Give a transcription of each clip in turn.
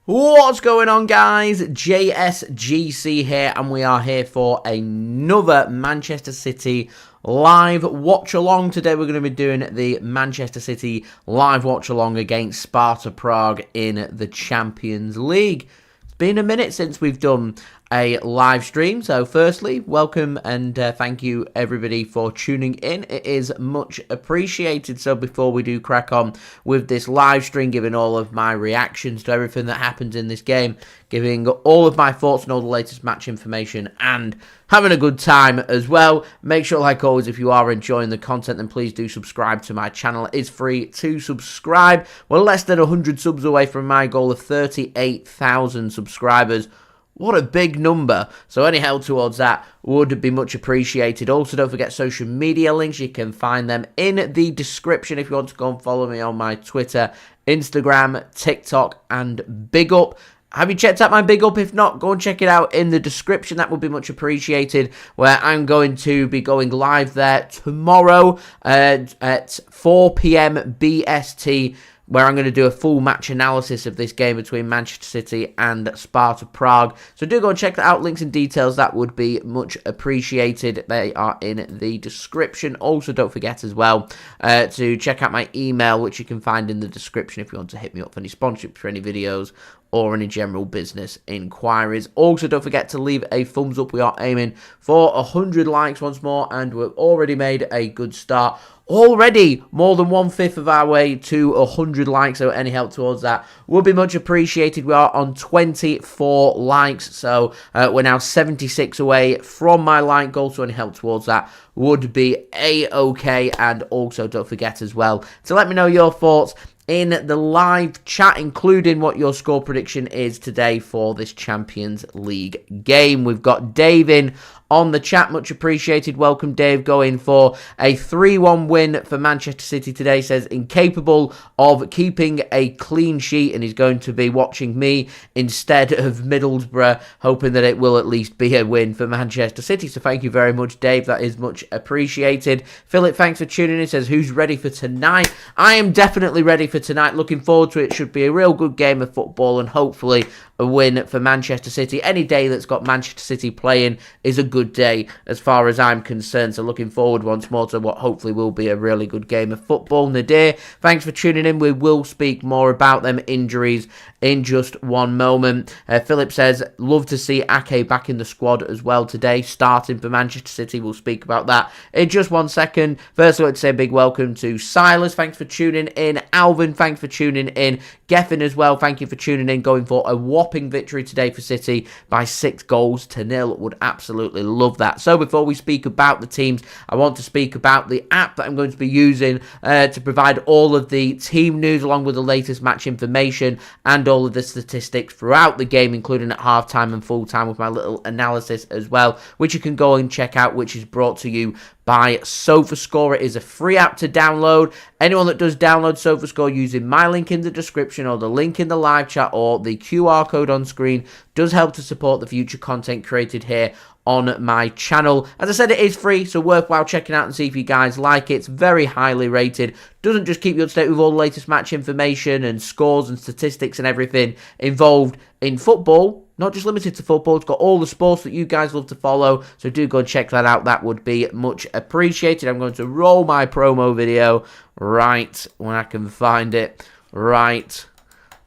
What's going on, guys? JSGC here, and we are here for another Manchester City live watch-along. Today we're going to be doing the Manchester City live watch-along against Sparta Prague in the Champions League. It's been a minute since we've done a live stream, so firstly, welcome and thank you everybody for tuning in. It is much appreciated. So before we do crack on with this live stream, giving all of my reactions to everything that happens in this game, giving all of my thoughts and all the latest match information, and having a good time as well, make sure, like always, if you are enjoying the content, then please do subscribe to my channel. It is free to subscribe. We're less than 100 subs away from my goal of 38,000 subscribers. What a big number. So any help towards that would be much appreciated. Also, don't forget social media links. You can find them in the description if you want to go and follow me on my Twitter, Instagram, TikTok, and Big Up. Have you checked out my Big Up? If not, go and check it out in the description. That would be much appreciated, where I'm going to be going live there tomorrow at 4 p.m. BST, where I'm going to do a full match analysis of this game between Manchester City and Sparta Prague. So do go and check that out. Links and details, that would be much appreciated. They are in the description. Also, don't forget as well to check out my email, which you can find in the description if you want to hit me up for any sponsorships for any videos or any general business inquiries. Also, don't forget to leave a thumbs up. We are aiming for 100 likes once more, and we've already made a good start. Already more than 1/5 of our way to 100 likes, so any help towards that would be much appreciated. We are on 24 likes, so we're now 76 away from my like goal, so any help towards that would be a-okay. And also, don't forget as well to let me know your thoughts in the live chat, including what your score prediction is today for this Champions League game. We've got Dave in on the chat, much appreciated. Welcome, Dave. Going for a 3-1 win for Manchester City today. Says incapable of keeping a clean sheet, and he's going to be watching me instead of Middlesbrough, hoping that it will at least be a win for Manchester City. So thank you very much, Dave. That is much appreciated. Philip, thanks for tuning in. Says, who's ready for tonight? I am definitely ready for tonight. Looking forward to it. Should be a real good game of football, and hopefully a win for Manchester City. Any day that's got Manchester City playing is a good day as far as I'm concerned. So looking forward once more to what hopefully will be a really good game of football. Nadir, thanks for tuning in. We will speak more about them injuries in just one moment. Philip says, love to see Ake back in the squad as well today, starting for Manchester City. We'll speak about that in just 1 second. First, I'd like to say a big welcome to Silas. Thanks for tuning in. Alvin, thanks for tuning in. Geffen as well, thank you for tuning in. Going for a whopping victory today for City by 6-0. Would absolutely love that. So before we speak about the teams, I want to speak about the app that I'm going to be using to provide all of the team news along with the latest match information and all of the statistics throughout the game, including at halftime and full time, with my little analysis as well, which you can go and check out, which is brought to you by SofaScore. It is a free app to download. Anyone that does download SofaScore using my link in the description or the link in the live chat or the QR code on screen does help to support the future content created here on my channel. As I said, it is free, so worthwhile checking out and see if you guys like it. It's very highly rated. Doesn't just keep you up to date with all the latest match information and scores and statistics and everything involved in football. Not just limited to football, it's got all the sports that you guys love to follow, so do go and check that out. That would be much appreciated. I'm going to roll my promo video right when I can find it, right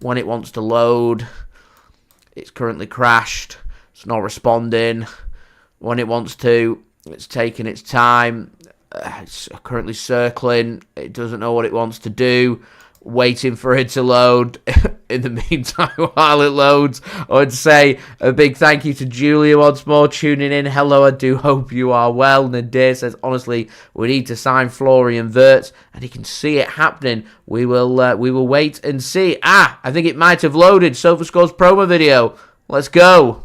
when it wants to load. It's currently crashed, it's not responding. When it wants to, it's taking its time. It's currently circling, it doesn't know what it wants to do. Waiting for it to load. In the meantime, while it loads, I would say a big thank you to Julia once more tuning in. Hello, I do hope you are well. Nadir says, honestly, we need to sign Florian Wirtz, and he can see it happening. We will wait and see. I think it might have loaded. SofaScore's promo video. Let's go.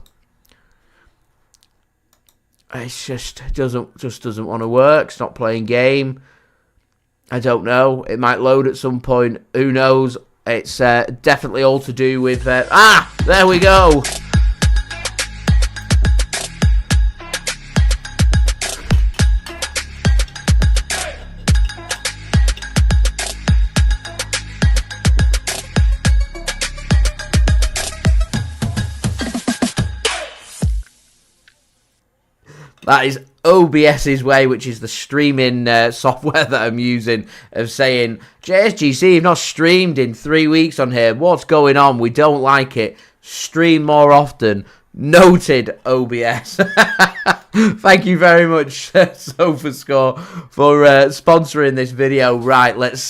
It's just doesn't want to work. It's not playing game. I don't know. It might load at some point. Who knows? It's definitely all to do with... there we go. That is OBS's way, which is the streaming software that I'm using, of saying, JSGC, you've not streamed in 3 weeks on here. What's going on? We don't like it. Stream more often. Noted, OBS. Thank you very much, SofaScore, for sponsoring this video. Right, let's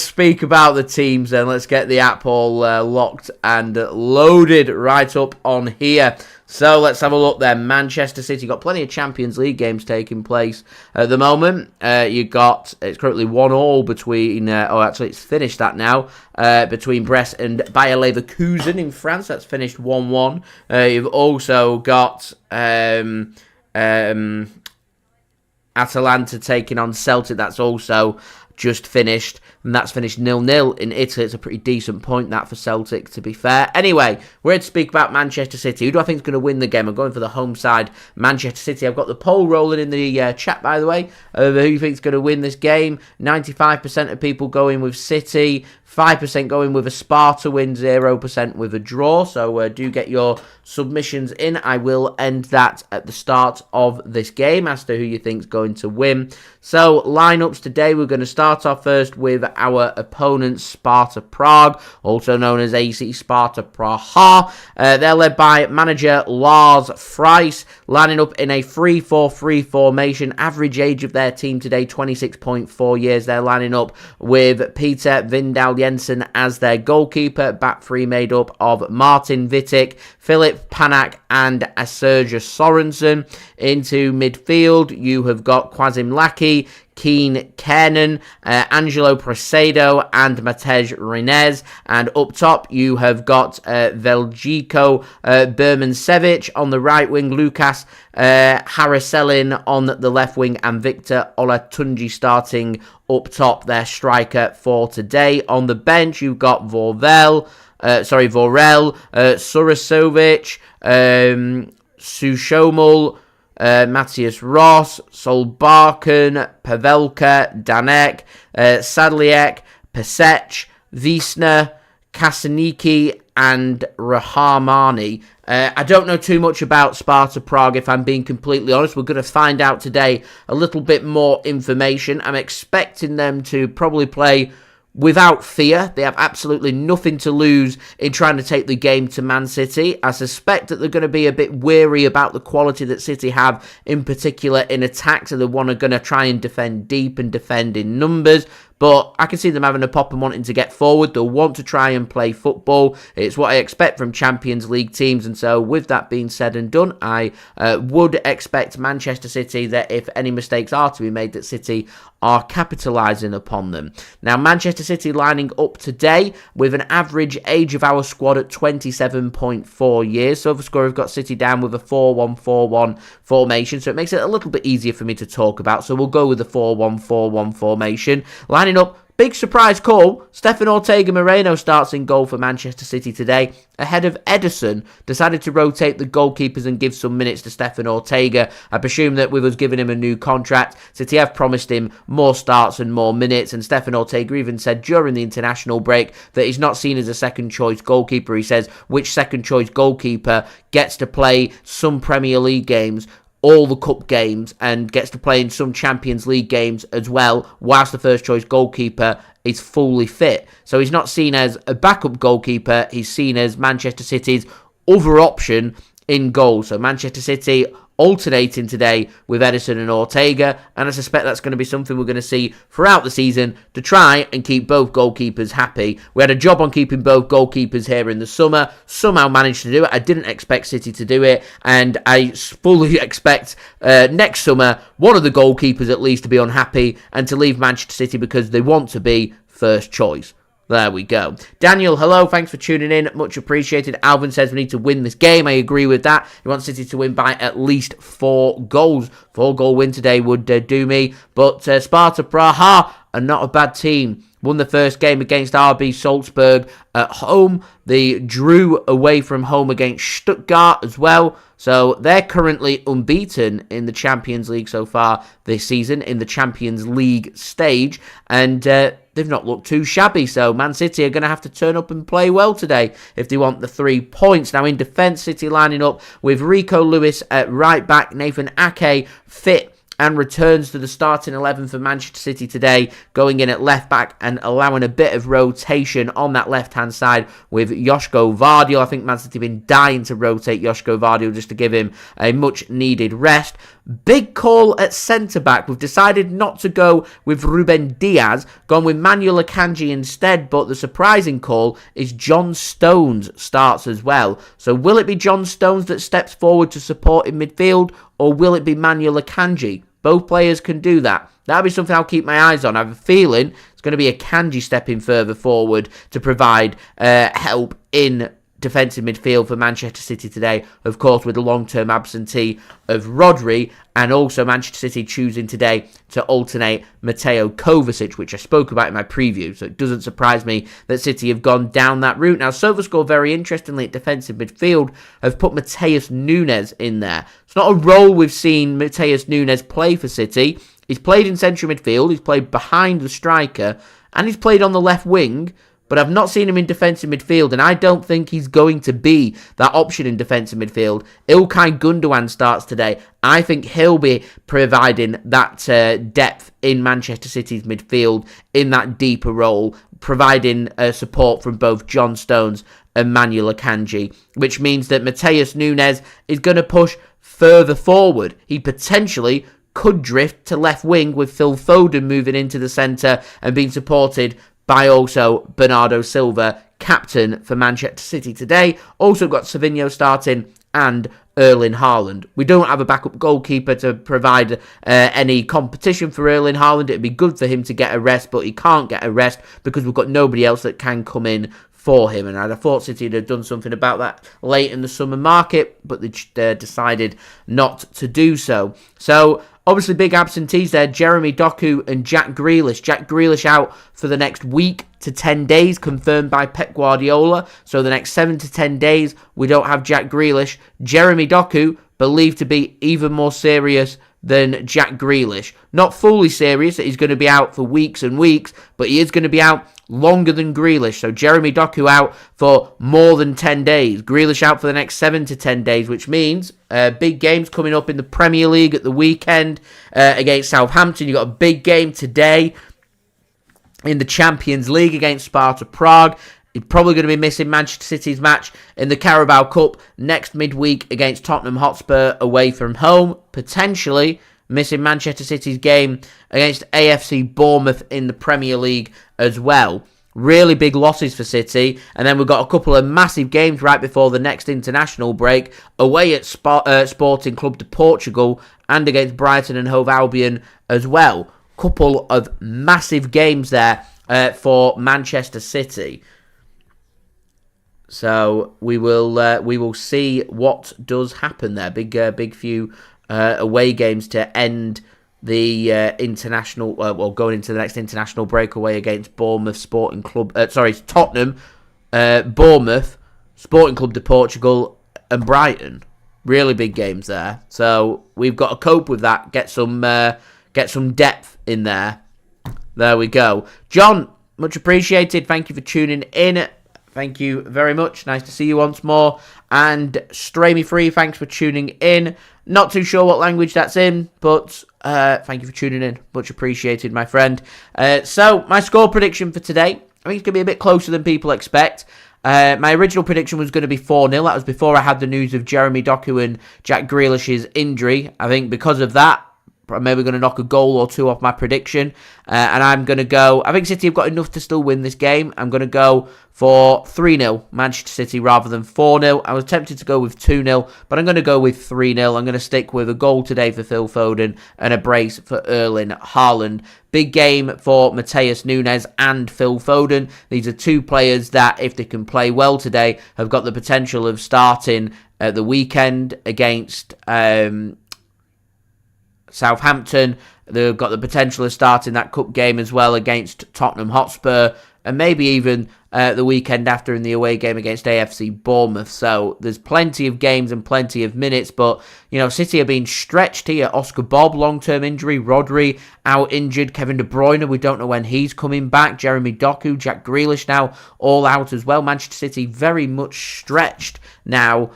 speak about the teams then. Let's get the app all locked and loaded right up on here. So let's have a look then. Manchester City got plenty of Champions League games taking place at the moment. It's currently 1-1 between, actually it's finished that now, between Brest and Bayer Leverkusen in France. That's finished 1-1. You've also got Atalanta taking on Celtic. That's also just finished, and that's finished 0-0 in Italy. It's a pretty decent point, that, for Celtic, to be fair. Anyway, we're here to speak about Manchester City. Who do I think is going to win the game? I'm going for the home side, Manchester City. I've got the poll rolling in the chat, by the way, over who you think is going to win this game. 95% of people going with City, 5% going with a Sparta win, 0% with a draw. So do get your submissions in. I will end that at the start of this game as to who you think is going to win. So lineups today, we're going to start off first with our opponent, Sparta Prague, also known as AC Sparta Praha. They're led by manager Lars Friis, lining up in a 3-4-3 formation. Average age of their team today, 26.4 years. They're lining up with Peter Vindal Jensen as their goalkeeper. Back three made up of Martin Vitek, Philip Panak and Serge Sorensen. Into midfield, you have got Qazim Laci, Keen Kernan, Angelo Precaido and Matej Rynes. And up top, you have got Veljko Birmancevic on the right wing, Lucas Haraselin on the left wing, and Victor Olatunji starting up top, their striker for today. On the bench, you've got Vorel, Surasovic, Sushomul, Matthias Ross, Solbakken, Pavelka, Danek, Sadliek, Pasech, Wiesner, Kasaniki and Rahamani. I don't know too much about Sparta Prague, if I'm being completely honest. We're going to find out today a little bit more information. I'm expecting them to probably play without fear. They have absolutely nothing to lose in trying to take the game to Man City. I suspect that they're going to be a bit wary about the quality that City have, in particular in attack, so they're going to try and defend deep and defend in numbers. But I can see them having a pop and wanting to get forward. They'll want to try and play football. It's what I expect from Champions League teams. And so with that being said and done, I would expect Manchester City that if any mistakes are to be made, that City are capitalising upon them. Now, Manchester City lining up today with an average age of our squad at 27.4 years. SofaScore have got City down with a 4-1-4-1 formation, so it makes it a little bit easier for me to talk about. So we'll go with the 4-1-4-1 formation. Lining up, big surprise call, Stefan Ortega-Moreno starts in goal for Manchester City today, ahead of Ederson. Decided to rotate the goalkeepers and give some minutes to Stefan Ortega. I presume that with us giving him a new contract, City have promised him more starts and more minutes, and Stefan Ortega even said during the international break that he's not seen as a second choice goalkeeper. He says, which second choice goalkeeper gets to play some Premier League games, all the cup games, and gets to play in some Champions League games as well, whilst the first choice goalkeeper is fully fit. So he's not seen as a backup goalkeeper, he's seen as Manchester City's other option in goal. So Manchester City alternating today with Ederson and Ortega, and I suspect that's going to be something we're going to see throughout the season to try and keep both goalkeepers happy. We had a job on keeping both goalkeepers here in the summer, somehow managed to do it. I didn't expect City to do it, and I fully expect next summer one of the goalkeepers at least to be unhappy and to leave Manchester City because they want to be first choice. There we go. Daniel, hello. Thanks for tuning in. Much appreciated. Alvin says we need to win this game. I agree with that. He wants City to win by at least 4 goals. 4-goal win today would do me. But Sparta Praha are not a bad team. Won the first game against RB Salzburg at home. They drew away from home against Stuttgart as well. So they're currently unbeaten in the Champions League so far this season, in the Champions League stage. And they've not looked too shabby. So Man City are going to have to turn up and play well today if they want the 3 points. Now in defence, City lining up with Rico Lewis at right back, Nathan Ake fit and returns to the starting 11 for Manchester City today, going in at left back and allowing a bit of rotation on that left-hand side with Josko Gvardiol. I think Man City have been dying to rotate Josko Gvardiol just to give him a much-needed rest. Big call at centre-back. We've decided not to go with Ruben Dias, gone with Manuel Akanji instead, but the surprising call is John Stones starts as well. So will it be John Stones that steps forward to support in midfield, or will it be Manuel Akanji? Both players can do that. That'll be something I'll keep my eyes on. I have a feeling it's going to be Akanji stepping further forward to provide help in defensive midfield for Manchester City today, of course, with the long-term absentee of Rodri, and also Manchester City choosing today to alternate Mateo Kovacic, which I spoke about in my preview, so it doesn't surprise me that City have gone down that route. Now, SofaScore, very interestingly, at defensive midfield, have put Matheus Nunes in there. It's not a role we've seen Matheus Nunes play for City. He's played in central midfield, he's played behind the striker, and he's played on the left wing, but I've not seen him in defensive midfield, and I don't think he's going to be that option in defensive midfield. İlkay Gundogan starts today. I think he'll be providing that depth in Manchester City's midfield in that deeper role, providing support from both John Stones and Manuel Akanji, which means that Matheus Nunes is going to push further forward. He potentially could drift to left wing with Phil Foden moving into the centre and being supported by also Bernardo Silva, captain for Manchester City today. Also got Savinho starting and Erling Haaland. We don't have a backup goalkeeper to provide any competition for Erling Haaland. It'd be good for him to get a rest, but he can't get a rest because we've got nobody else that can come in for him. And I'd have thought City would have done something about that late in the summer market, but they decided not to do so. So, obviously, big absentees there. Jeremy Doku and Jack Grealish. Jack Grealish out for the next week to 10 days, confirmed by Pep Guardiola. So the next 7 to 10 days, we don't have Jack Grealish. Jeremy Doku, believed to be even more serious than Jack Grealish. Not fully serious that he's going to be out for weeks and weeks, but he is going to be out longer than Grealish. So Jeremy Doku out for more than 10 days. Grealish out for the next 7 to 10 days, which means big games coming up in the Premier League at the weekend against Southampton. You've got a big game today in the Champions League against Sparta Prague. He's probably going to be missing Manchester City's match in the Carabao Cup next midweek against Tottenham Hotspur away from home. Potentially missing Manchester City's game against AFC Bournemouth in the Premier League as well. Really big losses for City. And then we've got a couple of massive games right before the next international break. Away at Sporting Club de Portugal and against Brighton and Hove Albion as well. Couple of massive games there for Manchester City. So we will see what does happen there. Big few away games to end the international. Going into the next international breakaway against Bournemouth Sporting Club. Tottenham, Bournemouth, Sporting Club de Portugal, and Brighton. Really big games there. So we've got to cope with that. Get some depth in there. There we go. John, much appreciated. Thank you for tuning in. Thank you very much. Nice to see you once more. And Stray Me Free, thanks for tuning in. Not too sure what language that's in, but thank you for tuning in. Much appreciated, my friend. So, my score prediction for today, I think it's going to be a bit closer than people expect. My original prediction was going to be 4-0. That was before I had the news of Jeremy Doku and Jack Grealish's injury. I think because of that, I'm maybe going to knock a goal or two off my prediction. And I'm going to go... I think City have got enough to still win this game. I'm going to go for 3-0 Manchester City rather than 4-0. I was tempted to go with 2-0, but I'm going to go with 3-0. I'm going to stick with a goal today for Phil Foden and a brace for Erling Haaland. Big game for Matheus Nunes and Phil Foden. These are two players that, if they can play well today, have got the potential of starting at the weekend against... Southampton. They've got the potential of starting that cup game as well against Tottenham Hotspur, and maybe even the weekend after in the away game against AFC Bournemouth. So there's plenty of games and plenty of minutes, but, you know, City are being stretched here. Oscar Bobb, long-term injury. Rodri, out injured. Kevin De Bruyne, we don't know when he's coming back. Jeremy Doku, Jack Grealish now all out as well. Manchester City very much stretched now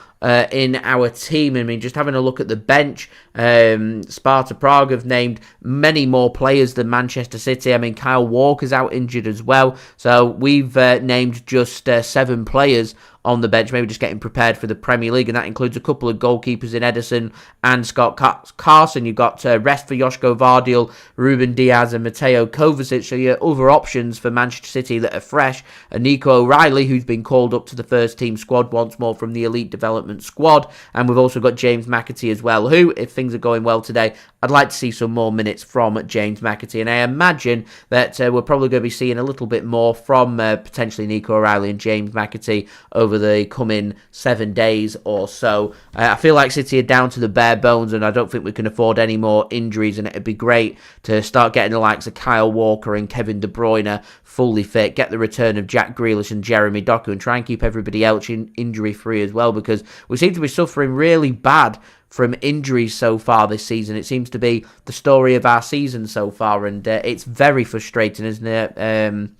in our team. I mean, just having a look at the bench, Sparta Prague have named many more players than Manchester City. I mean, Kyle Walker's out injured as well. So we've named just 7 players on the bench, maybe just getting prepared for the Premier League, and that includes a couple of goalkeepers in Ederson and Scott Carson. You've got rest for Josko Gvardiol, Ruben Dias and Mateo Kovacic, so your other options for Manchester City that are fresh are Nico O'Reilly, who's been called up to the first team squad once more from the elite development squad, and we've also got James McAtee as well, who, if things are going well today, I'd like to see some more minutes from James McAtee, and I imagine that we're probably going to be seeing a little bit more from potentially Nico O'Reilly and James McAtee over the coming 7 days or so. I feel like City are down to the bare bones, and I don't think we can afford any more injuries, and it'd be great to start getting the likes of Kyle Walker and Kevin De Bruyne fully fit, get the return of Jack Grealish and Jeremy Doku, and try and keep everybody else injury-free as well, because we seem to be suffering really bad from injuries so far this season. It seems to be the story of our season so far, and it's very frustrating, isn't it?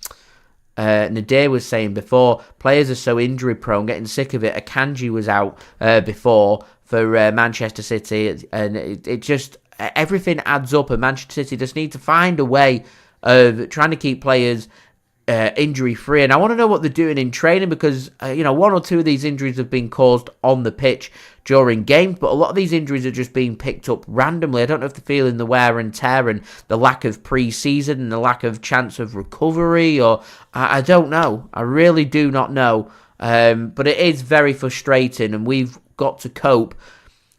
Nadir was saying before, players are so injury prone, getting sick of it. Akanji was out before for Manchester City, and it just, everything adds up, and Manchester City just need to find a way of trying to keep players injury free. And I want to know what they're doing in training, because you know, 1 or 2 of these injuries have been caused on the pitch during games, but a lot of these injuries are just being picked up randomly. I don't know if they're feeling the wear and tear and the lack of pre-season and the lack of chance of recovery, or I don't know. I really do not know. But it is very frustrating, and we've got to cope.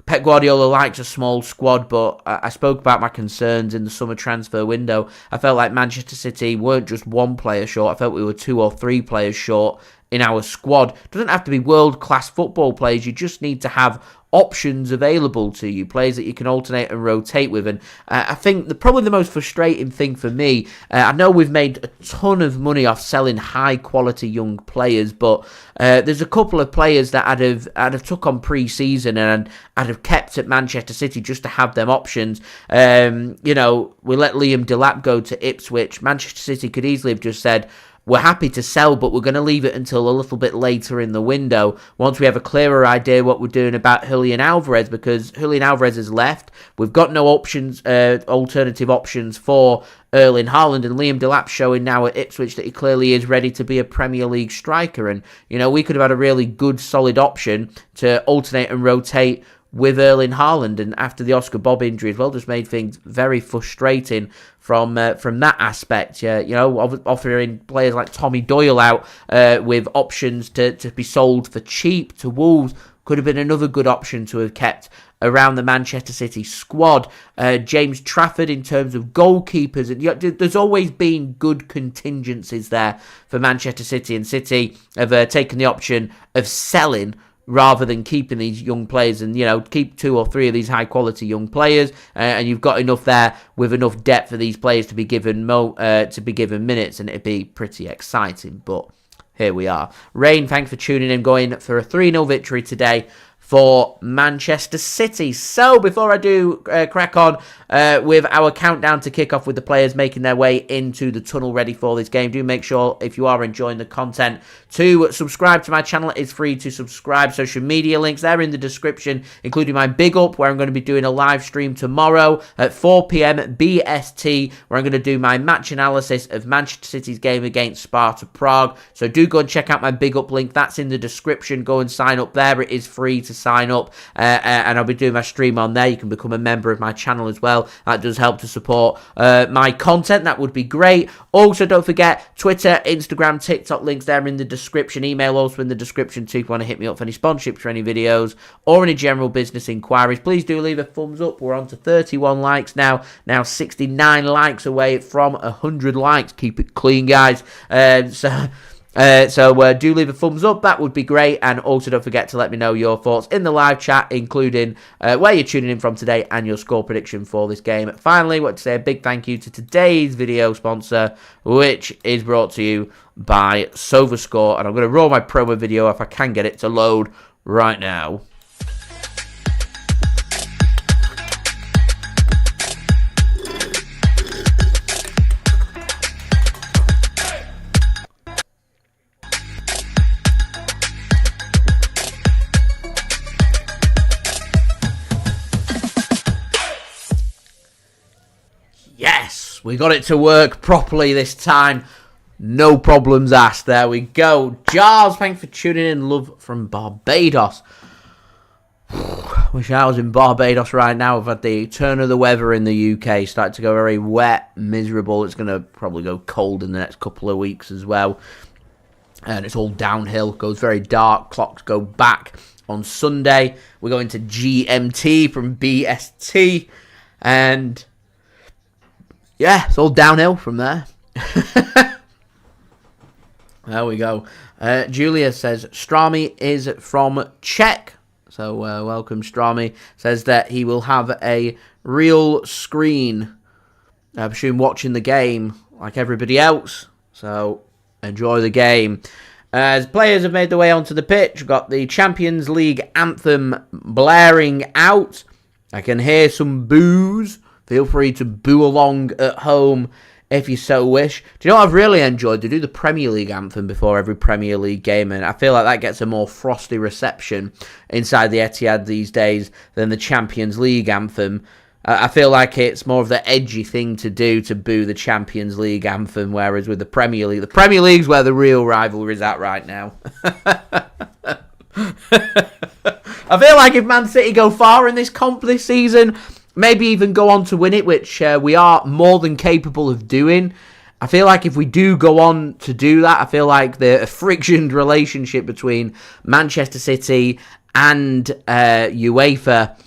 Pep Guardiola likes a small squad, but I spoke about my concerns in the summer transfer window. I felt like Manchester City weren't just 1 player short. I felt we were 2 or 3 players short in our squad. It doesn't have to be world-class football players. You just need to have options available to you, players that you can alternate and rotate with. And I think probably the most frustrating thing for me, I know we've made a ton of money off selling high-quality young players, but there's a couple of players that I'd have took on pre-season and I'd have kept at Manchester City just to have them options. You know, we let Liam Delap go to Ipswich. Manchester City could easily have just said, we're happy to sell, but we're going to leave it until a little bit later in the window, once we have a clearer idea what we're doing about Julian Alvarez, because Julian Alvarez has left. We've got no options, alternative options for Erling Haaland, and Liam Delap showing now at Ipswich that he clearly is ready to be a Premier League striker. And, you know, we could have had a really good, solid option to alternate and rotate with Erling Haaland, and after the Oscar Bobb injury as well, just made things very frustrating from that aspect. You know, offering players like Tommy Doyle out with options to be sold for cheap to Wolves could have been another good option to have kept around the Manchester City squad. James Trafford in terms of goalkeepers, and there's always been good contingencies there for Manchester City, and City have taken the option of selling rather than keeping these young players, and, you know, keep 2 or 3 of these high-quality young players, and you've got enough there with enough depth for these players to be given minutes, and it'd be pretty exciting. But here we are. Rain, thanks for tuning in, going for a 3-0 victory today for Manchester City. So before I do crack on with our countdown to kick off with the players making their way into the tunnel ready for this game, do make sure, if you are enjoying the content, to subscribe to my channel. It's free to subscribe. Social media links, they're in the description, including my big up, where I'm going to be doing a live stream tomorrow at 4 p.m. BST, where I'm going to do my match analysis of Manchester City's game against Sparta Prague. So do go and check out my big up link. That's in the description. Go and sign up there. It is free to sign up, and I'll be doing my stream on there. You can become a member of my channel as well. That does help to support my content. That would be great. Also, don't forget Twitter, Instagram, TikTok links there in the description. Email also in the description too if you want to hit me up for any sponsorships for any videos or any general business inquiries. Please do leave a thumbs up. We're on to 31 likes now 69 likes away from 100 likes. Keep it clean, guys. So So do leave a thumbs up, that would be great, and also don't forget to let me know your thoughts in the live chat, including where you're tuning in from today and your score prediction for this game. Finally, I want to say a big thank you to today's video sponsor, which is brought to you by SofaScore, and I'm going to roll my promo video if I can get it to load right now. Yes, we got it to work properly this time. No problems asked. There we go. Giles, thanks for tuning in. Love from Barbados. Wish I was in Barbados right now. We've had the turn of the weather in the UK. Starting to go very wet, miserable. It's going to probably go cold in the next couple of weeks as well. And it's all downhill. Goes very dark. Clocks go back on Sunday. We're going to GMT from BST. And yeah, it's all downhill from there. There we go. Julia says, Strami is from Czech. So, welcome, Strami. Says that he will have a real screen. I presume watching the game like everybody else. So, enjoy the game. As players have made their way onto the pitch, we've got the Champions League anthem blaring out. I can hear some boos. Feel free to boo along at home if you so wish. Do you know what I've really enjoyed? They do the Premier League anthem before every Premier League game, and I feel like that gets a more frosty reception inside the Etihad these days than the Champions League anthem. I feel like it's more of the edgy thing to do to boo the Champions League anthem, whereas with the Premier League's where the real rivalry is at right now. I feel like if Man City go far in this comp this season, maybe even go on to win it, which we are more than capable of doing. I feel like if we do go on to do that, I feel like the frictioned relationship between Manchester City and UEFA,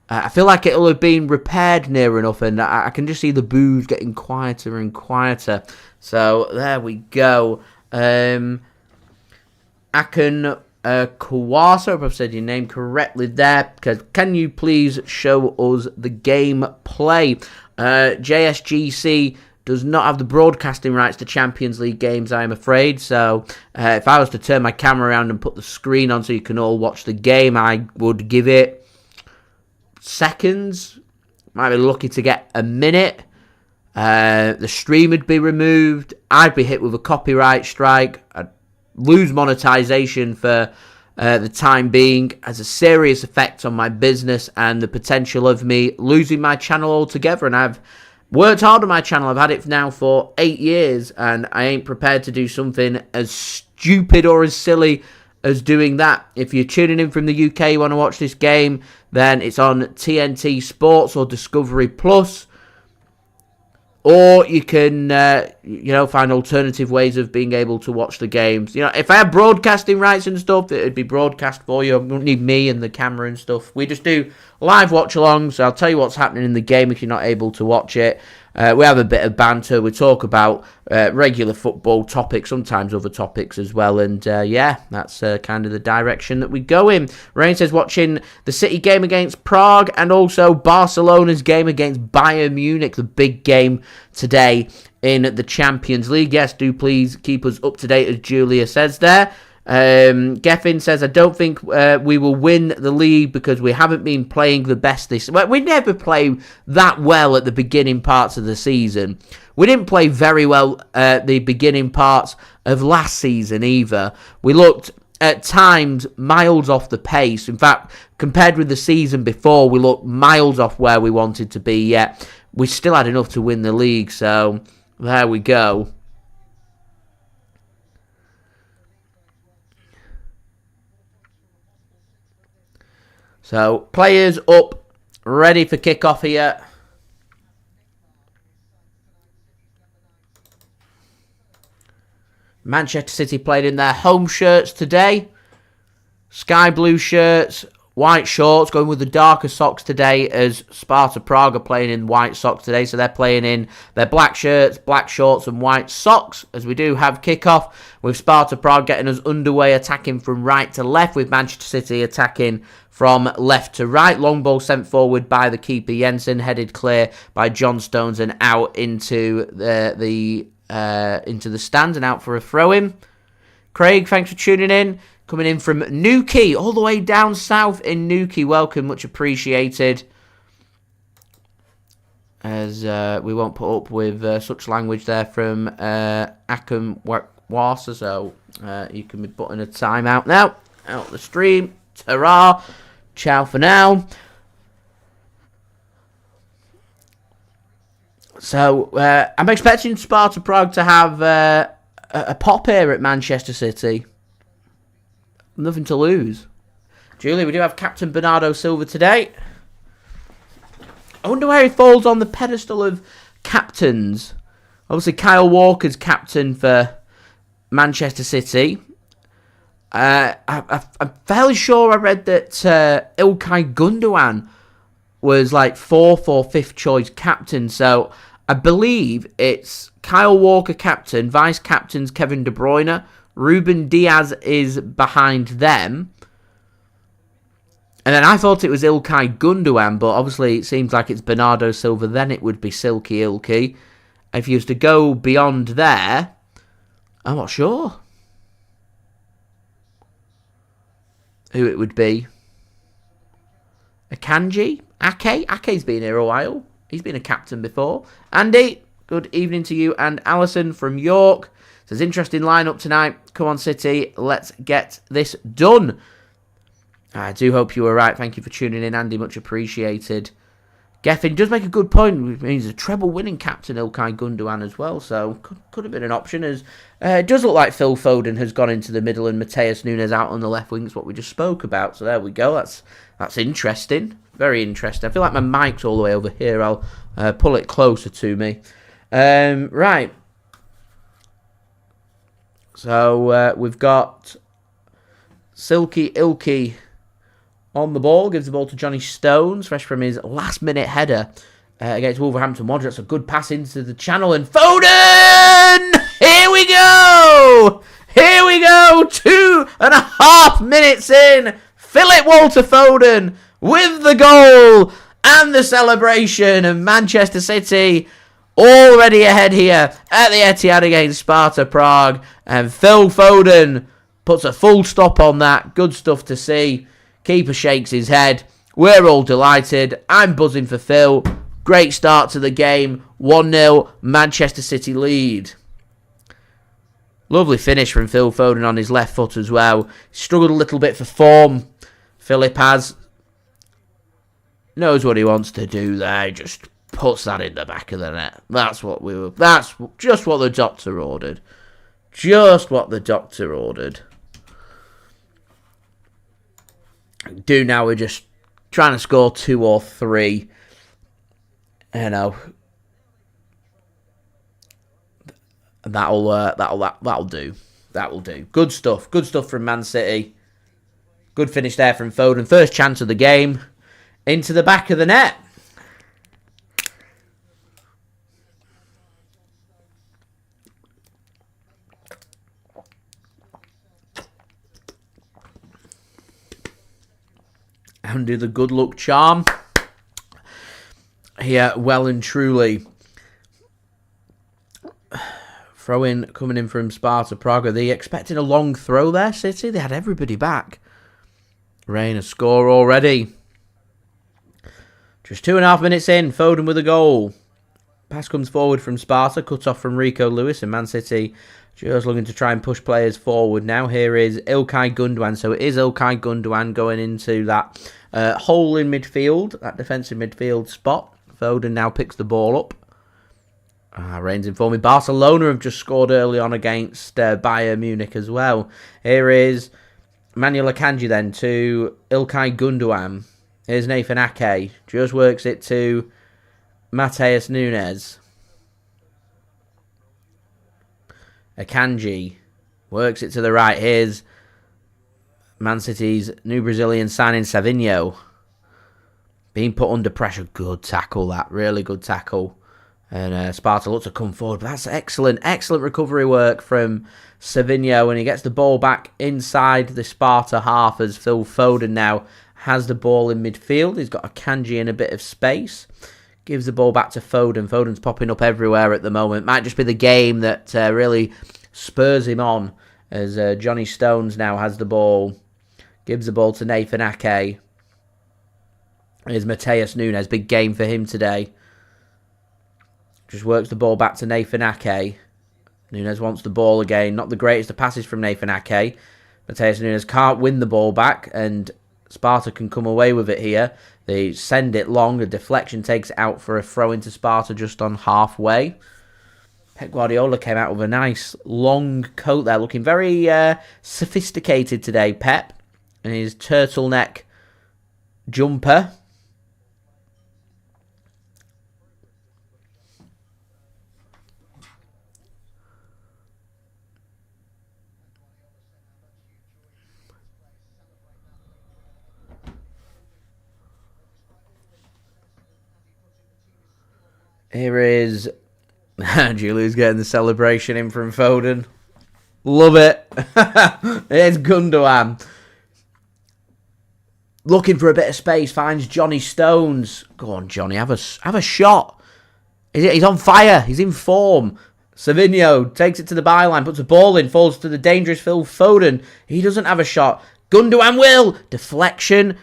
I feel like it'll have been repaired near enough, and I can just see the boos getting quieter and quieter. So there we go. Akan Kawasa, if I've said your name correctly there, because can you please show us the gameplay? JSGC does not have the broadcasting rights to Champions League games, I'm afraid. So if I was to turn my camera around and put the screen on so you can all watch the game, I would give it seconds. Might be lucky to get a minute. The stream would be removed. I'd be hit with a copyright strike. I'd lose monetization for the time being. Has a serious effect on my business and the potential of me losing my channel altogether. And I've worked hard on my channel. I've had it now for 8 years, and I ain't prepared to do something as stupid or as silly as doing that. If you're tuning in from the UK, you want to watch this game, then it's on TNT Sports or Discovery Plus. Or you can, find alternative ways of being able to watch the games. If I had broadcasting rights and stuff, it would be broadcast for you. You wouldn't need me and the camera and stuff. We just do live watch-alongs. So I'll tell you what's happening in the game if you're not able to watch it. We have a bit of banter. We talk about regular football topics, sometimes other topics as well. And that's kind of the direction that we go in. Rain says watching the City game against Prague and also Barcelona's game against Bayern Munich, the big game today in the Champions League. Yes, do please keep us up to date, as Julia says there. Geffin says, I don't think we will win the league because we haven't been playing the best this... Well, we never play that well at the beginning parts of the season. We didn't play very well at the beginning parts of last season either. We looked at times miles off the pace. In fact, compared with the season before, we looked miles off where we wanted to be, yet we still had enough to win the league. So there we go. So, players up, ready for kickoff here. Manchester City played in their home shirts today. Sky blue shirts white shorts, going with the darker socks today, as Sparta Prague are playing in white socks today. So they're playing in their black shirts, black shorts and white socks, as we do have kickoff, with Sparta Prague getting us underway, attacking from right to left, with Manchester City attacking from left to right. Long ball sent forward by the keeper Jensen, headed clear by John Stones and out into the stands and out for a throw-in. Craig, thanks for tuning in. Coming in from Newquay, all the way down south in Newquay. Welcome, much appreciated. As we won't put up with such language there from Akam Wasa, so you can be putting a time out now. Out the stream. Ta-ra. Ciao for now. So, I'm expecting Sparta Prague to have a pop here at Manchester City. Nothing to lose. Julie, we do have Captain Bernardo Silva today. I wonder where he falls on the pedestal of captains. Obviously, Kyle Walker's captain for Manchester City. I'm fairly sure I read that Ilkay Gundogan was like 4th or 5th choice captain. So I believe it's Kyle Walker captain, vice captains Kevin De Bruyne. Ruben Dias is behind them. And then I thought it was Ilkay Gundogan, but obviously it seems like it's Bernardo Silva. Then it would be Silky Ilky. If you was to go beyond there, I'm not sure who it would be. Akanji? Ake? Ake's been here a while. He's been a captain before. Andy, good evening to you. And Alison from York says, interesting lineup tonight. Come on, City. Let's get this done. I do hope you were right. Thank you for tuning in, Andy. Much appreciated. Geffin does make a good point. He's a treble-winning captain, Ilkay Gundogan, as well. So, could have been an option. As it does look like Phil Foden has gone into the middle and Matheus Nunes out on the left wing. Is what we just spoke about. So, there we go. That's interesting. Very interesting. I feel like my mic's all the way over here. I'll pull it closer to me. Right. So, we've got Silky Ilky on the ball. Gives the ball to Johnny Stones, fresh from his last-minute header against Wolverhampton Wanderers. That's a good pass into the channel. And Foden! Here we go! Here we go! 2.5 minutes in. Philip Walter Foden with the goal and the celebration. And Manchester City already ahead here at the Etihad against Sparta Prague. And Phil Foden puts a full stop on that. Good stuff to see. Keeper shakes his head. We're all delighted. I'm buzzing for Phil. Great start to the game. 1-0 Manchester City lead. Lovely finish from Phil Foden on his left foot as well. Struggled a little bit for form. Philip has. Knows what he wants to do there. Just puts that in the back of the net. That's just what the doctor ordered. Just what the doctor ordered. Now we're just trying to score 2 or 3. You know, that'll do. That will do. Good stuff. Good stuff from Man City. Good finish there from Foden. First chance of the game into the back of the net. And do the good luck charm here, well and truly. Throw in coming in from Sparta Prague. Are they expecting a long throw there, City? They had everybody back. Rain a score already. Just 2.5 minutes in. Foden with a goal. Pass comes forward from Sparta. Cut off from Rico Lewis. And Man City just looking to try and push players forward now. Here is Ilkay Gundogan. So it is Ilkay Gundogan going into that hole in midfield. That defensive midfield spot. Foden now picks the ball up. Rain's informing Barcelona have just scored early on against Bayern Munich as well. Here is Manuel Akanji then to Ilkay Gundogan. Here's Nathan Ake. Just works it to Matheus Nunes. Akanji works it to the right. Here's Man City's new Brazilian signing, Savinho. Being put under pressure. Good tackle, that. Really good tackle. And Sparta look to come forward. But that's excellent. Excellent recovery work from Savinho. And he gets the ball back inside the Sparta half as Phil Foden now has the ball in midfield. He's got Akanji in a bit of space. Gives the ball back to Foden. Foden's popping up everywhere at the moment. Might just be the game that really spurs him on. As Johnny Stones now has the ball. Gives the ball to Nathan Ake. Here's Matheus Nunes. Big game for him today. Just works the ball back to Nathan Ake. Nunes wants the ball again. Not the greatest of passes from Nathan Ake. Matheus Nunes can't win the ball back. And Sparta can come away with it here. They send it long. A deflection takes it out for a throw into Sparta just on halfway. Pep Guardiola came out with a nice long coat there. Looking very sophisticated today, Pep. And his turtleneck jumper. Here is Julio's getting the celebration in from Foden. Love it. Here's Gundogan. Looking for a bit of space. Finds Johnny Stones. Go on, Johnny. Have a shot. He's on fire. He's in form. Savinho takes it to the byline. Puts a ball in. Falls to the dangerous Phil Foden. He doesn't have a shot. Gundogan will. Deflection.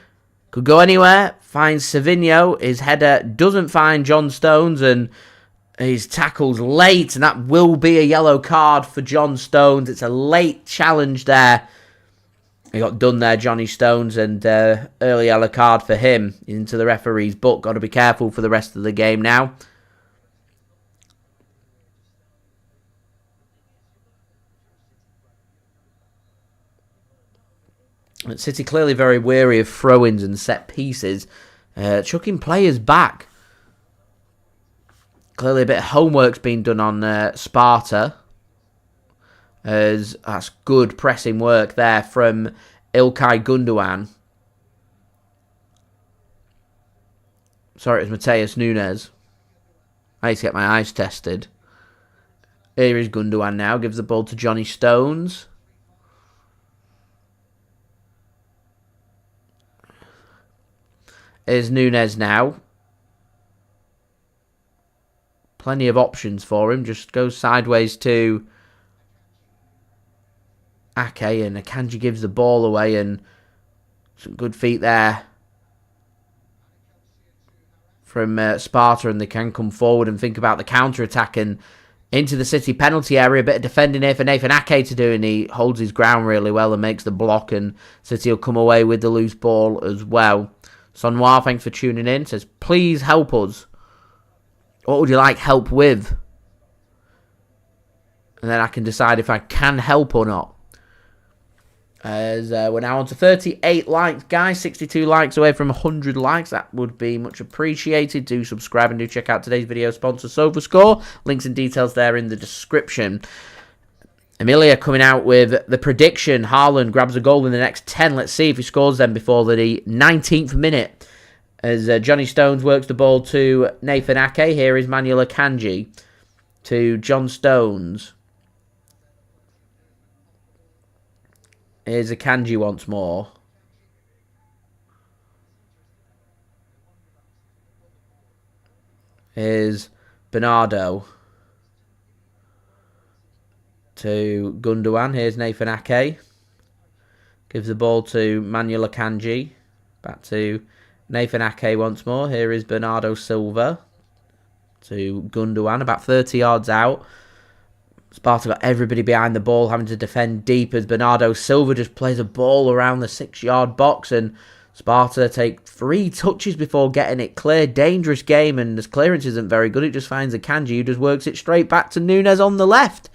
Could go anywhere. Finds Savinho. His header doesn't find John Stones. And his tackle's late. And that will be a yellow card for John Stones. It's a late challenge there. He got done there, Johnny Stones. And early yellow card for him into the referee's book. Got to be careful for the rest of the game now. City clearly very wary of throw-ins and set pieces. Chucking players back. Clearly a bit of homework's been done on Sparta. As that's good pressing work there from Ilkay Gundogan. Sorry, it was Matheus Nunes. I need to get my eyes tested. Here is Gundogan now. Gives the ball to Johnny Stones. Here's Nunes now. Plenty of options for him. Just goes sideways to Ake, and Akanji gives the ball away, and some good feet there from Sparta, and they can come forward and think about the counter-attack and into the City penalty area. A bit of defending here for Nathan Ake to do, and he holds his ground really well and makes the block, and City will come away with the loose ball as well. Sonwar, thanks for tuning in. Says, please help us. What would you like help with? And then I can decide if I can help or not. As we're now on to 38 likes, guys. 62 likes away from 100 likes. That would be much appreciated. Do subscribe and do check out today's video sponsor, SofaScore. Links and details there in the description. Emilia coming out with the prediction. Haaland grabs a goal in the next 10. Let's see if he scores them before the 19th minute. As Johnny Stones works the ball to Nathan Ake. Here is Manuel Akanji to John Stones. Here's Akanji once more. Here's Bernardo to Gundogan. Here's Nathan Ake. Gives the ball to Manuel Akanji. Back to Nathan Ake once more. Here is Bernardo Silva to Gundogan. About 30 yards out. Sparta got everybody behind the ball, having to defend deep as Bernardo Silva just plays a ball around the 6-yard box, and Sparta take 3 touches before getting it clear. Dangerous game, and this clearance isn't very good. It just finds Akanji, who just works it straight back to Nunes on the left.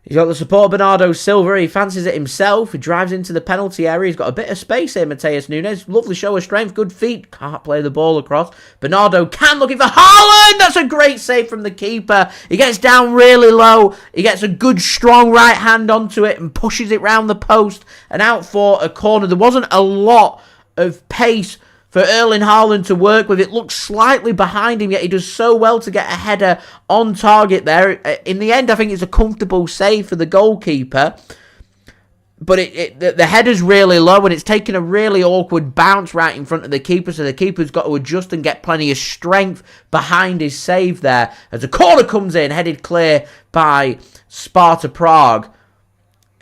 He's got the support of Bernardo Silva. He fancies it himself. He drives into the penalty area. He's got a bit of space here, Matheus Nunes. Lovely show of strength. Good feet. Can't play the ball across. Bernardo can, looking for Haaland. That's a great save from the keeper. He gets down really low. He gets a good, strong right hand onto it and pushes it round the post and out for a corner. There wasn't a lot of pace for Erling Haaland to work with. It looks slightly behind him, yet he does so well to get a header on target there. In the end, I think it's a comfortable save for the goalkeeper. But the header's really low, and it's taken a really awkward bounce right in front of the keeper, so the keeper's got to adjust and get plenty of strength behind his save there. As a corner comes in, headed clear by Sparta Prague.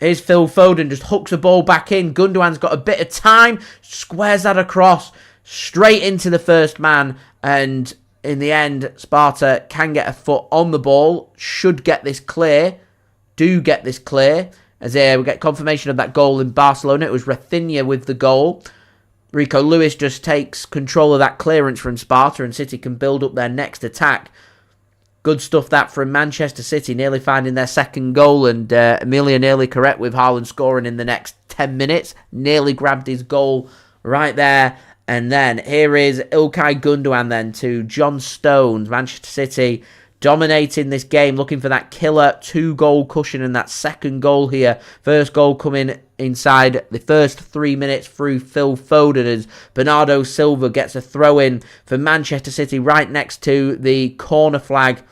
Here's Phil Foden, just hooks the ball back in. Gundogan's got a bit of time, squares that across, straight into the first man, and in the end, Sparta can get a foot on the ball, should get this clear, do get this clear, as we get confirmation of that goal in Barcelona. It was Rafinha with the goal. Rico Lewis just takes control of that clearance from Sparta, and City can build up their next attack. Good stuff that from Manchester City, nearly finding their second goal, and Emilia nearly correct with Haaland scoring in the next 10 minutes. Nearly grabbed his goal right there. And then here is Ilkay Gundogan then to John Stones. Manchester City dominating this game, looking for that killer 2-goal cushion, and that second goal here. First goal coming inside the first 3 minutes through Phil Foden, as Bernardo Silva gets a throw in for Manchester City right next to the corner flag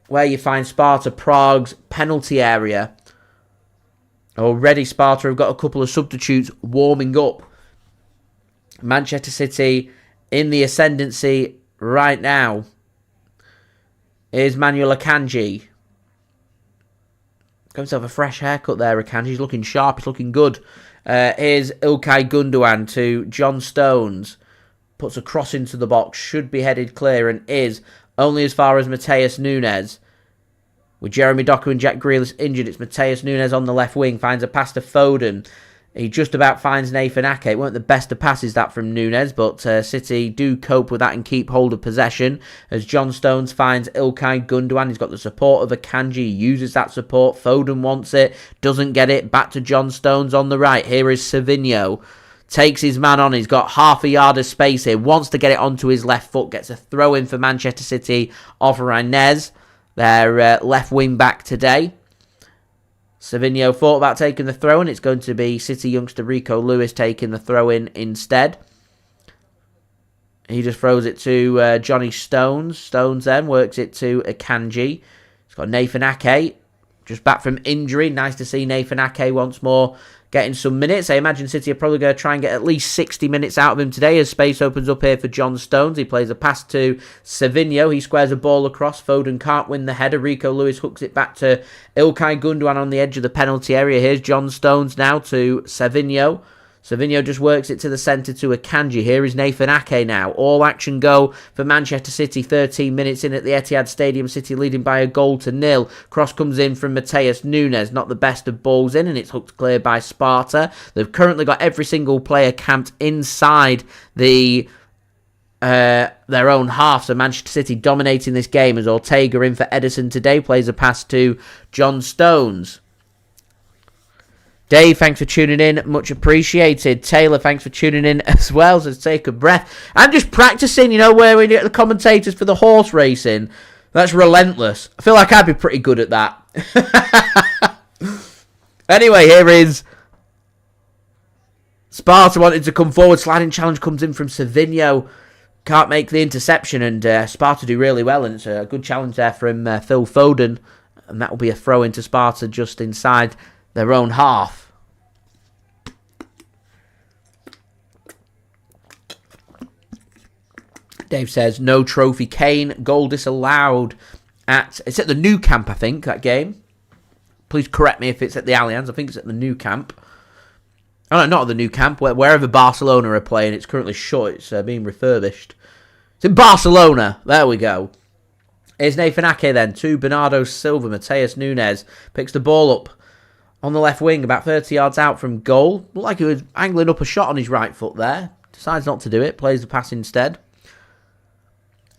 where you find Sparta Prague's penalty area. Already Sparta have got a couple of substitutes warming up. Manchester City in the ascendancy right now. Here's Manuel Akanji. Got himself a fresh haircut there, Akanji. He's looking sharp. He's looking good. Here's Ilkay Gundogan to John Stones. Puts a cross into the box. Should be headed clear, and is only as far as Matheus Nunes. With Jeremy Doku and Jack Grealish injured, it's Matheus Nunes on the left wing. Finds a pass to Foden. He just about finds Nathan Ake. It weren't the best of passes that from Nunes, but City do cope with that and keep hold of possession. As John Stones finds Ilkay Gundogan. He's got the support of Akanji. Uses that support. Foden wants it. Doesn't get it. Back to John Stones on the right. Here is Savinho. Takes his man on. He's got half a yard of space here. Wants to get it onto his left foot. Gets a throw in for Manchester City off Rynes. Their left wing back today. Savinho thought about taking the throw, and it's going to be City youngster Rico Lewis taking the throw in instead. He just throws it to Johnny Stones. Stones then works it to Akanji. He's got Nathan Ake, just back from injury. Nice to see Nathan Ake once more getting some minutes. I imagine City are probably going to try and get at least 60 minutes out of him today, as space opens up here for John Stones. He plays a pass to Savinho. He squares a ball across. Foden can't win the header. Rico Lewis hooks it back to Ilkay Gundogan on the edge of the penalty area. Here's John Stones now to Savinho. Savinho just works it to the centre to Akanji. Here is Nathan Ake now. All action go for Manchester City. 13 minutes in at the Etihad Stadium. City leading by 1-0. Cross comes in from Matheus Nunes. Not the best of balls in, and it's hooked clear by Sparta. They've currently got every single player camped inside their own half. So Manchester City dominating this game, as Ortega in for Ederson today. Plays a pass to John Stones. Dave, thanks for tuning in. Much appreciated. Taylor, thanks for tuning in as well. So take a breath. I'm just practicing, where we get the commentators for the horse racing. That's relentless. I feel like I'd be pretty good at that. Anyway, here is Sparta wanted to come forward. Sliding challenge comes in from Savinho. Can't make the interception, and Sparta do really well. And it's a good challenge there from Phil Foden. And that will be a throw into Sparta just inside their own half. Dave says, no trophy. Kane, goal disallowed it's at the new camp, I think, that game. Please correct me if it's at the Allianz. I think it's at the new camp. Oh, no, not at the new camp. Wherever Barcelona are playing, it's currently shut. It's being refurbished. It's in Barcelona. There we go. Here's Nathan Ake then to Bernardo Silva. Matheus Nunes picks the ball up on the left wing, about 30 yards out from goal. Looked like he was angling up a shot on his right foot there. Decides not to do it. Plays the pass instead.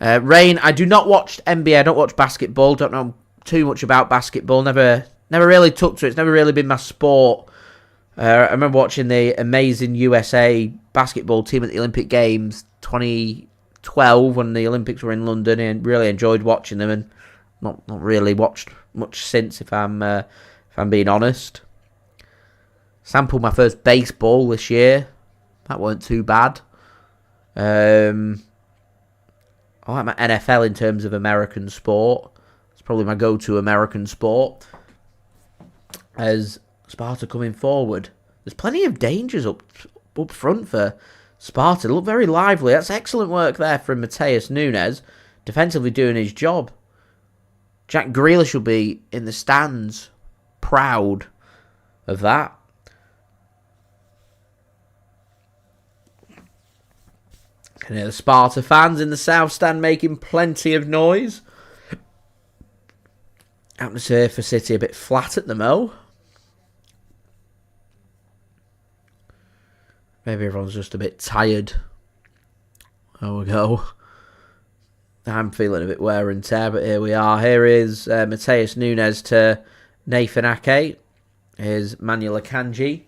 Rain, I do not watch NBA. I don't watch basketball. Don't know too much about basketball. Never never really took to it. It's never really been my sport. I remember watching the amazing USA basketball team at the Olympic Games 2012 when the Olympics were in London, and really enjoyed watching them, and not really watched much since, if I'm being honest. Sampled my first baseball this year. That weren't too bad. I like my NFL in terms of American sport. It's probably my go-to American sport. As Sparta coming forward, there's plenty of dangers up front for Sparta. They look very lively. That's excellent work there from Matheus Nunes, defensively doing his job. Jack Grealish will be in the stands, proud of that. Can hear the Sparta fans in the south stand making plenty of noise. Atmosphere for City a bit flat at the mo. Maybe everyone's just a bit tired. There we go. I'm feeling a bit wear and tear, but here we are. Here is Matheus Nunes to Nathan Ake. Here's Manuel Akanji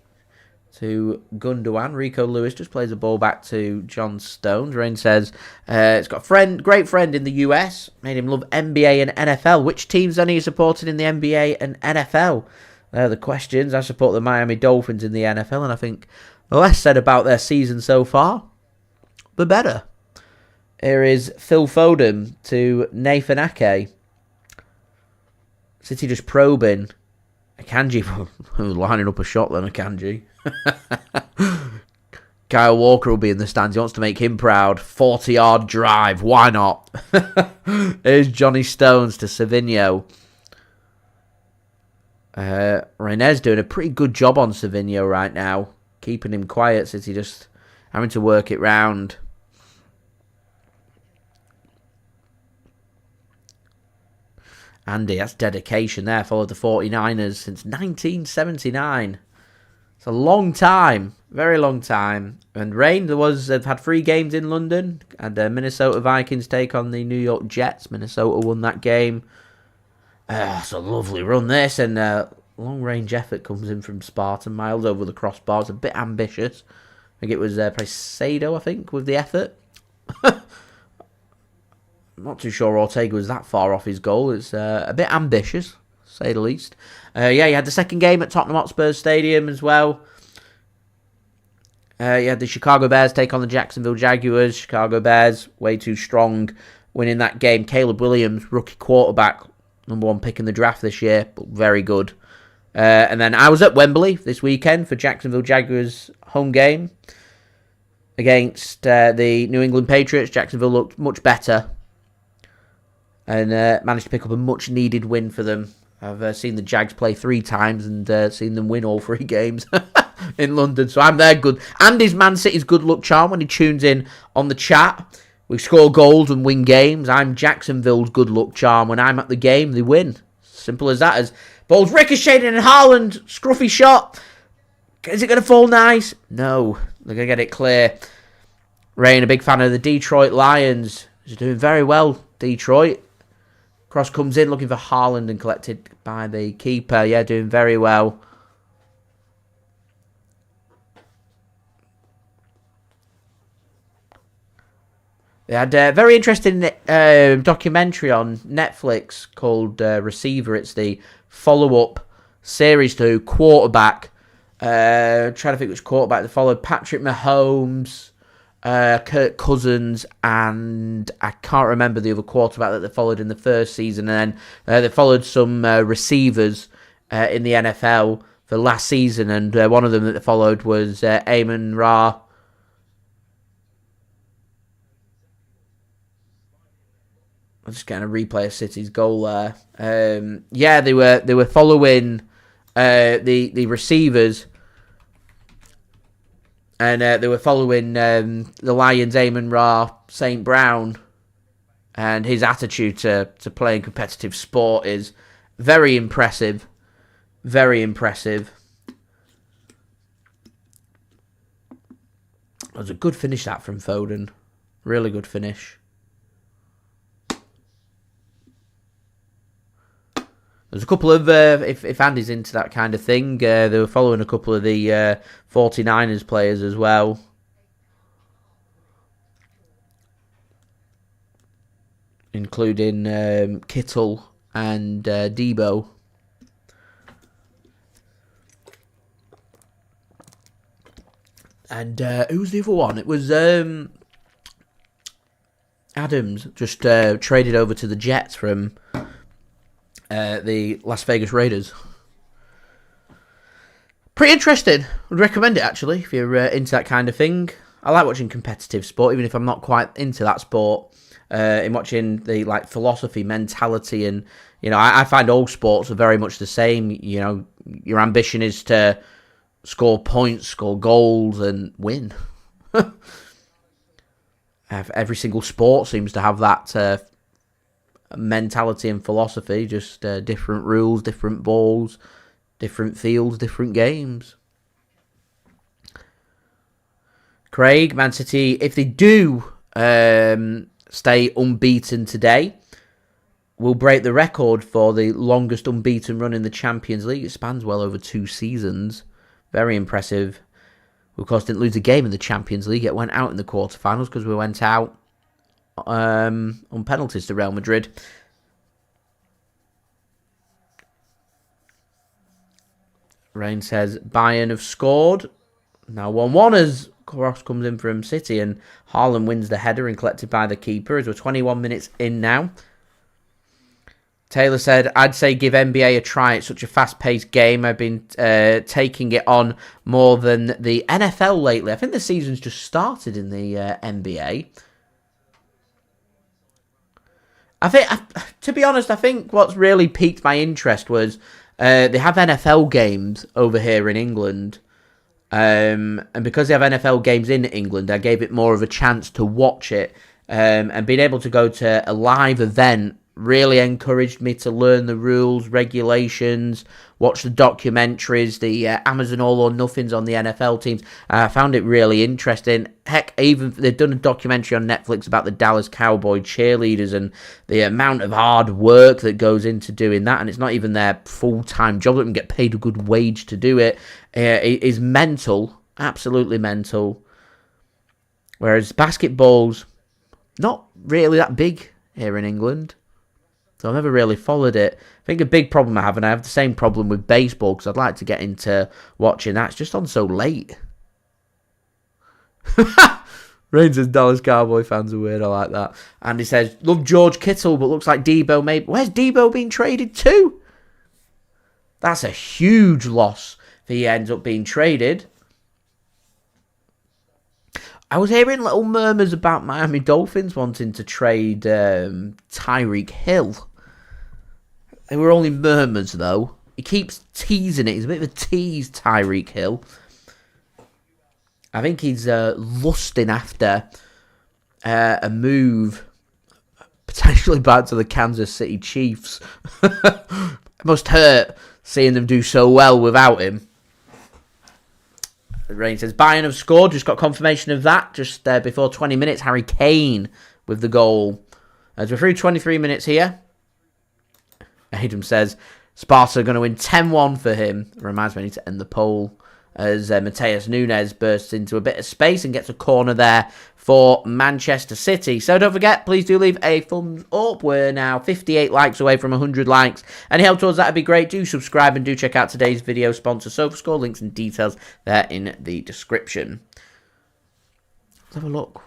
to Gundogan. Rico Lewis just plays the ball back to John Stones. Rain says, it's got a great friend in the US. Made him love NBA and NFL. Which teams are you supporting in the NBA and NFL? They're the questions. I support the Miami Dolphins in the NFL, and I think the less said about their season so far, the better. Here is Phil Foden to Nathan Ake. City just probing. Akanji, lining up a shot then, Akanji. Kyle Walker will be in the stands. He wants to make him proud. 40-yard drive. Why not? Here's Johnny Stones to Savinho. Rynes doing a pretty good job on Savinho right now. Keeping him quiet. City just having to work it round. Andy, that's dedication there. Followed the 49ers since 1979. It's a long time. Very long time. And Rain, they've had 3 games in London. And Minnesota Vikings take on the New York Jets. Minnesota won that game. It's a lovely run, this. And long-range effort comes in from Sparta. Miles over the crossbar. It's a bit ambitious. I think it was Precaido, with the effort. I'm not too sure Ortega was that far off his goal. It's a bit ambitious, to say the least. You had the second game at Tottenham Hotspur Stadium as well. You had the Chicago Bears take on the Jacksonville Jaguars. Chicago Bears, way too strong, winning that game. Caleb Williams, rookie quarterback, #1 pick in the draft this year, but very good. And then I was at Wembley this weekend for Jacksonville Jaguars home game against the New England Patriots. Jacksonville looked much better and managed to pick up a much-needed win for them. I've seen the Jags play 3 times and seen them win all 3 games in London, so I'm their good. Andy's Man City's good luck charm when he tunes in on the chat. We score goals and win games. I'm Jacksonville's good luck charm. When I'm at the game, they win. Simple as that. As ball's ricocheting and Haaland, scruffy shot. Is it going to fall nice? No. They're going to get it clear. Rain, a big fan of the Detroit Lions. He's doing very well, Detroit. Cross comes in looking for Haaland and collected by the keeper. Yeah, doing very well. They had a very interesting documentary on Netflix called Receiver. It's the follow-up series to Quarterback. Trying to think which quarterback they followed. Patrick Mahomes, Kirk Cousins, and I can't remember the other quarterback that they followed in the first season. And then they followed some receivers in the NFL for last season, and one of them that they followed was Amon-Ra. I'm just getting a replay of City's goal there. They were following the receivers. And they were following the Lions' Amon-Ra St. Brown. And his attitude to playing competitive sport is very impressive. Very impressive. It was a good finish that from Foden. Really good finish. There's a couple of, if Andy's into that kind of thing, they were following a couple of the 49ers players as well. Including Kittle and Debo. And who was the other one? It was Adams, just traded over to the Jets from the Las Vegas Raiders. Pretty interesting. Would recommend it, actually, if you're into that kind of thing. I like watching competitive sport, even if I'm not quite into that sport. In watching the philosophy, mentality, and I find all sports are very much the same. Your ambition is to score points, score goals, and win. Every single sport seems to have that mentality and philosophy. Just different rules, different balls, different fields, different games. Craig, Man City, if they do stay unbeaten today, will break the record for the longest unbeaten run in the Champions League. It spans well over 2 seasons. Very impressive. We, of course, didn't lose a game in the Champions League. It went out in the quarterfinals because we went out on penalties to Real Madrid. Rain says Bayern have scored. Now 1-1 as Cross comes in from City and Haaland wins the header and collected by the keeper as we're 21 minutes in now. Taylor said, I'd say give NBA a try. It's such a fast-paced game. I've been taking it on more than the NFL lately. I think the season's just started in the NBA. To be honest, I think what's really piqued my interest was they have NFL games over here in England. And because they have NFL games in England, I gave it more of a chance to watch it. And being able to go to a live event really encouraged me to learn the rules, regulations, watch the documentaries, the Amazon All or Nothings on the NFL teams. I found it really interesting. Heck, even they've done a documentary on Netflix about the Dallas Cowboy cheerleaders and the amount of hard work that goes into doing that. And it's not even their full-time job. They don't get paid a good wage to do it. It is mental, absolutely mental. Whereas basketball's not really that big here in England. So I've never really followed it. I think a big problem I have, and I have the same problem with baseball, because I'd like to get into watching that. It's just on so late. Rain says Dallas Cowboy fans are weird. I like that. And he says, love George Kittle, but looks like Debo maybe. Where's Debo being traded to? That's a huge loss if he ends up being traded. I was hearing little murmurs about Miami Dolphins wanting to trade Tyreek Hill. They were only murmurs, though. He keeps teasing it. He's a bit of a tease, Tyreek Hill. I think he's lusting after a move, potentially back to the Kansas City Chiefs. It must hurt seeing them do so well without him. Rain says, Bayern have scored. Just got confirmation of that just before 20 minutes. Harry Kane with the goal. As we're through 23 minutes here. Adam says, Sparta are going to win 10-1 for him. Reminds me I need to end the poll. As Matheus Nunes bursts into a bit of space and gets a corner there for Manchester City. So don't forget, please do leave a thumbs up. We're now 58 likes away from 100 likes. Any help towards that would be great. Do subscribe and do check out today's video sponsor, SofaScore. Links and details there in the description. Let's have a look.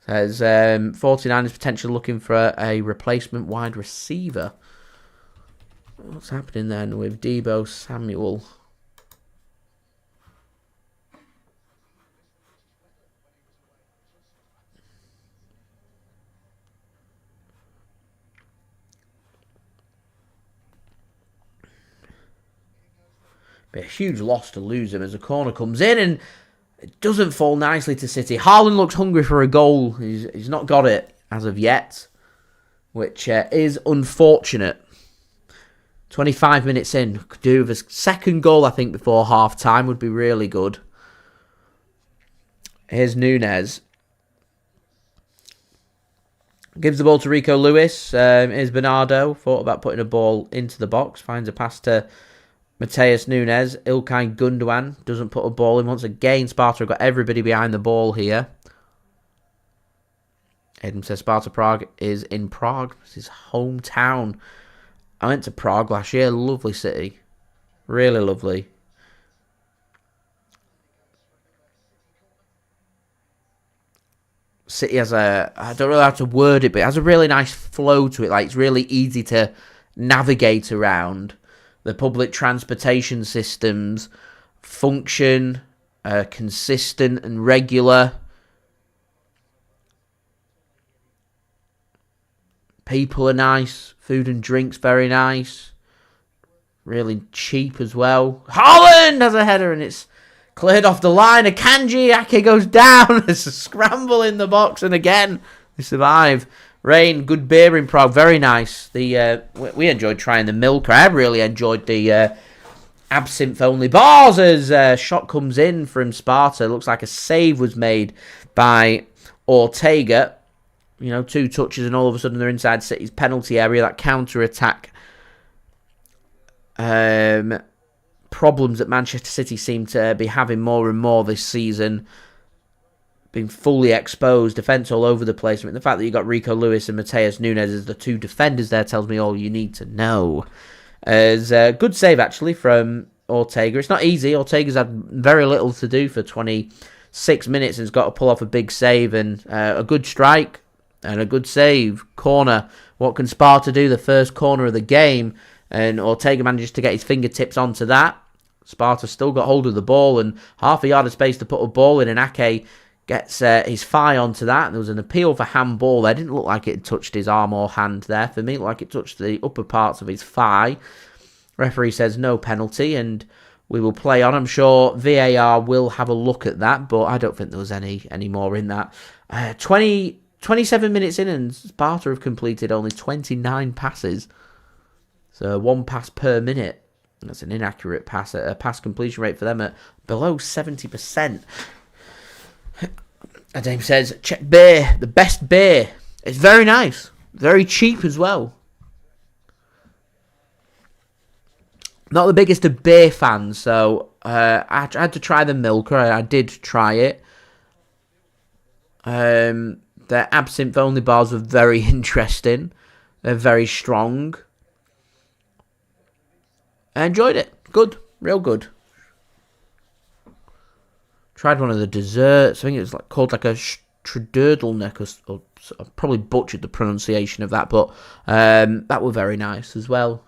Says 49ers potentially looking for a replacement wide receiver. What's happening then with Deebo Samuel? Be a huge loss to lose him as a corner comes in and it doesn't fall nicely to City. Haaland looks hungry for a goal. He's not got it as of yet, which is unfortunate. 25 minutes in. Could do with a second goal, I think, before half-time would be really good. Here's Nunes. Gives the ball to Rico Lewis. Here's Bernardo. Thought about putting a ball into the box. Finds a pass to Matheus Nunes. İlkay Gundogan doesn't put a ball in. Once again, Sparta have got everybody behind the ball here. Adam says Sparta Prague is in Prague. It's his hometown. I went to Prague last year. Lovely city. Really lovely. City has a, I don't know how to word it, but it has a really nice flow to it. Like, it's really easy to navigate around. The public transportation systems function, consistent and regular. People are nice. Food and drinks very nice. Really cheap as well. Haaland has a header and it's cleared off the line. Akanji, Ake goes down. There's a scramble in the box and again they survive. Rain, good beer in Prague, very nice. We enjoyed trying the Milker. I really enjoyed the absinthe-only bars as shot comes in from Sparta. Looks like a save was made by Ortega. You know, 2 touches and all of a sudden they're inside City's penalty area. That counter-attack problems that Manchester City seem to be having more and more this season. Being fully exposed, defence all over the place. I mean, the fact that you got Rico Lewis and Matheus Nunes as the 2 defenders there tells me all you need to know. As a good save, actually, from Ortega. It's not easy. Ortega's had very little to do for 26 minutes and has got to pull off a big save and a good strike and a good save. Corner. What can Sparta do? The first corner of the game. And Ortega manages to get his fingertips onto that. Sparta still got hold of the ball and half a yard of space to put a ball in, and Ake gets his thigh onto that. There was an appeal for handball there. It didn't look like it had touched his arm or hand there. For me, it looked like it touched the upper parts of his thigh. Referee says no penalty, and we will play on. I'm sure VAR will have a look at that, but I don't think there was any more in that. 27 minutes in, and Sparta have completed only 29 passes. So 1 pass per minute. That's an inaccurate pass. A pass completion rate for them at below 70%. Adam says, check beer, the best beer. It's very nice. Very cheap as well. Not the biggest of beer fans, so I had to try the Milker. I did try it. Their absinthe-only bars were very interesting. They're very strong. I enjoyed it. Good. Real good. Tried one of the desserts. I think it was called a strudurdelneck. Or I probably butchered the pronunciation of that, but that were very nice as well.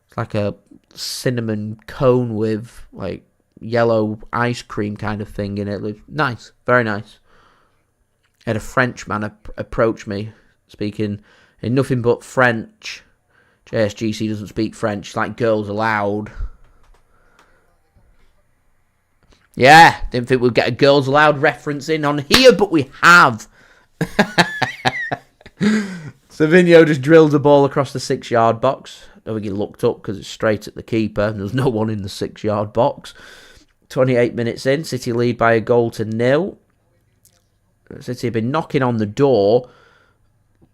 It's like a cinnamon cone with like yellow ice cream kind of thing in it. It was nice. Very nice. I had a Frenchman approach me speaking in nothing but French. JSGC doesn't speak French. It's like Girls Aloud. Yeah, didn't think we'd get a Girls Aloud reference in on here, but we have. Savinho just drilled the ball across the 6-yard box. I don't think he looked up because it's straight at the keeper and there's no one in the 6-yard box. 28 minutes in, City lead by 1-0. City have been knocking on the door,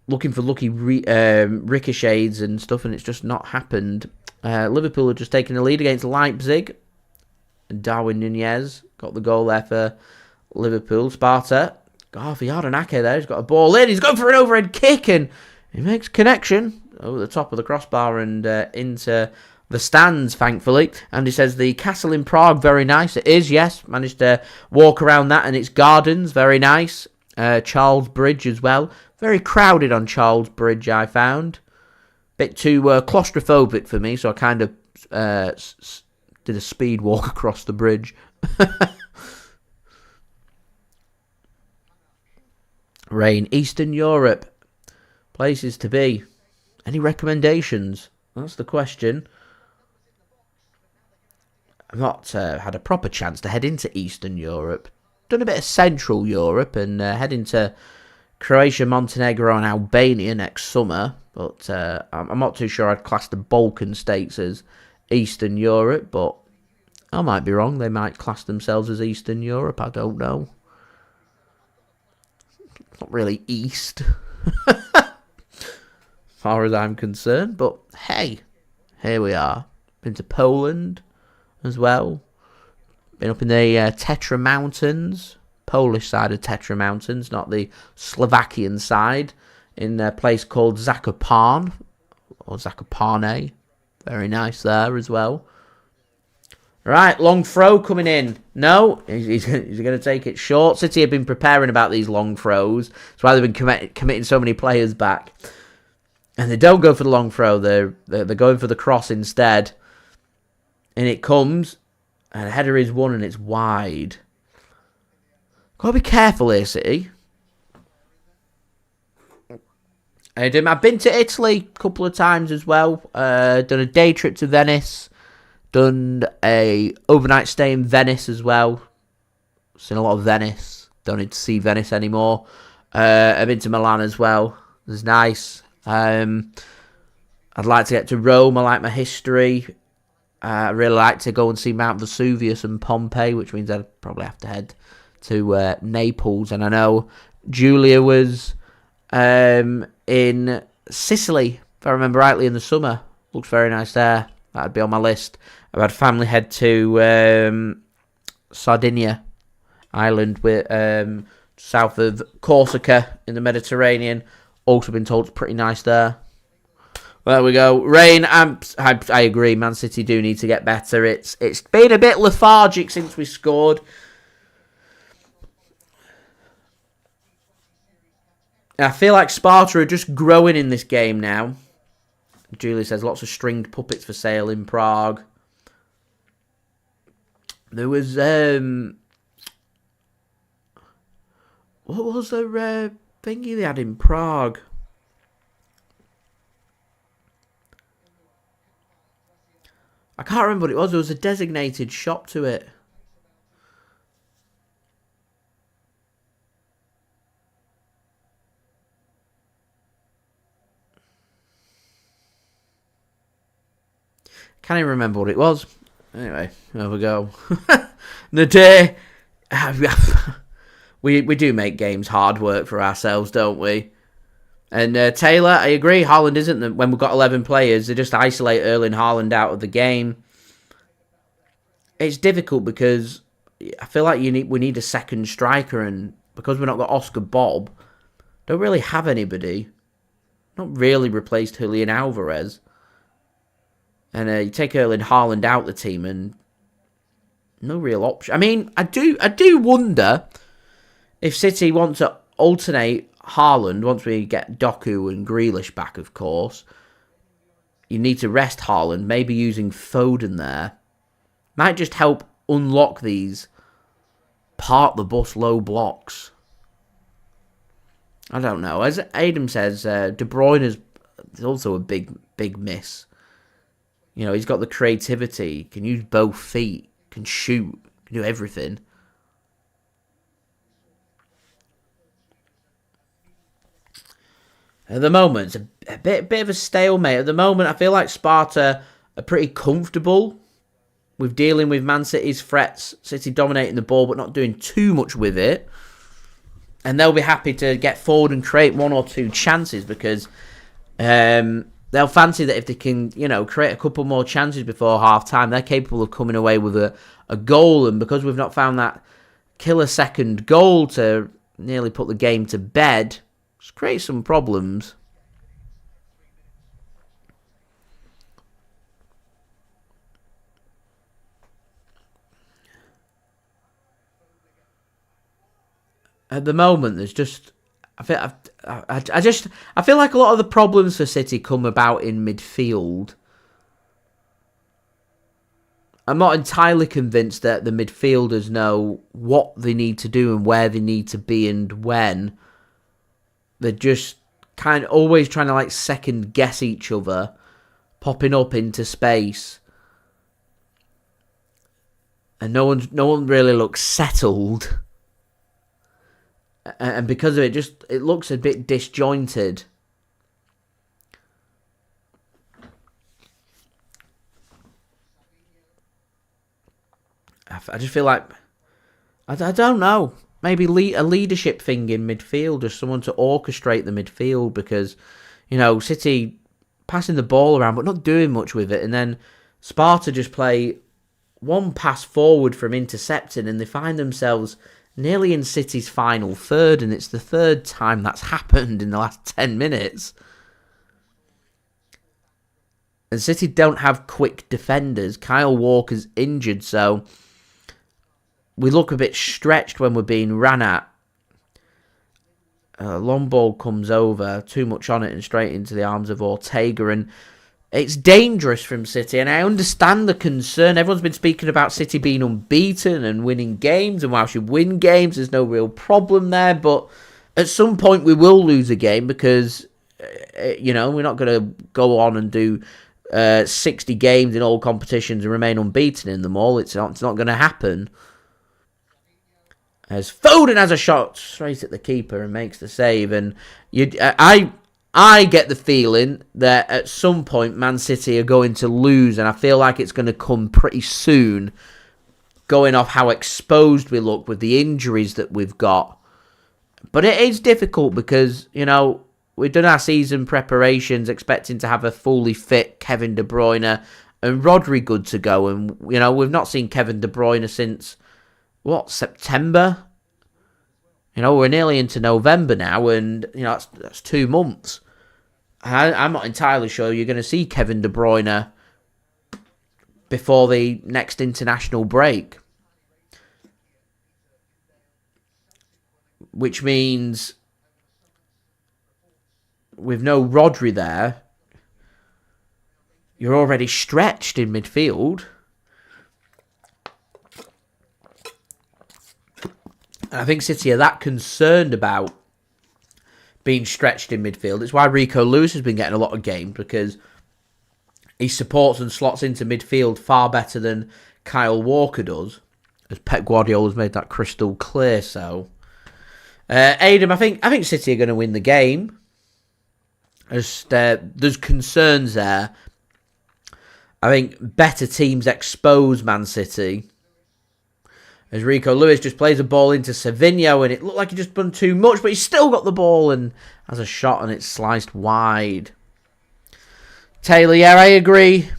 looking for lucky ricochets and stuff, and it's just not happened. Liverpool have just taken the lead against Leipzig. And Darwin Nunez got the goal there for Liverpool. Sparta got half a yard on Ake there. He's got a ball in. He's going for an overhead kick, and he makes connection over the top of the crossbar and into the stands, thankfully. And he says the castle in Prague, very nice. It is, yes. Managed to walk around that and its gardens, very nice. Charles Bridge as well. Very crowded on Charles Bridge, I found. Bit too claustrophobic for me, so I kind of did a speed walk across the bridge. Rain, Eastern Europe. Places to be. Any recommendations? That's the question. I've not had a proper chance to head into Eastern Europe. Done a bit of Central Europe and head into Croatia, Montenegro and Albania next summer. But I'm not too sure I'd class the Balkan states as Eastern Europe, but I might be wrong. They might class themselves as Eastern Europe. I don't know. It's not really East. far as I'm concerned. But hey, here we are. Been to Poland as well. Been up in the Tetra Mountains, Polish side of Tetra Mountains, not the Slovakian side, in a place called Zakopane, or Zakopane. Very nice there as well. Right, long throw coming in. No, he's going to take it short. City have been preparing about these long throws. That's why they've been committing so many players back. And they don't go for the long throw. They're going for the cross instead. And it comes, and a header is won, and it's wide. Got to be careful here, City. I've been to Italy a couple of times as well. Done a day trip to Venice. Done a overnight stay in Venice as well. Seen a lot of Venice. Don't need to see Venice anymore. I've been to Milan as well. It was nice. I'd like to get to Rome. I like my history. I really like to go and see Mount Vesuvius and Pompeii, which means I'd probably have to head to Naples. And I know Julia was in Sicily, if I remember rightly, in the summer. Looks very nice there. That'd be on my list. I've had family head to Sardinia Island, with south of Corsica in the Mediterranean. Also been told it's pretty nice there. Well, there we go. Rain. I agree. Man City do need to get better. It's been a bit lethargic since we scored. I feel like Sparta are just growing in this game now. Julie says lots of stringed puppets for sale in Prague. There was what was the thingy they had in Prague? I can't remember what it was. There was a designated shop to it. Can't even remember what it was. Anyway, there we go. The day we do make games hard work for ourselves, don't we? And Taylor, I agree. Haaland isn't when we've got 11 players. They just isolate Erling Haaland out of the game. It's difficult because I feel like we need a second striker, and because we've not got Oscar Bobb, don't really have anybody. Not really replaced Julian Alvarez. And you take Erling Haaland out the team, and no real option. I mean, I do wonder if City want to alternate Haaland once we get Doku and Grealish back, of course. You need to rest Haaland, maybe using Foden there. Might just help unlock these part the bus low blocks. I don't know. As Adam says, De Bruyne is also a big miss. You know, he's got the creativity, can use both feet, can shoot, can do everything. At the moment, it's a bit of a stalemate. At the moment, I feel like Sparta are pretty comfortable with dealing with Man City's threats. City dominating the ball, but not doing too much with it. And they'll be happy to get forward and create one or two chances, because they'll fancy that if they can, create a couple more chances before half-time, they're capable of coming away with a goal. And because we've not found that killer second goal to nearly put the game to bed, it's create some problems. At the moment, there's just I feel like a lot of the problems for City come about in midfield. I'm not entirely convinced that the midfielders know what they need to do and where they need to be and when. They're just kind of always trying to second guess each other, popping up into space. And no one really looks settled. And because of it, it looks a bit disjointed. I just feel like, I don't know, maybe a leadership thing in midfield, or someone to orchestrate the midfield, because, City passing the ball around but not doing much with it. And then Sparta just play one pass forward from intercepting and they find themselves nearly in City's final third. And it's the third time that's happened in the last 10 minutes. And City don't have quick defenders. Kyle Walker's injured, so we look a bit stretched when we're being ran at. Long ball comes over, too much on it and straight into the arms of Ortega. And it's dangerous from City, and I understand the concern. Everyone's been speaking about City being unbeaten and winning games, and while you win games, there's no real problem there. But at some point, we will lose a game because, we're not going to go on and do 60 games in all competitions and remain unbeaten in them all. It's not going to happen. As Foden has a shot straight at the keeper and makes the save, and I get the feeling that at some point Man City are going to lose, and I feel like it's going to come pretty soon, going off how exposed we look with the injuries that we've got. But it is difficult because, we've done our season preparations expecting to have a fully fit Kevin De Bruyne and Rodri good to go. And, we've not seen Kevin De Bruyne since, September? We're nearly into November now, and, that's 2 months. I'm not entirely sure you're going to see Kevin De Bruyne before the next international break. Which means with no Rodri there, you're already stretched in midfield. And I think City are that concerned about being stretched in midfield. It's why Rico Lewis has been getting a lot of games, because he supports and slots into midfield far better than Kyle Walker does, as Pep Guardiola has made that crystal clear. So, Adam, I think City are going to win the game. There's concerns there. I think better teams expose Man City. As Rico Lewis just plays a ball into Savinho, and it looked like he just done too much, but he's still got the ball and has a shot, and it's sliced wide. Taylor, yeah, I agree.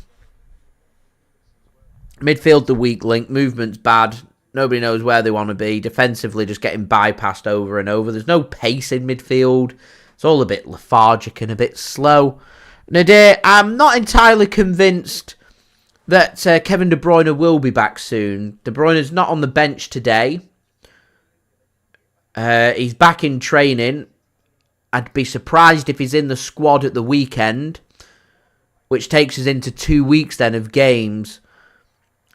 Midfield, the weak link. Movement's bad. Nobody knows where they want to be. Defensively, just getting bypassed over and over. There's no pace in midfield. It's all a bit lethargic and a bit slow. Nadir, I'm not entirely convinced that Kevin De Bruyne will be back soon. De Bruyne's not on the bench today. He's back in training. I'd be surprised if he's in the squad at the weekend, which takes us into 2 weeks then of games.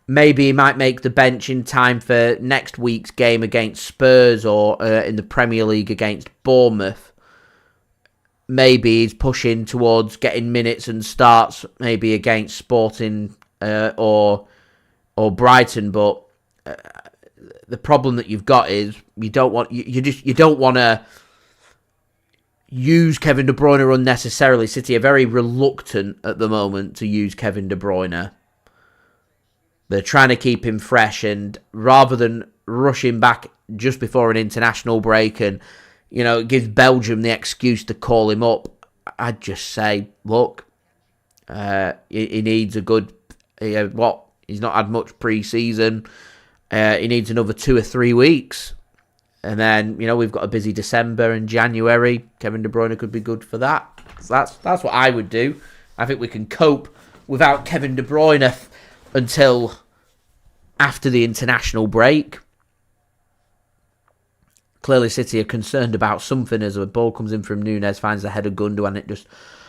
Maybe he might make the bench in time for next week's game against Spurs or in the Premier League against Bournemouth. Maybe he's pushing towards getting minutes and starts maybe against Sporting or Brighton, but the problem that you've got is you don't want to use Kevin De Bruyne unnecessarily. City are very reluctant at the moment to use Kevin De Bruyne. They're trying to keep him fresh, and rather than rush him back just before an international break and, it gives Belgium the excuse to call him up, I'd just say, look, he needs a good, he's not had much pre-season. He needs another 2 or 3 weeks. And then, we've got a busy December and January. Kevin De Bruyne could be good for that. So that's what I would do. I think we can cope without Kevin De Bruyne until after the international break. Clearly, City are concerned about something as a ball comes in from Nunes, finds the head of Gundogan, and it just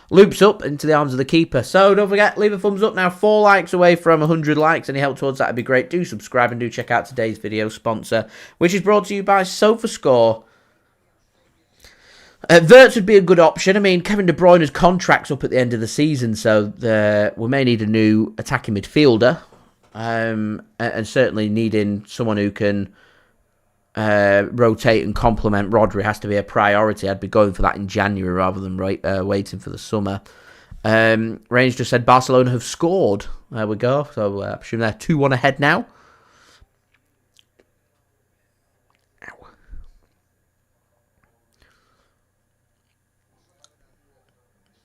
loops up into the arms of the keeper. So don't forget, leave a thumbs up now. 4 likes away from 100 likes. Any help towards that would be great. Do subscribe and do check out today's video sponsor, which is brought to you by SofaScore. Wirtz would be a good option. I mean, Kevin De Bruyne's contract's up at the end of the season, so we may need a new attacking midfielder. And certainly needing someone who can rotate and complement Rodri has to be a priority. I'd be going for that in January rather than waiting for the summer. Range just said Barcelona have scored. There we go. So I presume they're 2-1 ahead now.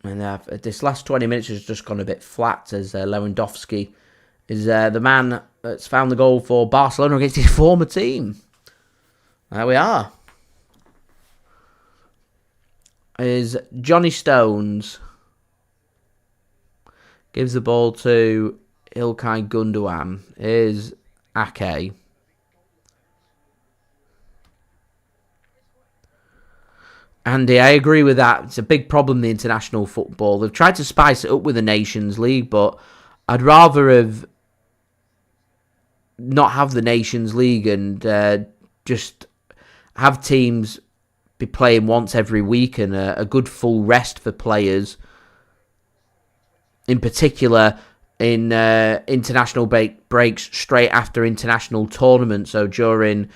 And this last 20 minutes has just gone a bit flat as Lewandowski is the man that's found the goal for Barcelona against his former team. There we are. Is Johnny Stones. Gives the ball to Ilkay Gundogan. Is Ake. Andy, I agree with that. It's a big problem in the international football. They've tried to spice it up with the Nations League, but I'd rather have not have the Nations League and just have teams be playing once every week and a good full rest for players. In particular, in international breaks straight after international tournaments. So during,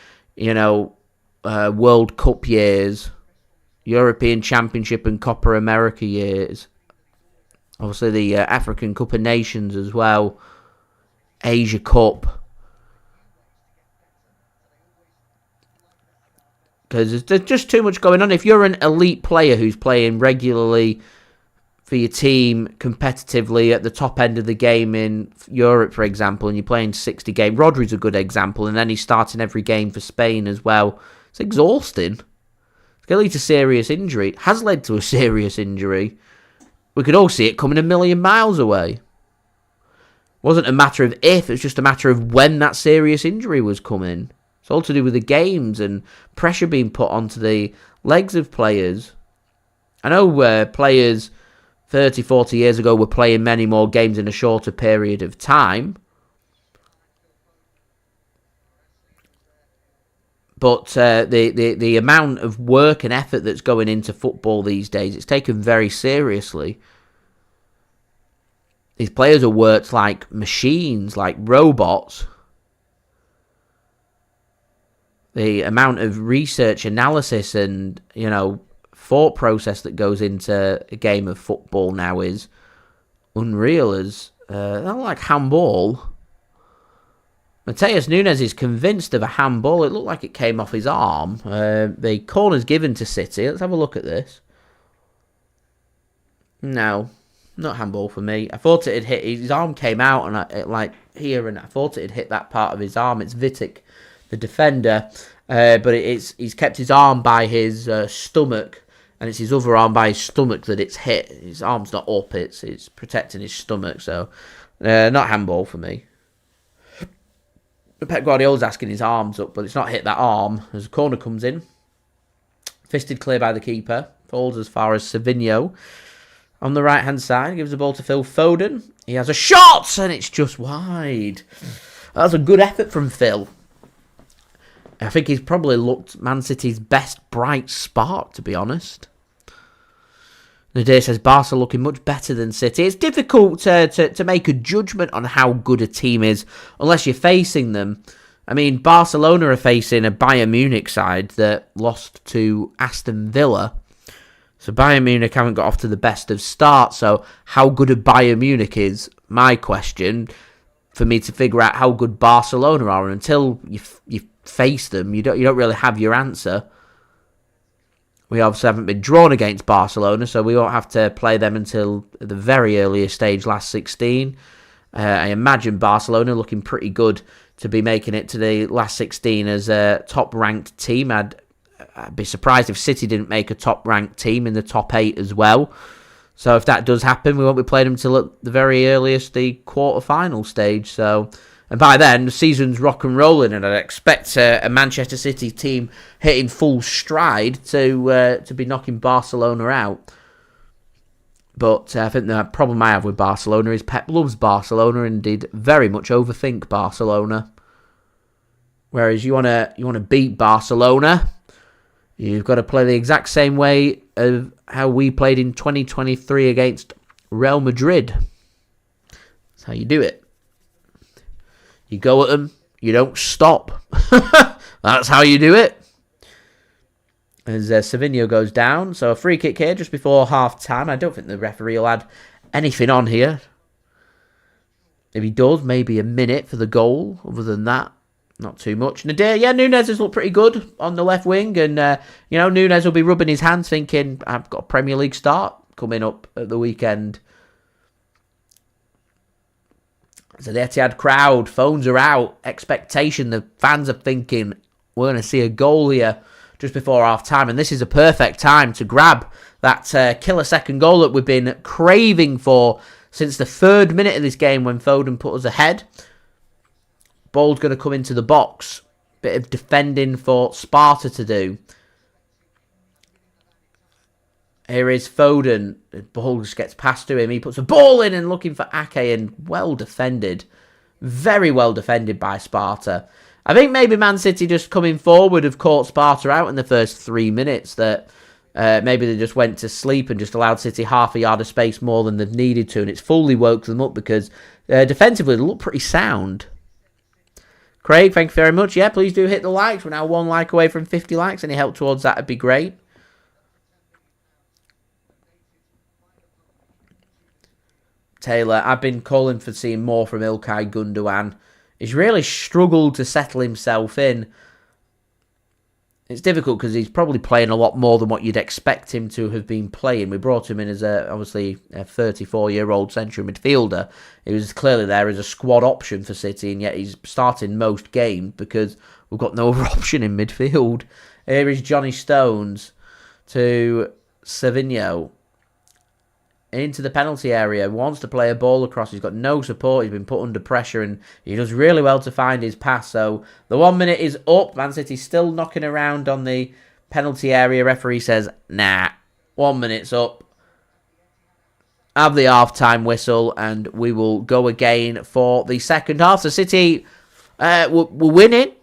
World Cup years, European Championship and Copa America years. Obviously the African Cup of Nations as well. Asia Cup. Because there's just too much going on. If you're an elite player who's playing regularly for your team competitively at the top end of the game in Europe, for example, and you're playing 60 games, Rodri's a good example, and then he's starting every game for Spain as well. It's exhausting. It's going to lead to serious injury. It has led to a serious injury. We could all see it coming a million miles away. It wasn't a matter of if, it was just a matter of when that serious injury was coming. It's all to do with the games and pressure being put onto the legs of players. I know players 30, 40 years ago were playing many more games in a shorter period of time. But the amount of work and effort that's going into football these days, it's taken very seriously. These players are worked like machines, like robots. The amount of research, analysis, and, thought process that goes into a game of football now is unreal. As not like handball. Matheus Nunes is convinced of a handball. It looked like it came off his arm. The corner's given to City. Let's have a look at this. No, not handball for me. I thought it had hit. His arm came out and here, and I thought it had hit that part of his arm. It's Vitic, the defender, but he's kept his arm by his stomach, and it's his other arm by his stomach that it's hit. His arm's not up. It's protecting his stomach. So, not handball for me. Pep Guardiola's asking his arms up, but it's not hit that arm. As the corner comes in. Fisted clear by the keeper. Falls as far as Savinho. On the right-hand side, gives the ball to Phil Foden. He has a shot, and it's just wide. That was a good effort from Phil. I think he's probably looked Man City's best bright spark, to be honest. Nadir says Barca looking much better than City. It's difficult to make a judgment on how good a team is unless you're facing them. I mean, Barcelona are facing a Bayern Munich side that lost to Aston Villa. So Bayern Munich haven't got off to the best of starts. So how good a Bayern Munich is, my question, for me to figure out how good Barcelona are. And until you face them, you don't really have your answer. We obviously haven't been drawn against Barcelona, so we won't have to play them until the very earliest stage, last 16. I imagine Barcelona looking pretty good to be making it to the last 16 as a top-ranked team. I'd be surprised if City didn't make a top-ranked team in the top 8 as well. So if that does happen, we won't be playing them until at the very earliest, the quarter-final stage. And by then, the season's rock and rolling, and I'd expect a Manchester City team hitting full stride to be knocking Barcelona out. But I think the problem I have with Barcelona is Pep loves Barcelona and did very much overthink Barcelona. Whereas you wanna beat Barcelona, you've got to play the exact same way of how we played in 2023 against Real Madrid. That's how you do it. You go at them, you don't stop. That's how you do it. As Savinho goes down. So a free kick here just before half-time. I don't think the referee will add anything on here. If he does, maybe a minute for the goal. Other than that, not too much. Nadir, Nunes has looked pretty good on the left wing. And, Nunes will be rubbing his hands thinking, I've got a Premier League start coming up at the weekend. So the Etihad crowd, phones are out, expectation. The fans are thinking, we're going to see a goal here just before half-time. And this is a perfect time to grab that killer second goal that we've been craving for since the 3rd minute of this game when Foden put us ahead. Ball's going to come into the box. Bit of defending for Sparta to do. Here is Foden. The ball just gets passed to him. He puts a ball in and looking for Ake, and well defended. Very well defended by Sparta. I think maybe Man City just coming forward have caught Sparta out in the first 3 minutes. That maybe they just went to sleep and just allowed City half a yard of space more than they've needed to. And it's fully woke them up because defensively they look pretty sound. Craig, thank you very much. Yeah, please do hit the likes. We're now 1 like away from 50 likes. Any help towards that would be great. Taylor, I've been calling for seeing more from İlkay Gundogan. He's really struggled to settle himself in. It's difficult because he's probably playing a lot more than what you'd expect him to have been playing. We brought him in as obviously a 34-year-old central midfielder. He was clearly there as a squad option for City, and yet he's starting most games because we've got no other option in midfield. Here is Johnny Stones to Savinho. Into the penalty area, wants to play a ball across. He's got no support. He's been put under pressure, and he does really well to find his pass. So the 1 minute is up. Man City's still knocking around on the penalty area. Referee says, nah, 1 minute's up. Have the half-time whistle, and we will go again for the second half. So City, we're winning.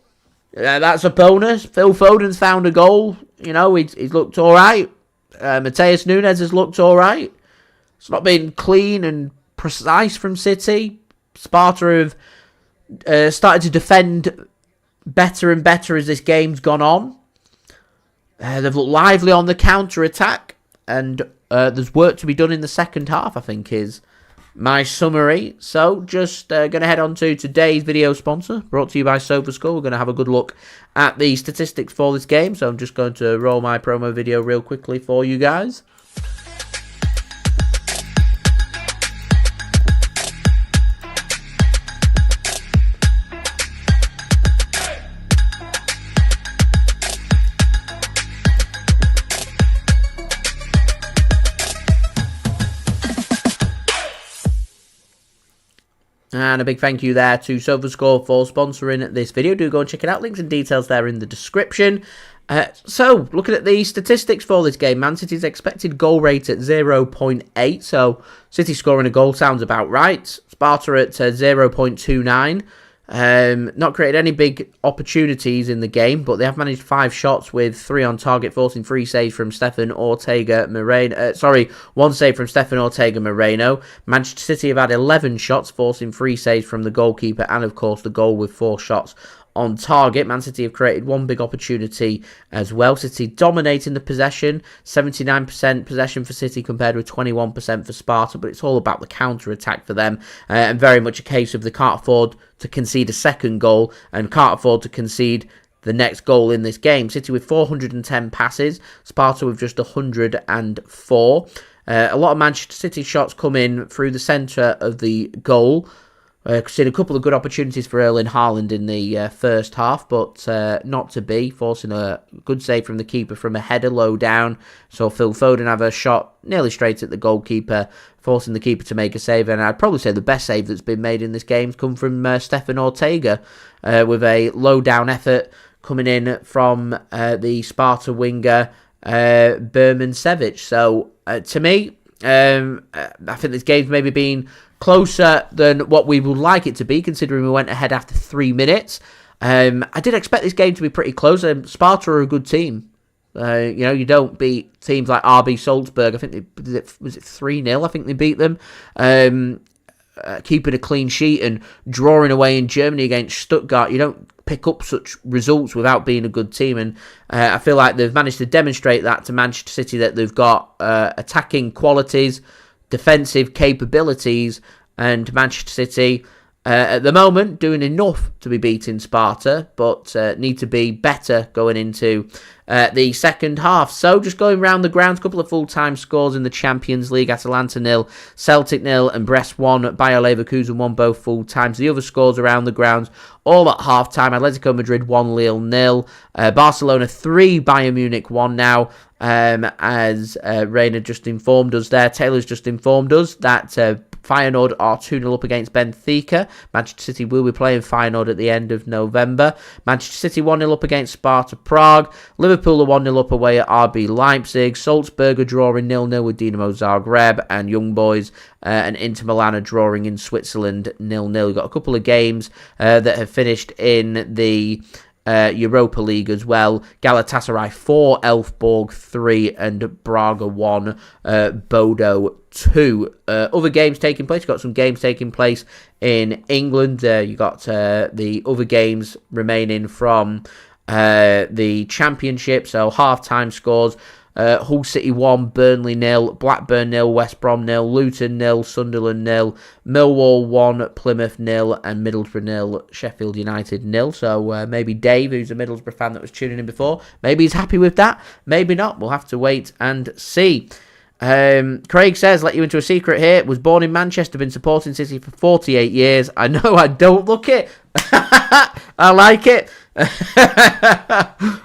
That's a bonus. Phil Foden's found a goal. You know, he's looked all right. Matheus Nunes has looked all right. It's not been clean and precise from City. Sparta have started to defend better and better as this game's gone on. They've looked lively on the counter-attack. And there's work to be done in the second half, I think, is my summary. So just going to head on to today's video sponsor, brought to you by SofaScore. We're going to have a good look at the statistics for this game. So I'm just going to roll my promo video real quickly for you guys. And a big thank you there to SofaScore for sponsoring this video. Do go and check it out. Links and details there in the description. So, looking at the statistics for this game, Man City's expected goal rate at 0.8. So, City scoring a goal sounds about right. Sparta at 0.29. Not created any big opportunities in the game, but they have managed 5 shots with 3 on target, forcing 3 saves from Stefan Ortega-Moreno. 1 save from Stefan Ortega-Moreno. Manchester City have had 11 shots, forcing 3 saves from the goalkeeper, and of course the goal with 4 shots on target. Man City have created 1 big opportunity as well. City dominating the possession, 79% possession for City compared with 21% for Sparta, but it's all about the counter-attack for them, and very much a case of they can't afford to concede a second goal and can't afford to concede the next goal in this game. City with 410 passes, Sparta with just 104. A lot of Manchester City shots come in through the centre of the goal. Seen a couple of good opportunities for Erling Haaland in the first half, but not to be, forcing a good save from the keeper from a header low down. So Phil Foden have a shot nearly straight at the goalkeeper, forcing the keeper to make a save. And I'd probably say the best save that's been made in this game has come from Stefan Ortega, with a low down effort coming in from the Sparta winger Birmancevic. So to me, I think this game's maybe been closer than what we would like it to be, considering we went ahead after 3 minutes. I did expect this game to be pretty close. Sparta are a good team. You don't beat teams like RB Salzburg. I think was it 3-0? I think they beat them. Keeping a clean sheet and drawing away in Germany against Stuttgart. You don't pick up such results without being a good team, and I feel like they've managed to demonstrate that to Manchester City, that they've got attacking qualities, defensive capabilities, and Manchester City at the moment doing enough to be beating Sparta, but need to be better going into the second half. So just going round the grounds, a couple of full-time scores in the Champions League. Atalanta 0, Celtic 0 and Brest 1. Bayer Leverkusen 1, both full-times. The other scores around the grounds all at half-time. Atletico Madrid 1, Lille 0. Barcelona 3, Bayern Munich 1 now. As Rainer just informed us there, Taylor's just informed us that Feyenoord are 2-0 up against Benfica. Manchester City will be playing Feyenoord at the end of November. Manchester City 1-0 up against Sparta Prague. Liverpool are 1-0 up away at RB Leipzig. Salzburg are drawing 0-0 with Dinamo Zagreb. And Young Boys and Inter Milan are drawing in Switzerland 0-0. We've got a couple of games that have finished in the Europa League as well. Galatasaray 4, Elfsborg 3 and Braga 1, Bodo 2. Other games taking place. You've got some games taking place in England. You got the other games remaining from the Championship. So half-time scores. Hull City 1, Burnley 0, Blackburn 0, West Brom 0, Luton 0, Sunderland 0, Millwall 1, Plymouth 0, and Middlesbrough 0, Sheffield United 0. So maybe Dave, who's a Middlesbrough fan that was tuning in before, maybe he's happy with that, maybe not. We'll have to wait and see. Craig says, let you into a secret here, was born in Manchester, been supporting City for 48 years. I know I don't look it. I like it.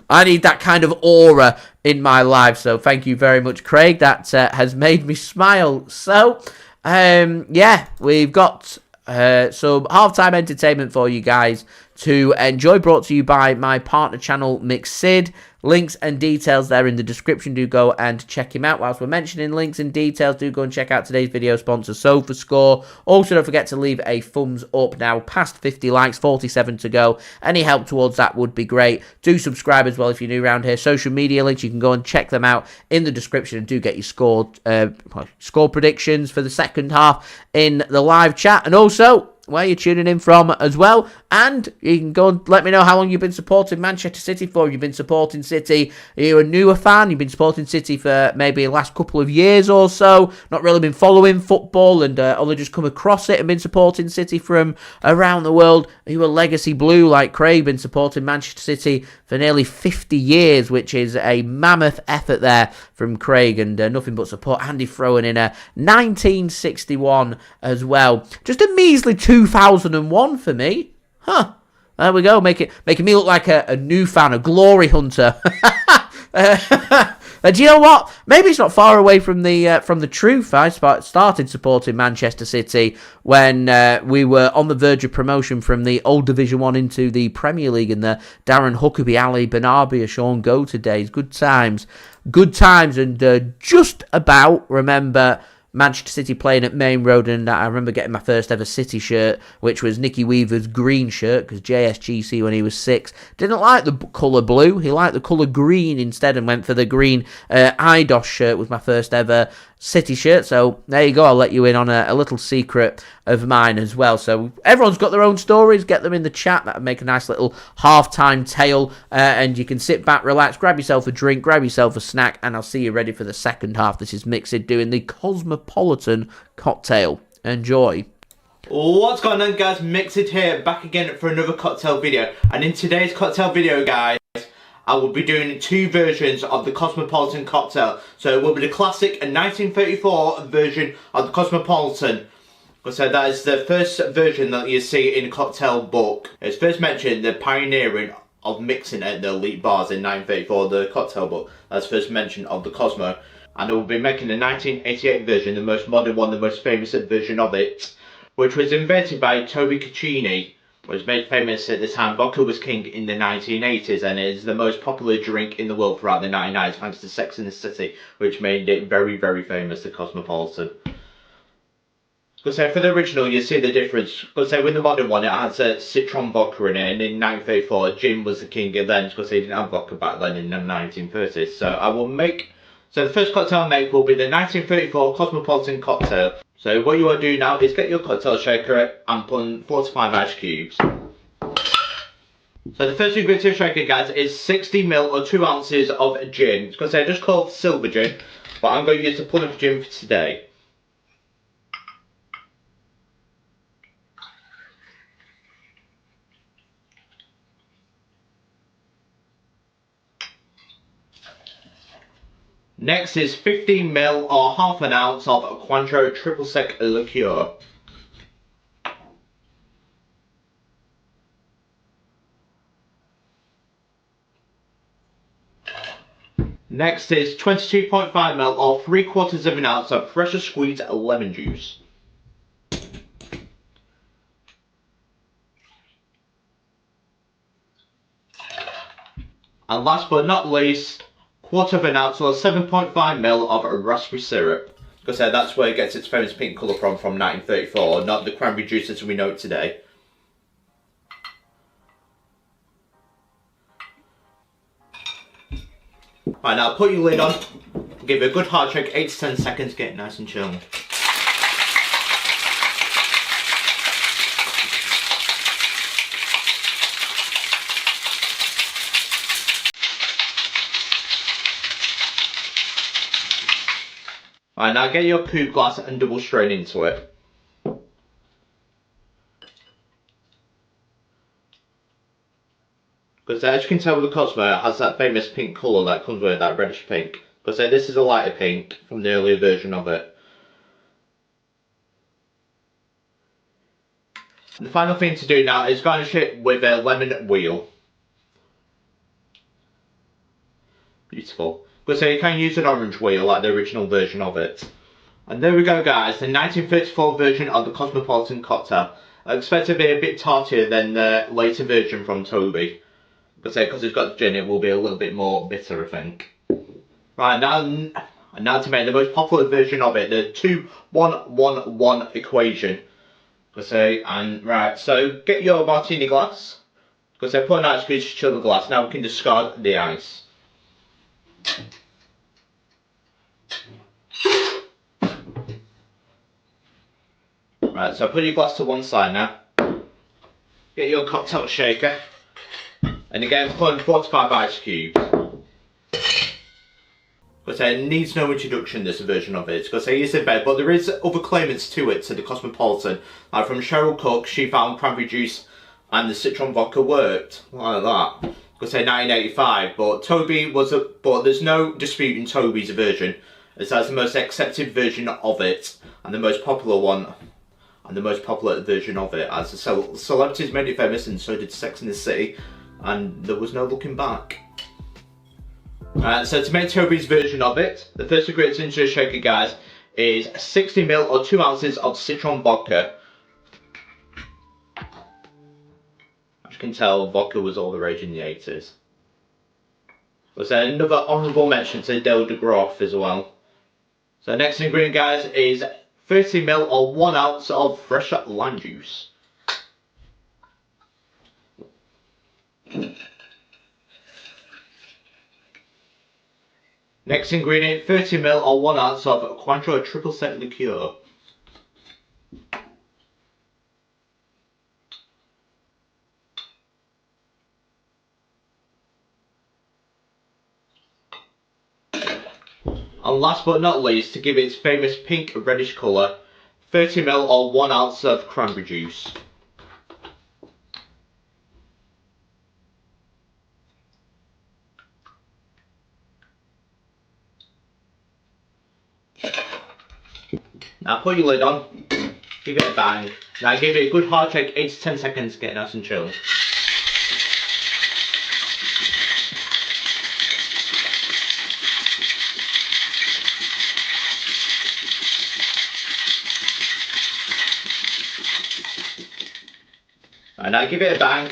I need that kind of aura in my life, so thank you very much, Craig. That has made me smile. So yeah, we've got some halftime entertainment for you guys to enjoy, brought to you by my partner channel McSid. Links and details there in the description. Do go and check him out. Whilst we're mentioning links and details, do go and check out today's video sponsor, SofaScore. Also, don't forget to leave a thumbs up now. Past 50 likes, 47 to go. Any help towards that would be great. Do subscribe as well if you're new around here. Social media links, you can go and check them out in the description. And do get your score predictions for the second half in the live chat. And also, where you're tuning in from as well. And you can go and let me know how long you've been supporting Manchester City for. You've been supporting City, you're a newer fan, you've been supporting City for maybe the last couple of years or so, not really been following football and only just come across it and been supporting City from around the world. Are you a legacy blue like Craig, been supporting Manchester City for nearly 50 years, which is a mammoth effort there from Craig, and nothing but support. Andy throwing in a 1961 as well. Just a measly 2001 for me. Huh. There we go. Making me look like a new fan, a glory hunter. Do you know what? Maybe it's not far away from the truth. I started supporting Manchester City when we were on the verge of promotion from the old Division 1 into the Premier League in the Darren Huckabee, Ali Benarbia, Sean Goater days. Good times. Good times. And just about remember Manchester City playing at Main Road, and I remember getting my first ever City shirt, which was Nicky Weaver's green shirt, because JSGC, when he was 6, didn't like the colour blue. He liked the colour green instead and went for the green IDOS shirt. Was my first ever City shirt. So there you go. I'll let you in on a little secret of mine as well. So everyone's got their own stories. Get them in the chat. That would make a nice little halftime tale. And you can sit back, relax, grab yourself a drink, grab yourself a snack, and I'll see you ready for the second half. This is Mixed doing the Cosmopolitan cocktail. Enjoy. What's going on, guys? Mixed here, back again for another cocktail video. And in today's cocktail video, guys, I will be doing 2 versions of the Cosmopolitan cocktail. So it will be the classic and 1934 version of the Cosmopolitan. So that is the first version that you see in the cocktail book. It's first mentioned the pioneering of mixing at the elite bars in 1934, the cocktail book. That's first mention of the Cosmo. And I will be making the 1988 version, the most modern one, the most famous version of it, which was invented by Toby Caccini. Was made famous at the time vodka was king in the 1980s, and it is the most popular drink in the world throughout the 1990s thanks to Sex and the City, which made it very, very famous, the Cosmopolitan. Because for the original, you see the difference. Because with the modern one, it has citron vodka in it, and in 1934, gin was the king of then, because they didn't have vodka back then in the 1930s. So I will make. So the first cocktail I'll make will be the 1934 Cosmopolitan cocktail. So what you want to do now is get your cocktail shaker and put in 4 to 5 ice cubes. So the first thing we're going to shaker, guys, is 60ml or 2 ounces of gin. It's going to say just called silver gin, but I'm going to use the Plymouth gin for today. Next is 15ml or half an ounce of Cointreau triple sec liqueur. Next is 22.5ml or 3/4 of an ounce of freshly squeezed lemon juice. And last but not least, 1/4 of an ounce or 7.5ml of raspberry syrup. Because that's where it gets its famous pink colour from 1934, not the cranberry juice as we know it today. Right, now put your lid on, give it a good hard shake, 8 to 10 seconds, get it nice and chilled. Right, now get your coupe glass and double strain into it. Because as you can tell with the Cosmo, it has that famous pink colour that comes with it, that reddish pink. Because this is a lighter pink from the earlier version of it. The final thing to do now is garnish it with a lemon wheel. Beautiful. Because you can use an orange wheel like the original version of it. And there we go guys, the 1934 version of the Cosmopolitan cocktail. I expect it to be a bit tartier than the later version from Toby. Because it's got gin, it will be a little bit more bitter, I think. Right, now to make the most popular version of it, the 2-1-1-1 equation. Right, so get your martini glass. Because put an ice cube to chill the glass. Now we can discard the ice. Right, so put your glass to one side now. Get your cocktail shaker. And again, put in 4 to 5 ice cubes. Because it needs no introduction, this version of it. Because it is in bed, but there is other claimants to it, to the Cosmopolitan. Like from Cheryl Cook, she found cranberry juice and the citron vodka worked. Like that. Because in 1985, but there's no dispute in Toby's version. As that's the most accepted version of it, and the most popular one. And the most popular version of it. As the celebrities made it famous, and so did Sex and the City. And there was no looking back. So to make Toby's version of it, the first ingredient into a shaker, guys, is 60ml or 2 ounces of citron vodka. As you can tell, vodka was all the rage in the 80s. Was there another honourable mention to Del de Groff as well? So next ingredient, guys, is 30ml or 1 ounce of fresh lime juice. Next ingredient, 30ml or 1 ounce of Cointreau triple sec liqueur. And last but not least, to give it its famous pink reddish colour, 30ml or 1 ounce of cranberry juice. Now put your lid on, give it a bang. Now give it a good hard shake, 8 to 10 seconds to get nice and chilled. And now give it a bang.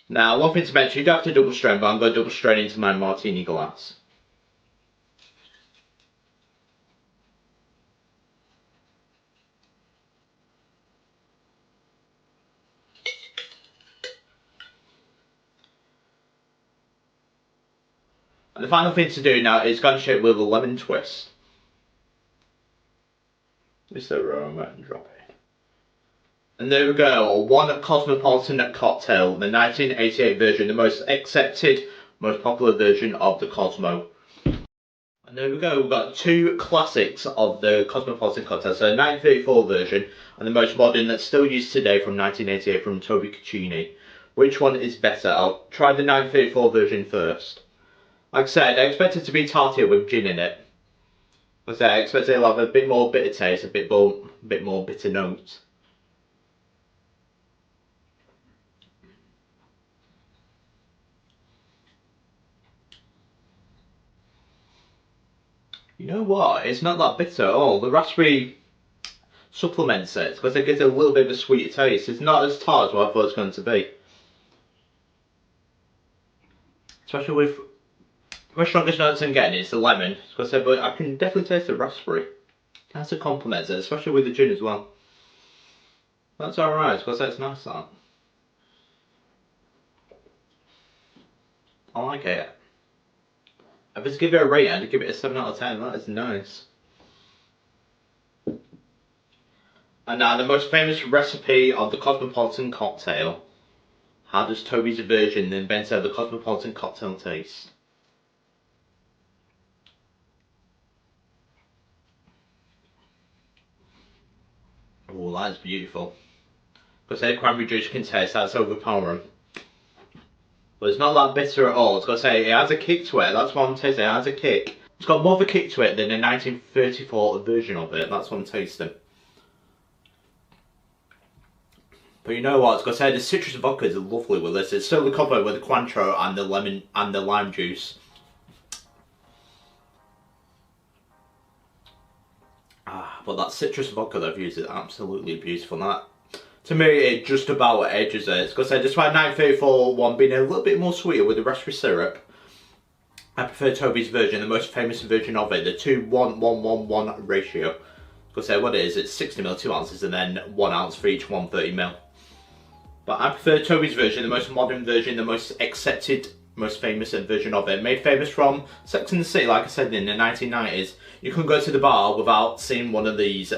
Now one thing to mention, you don't have to double strain, but I'm going to double strain into my martini glass. And the final thing to do now is garnish it with a lemon twist. Just the aroma and drop it. And there we go, one Cosmopolitan cocktail, the 1988 version, the most accepted, most popular version of the Cosmo. And there we go, we've got 2 classics of the Cosmopolitan cocktail, so the 1934 version and the most modern that's still used today from 1988 from Toby Cucini. which one is better. I'll try the 934 version first. Like I said, I expect it to be tartier with gin in it. Like I said, I expect it'll have a bit more bitter taste, a bit more bitter notes. You know what? It's not that bitter at all. The raspberry supplements it because it gives it a little bit of a sweeter taste. It's not as tart as what I thought it was going to be. Especially with my strongest notes I'm getting is the lemon. Because but I can definitely taste the raspberry. That's a compliment it, especially with the gin as well. That's alright, because that's nice that. I like it. If I was to give it a rating, I'd give it a 7 out of 10. That is nice. And now the most famous recipe of the Cosmopolitan cocktail. How does Toby's version, the inventor of the Cosmopolitan cocktail, taste? Oh, that is beautiful. Because the cranberry juice you can taste, that's overpowering. But it's not that bitter at all. It's got to say, it has a kick to it. That's what I'm tasting. It has a kick. It's got more of a kick to it than the 1934 version of it. That's what I'm tasting. But you know what? It's got to say, the citrus vodka is lovely with this. It's totally covered with the Cointreau and the lemon and the lime juice. But that citrus vodka they've used is absolutely beautiful. That, to me, it just about edges it. It's got to say, despite 934 one being a little bit more sweeter with the raspberry syrup, I prefer Toby's version, the most famous version of it, the 2:1:1:1:1 ratio. It's got to say, what it is, it's 60ml, 2 ounces, and then 1 ounce for each 130ml. But I prefer Toby's version, the most modern version, the most accepted, most famous version of it. Made famous from Sex and the City, like I said, in the 1990s. You couldn't go to the bar without seeing one of these,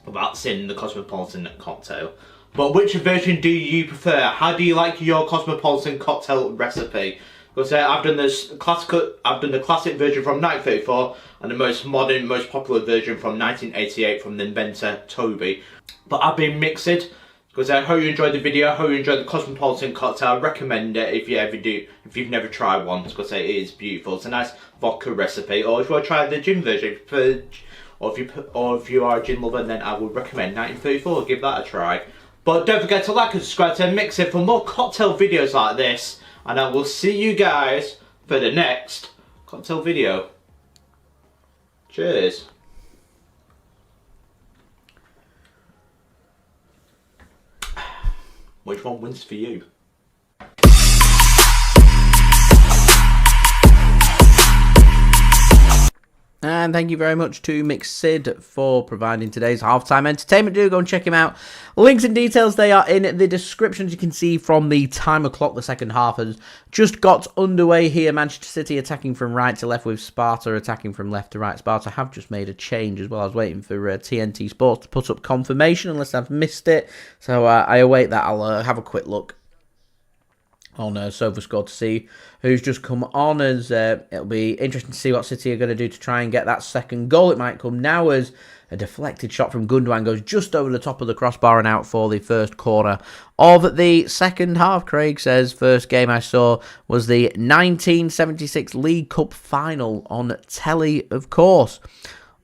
without seeing the Cosmopolitan cocktail. But which version do you prefer? How do you like your Cosmopolitan cocktail recipe? Because I've done the classic version from 1934 and the most modern, most popular version from 1988 from the inventor Toby. But I've been mixed. Because I hope you enjoyed the video, I hope you enjoyed the Cosmopolitan cocktail. I recommend it if you ever do, if you've never tried one, because it is beautiful. It's a nice vodka recipe. Or if you want to try the gin version, or if you are a gin lover, then I would recommend 1934. Give that a try. But don't forget to like and subscribe to Mix It for more cocktail videos like this. And I will see you guys for the next cocktail video. Cheers. Which one wins for you? And thank you very much to Mixid for providing today's halftime entertainment. Do go and check him out. Links and details, they are in the description. As you can see from the timer clock, the second half has just got underway here. Manchester City attacking from right to left with Sparta attacking from left to right. Sparta have just made a change as well. I was waiting for TNT Sports to put up confirmation unless I've missed it. So I await that. I'll have a quick look on SofaScore to see who's just come on, as it'll be interesting to see what City are going to do to try and get that second goal. It might come now as a deflected shot from Gundogan goes just over the top of the crossbar and out for the first corner of the second half. Craig says, first game I saw was the 1976 League Cup final on telly, of course.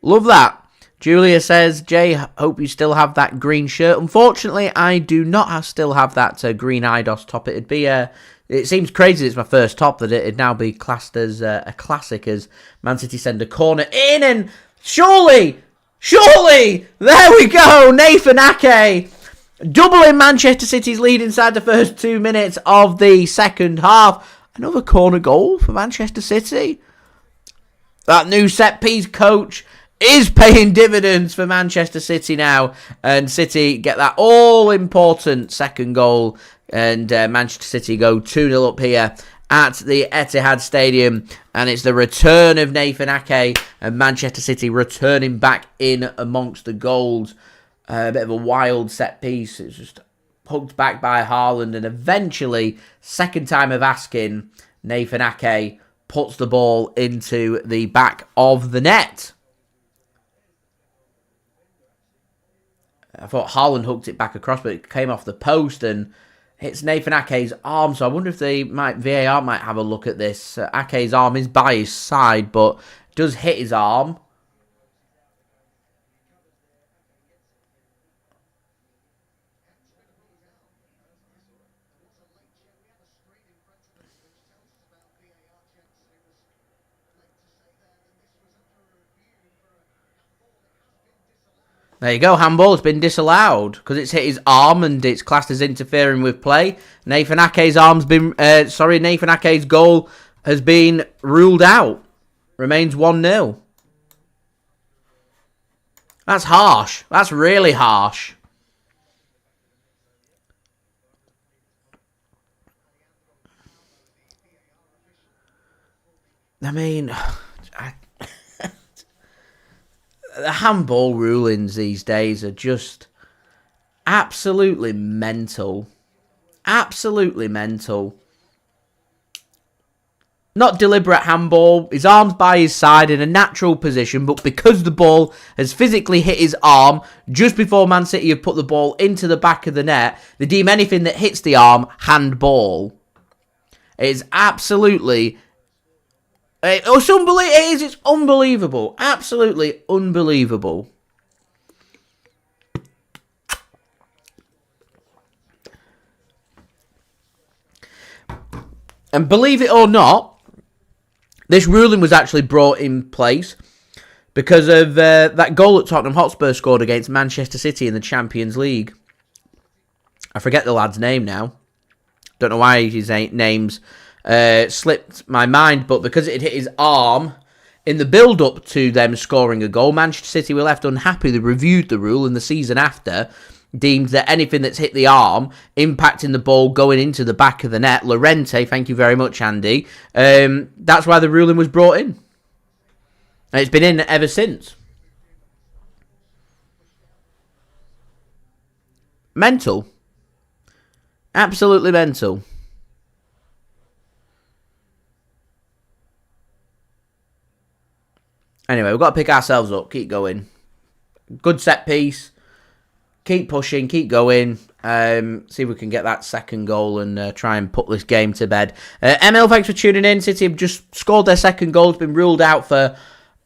Love that. Julia says, Jay, hope you still have that green shirt. Unfortunately, I do not still have that green IDOS top. It'd be it seems crazy it's my first top that it'd now be classed as a classic, as Man City send a corner in, and surely, there we go, Nathan Ake doubling Manchester City's lead inside the first 2 minutes of the second half. Another corner goal for Manchester City. That new set-piece coach is paying dividends for Manchester City now, and City get that all-important second goal, and Manchester City go 2-0 up here at the Etihad Stadium, and it's the return of Nathan Ake, and Manchester City returning back in amongst the goals. A bit of a wild set piece. It's just hugged back by Haaland, and eventually, second time of asking, Nathan Ake puts the ball into the back of the net. I thought Haaland hooked it back across, but it came off the post, and hits Nathan Ake's arm. So I wonder if VAR might have a look at this. Ake's arm is by his side, but does hit his arm. There you go, handball. It's been disallowed because it's hit his arm and it's classed as interfering with play. Nathan Ake's Nathan Ake's goal has been ruled out. Remains 1-0. That's harsh. That's really harsh. I mean, the handball rulings these days are just absolutely mental. Absolutely mental. Not deliberate handball. His arm's by his side in a natural position, but because the ball has physically hit his arm just before Man City have put the ball into the back of the net, they deem anything that hits the arm handball. It is absolutely... It's unbelievable. Absolutely unbelievable. And believe it or not, this ruling was actually brought in place because of that goal that Tottenham Hotspur scored against Manchester City in the Champions League. I forget the lad's name now. Don't know why his name's slipped my mind, but because it hit his arm in the build-up to them scoring a goal, Manchester City were left unhappy. They reviewed the rule, and the season after deemed that anything that's hit the arm, impacting the ball going into the back of the net, Llorente, thank you very much, Andy, that's why the ruling was brought in. And it's been in ever since. Mental. Absolutely mental. Anyway, we've got to pick ourselves up. Keep going. Good set piece. Keep pushing. Keep going. See if we can get that second goal and try and put this game to bed. ML, thanks for tuning in. City have just scored their second goal. It's been ruled out for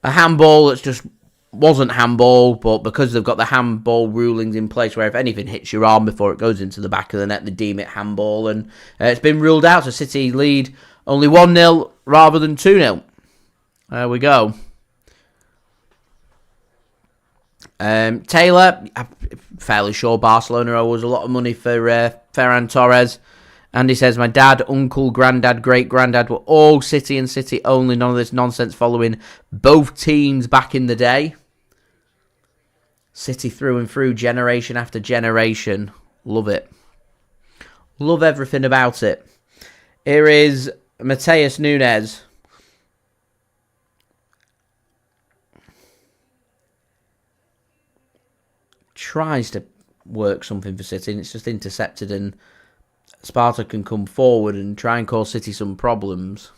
a handball that's just wasn't handball, but because they've got the handball rulings in place where if anything hits your arm before it goes into the back of the net, they deem it handball. And it's been ruled out. So City lead only 1-0 rather than 2-0. There we go. Taylor, I'm fairly sure Barcelona owes a lot of money for Ferran Torres. Andy says, my dad, uncle, granddad, great-granddad were all City and City only. None of this nonsense following both teams back in the day. City through and through, generation after generation. Love it. Love everything about it. Here is Matheus Nunes. Tries to work something for City and it's just intercepted, and Sparta can come forward and try and cause City some problems.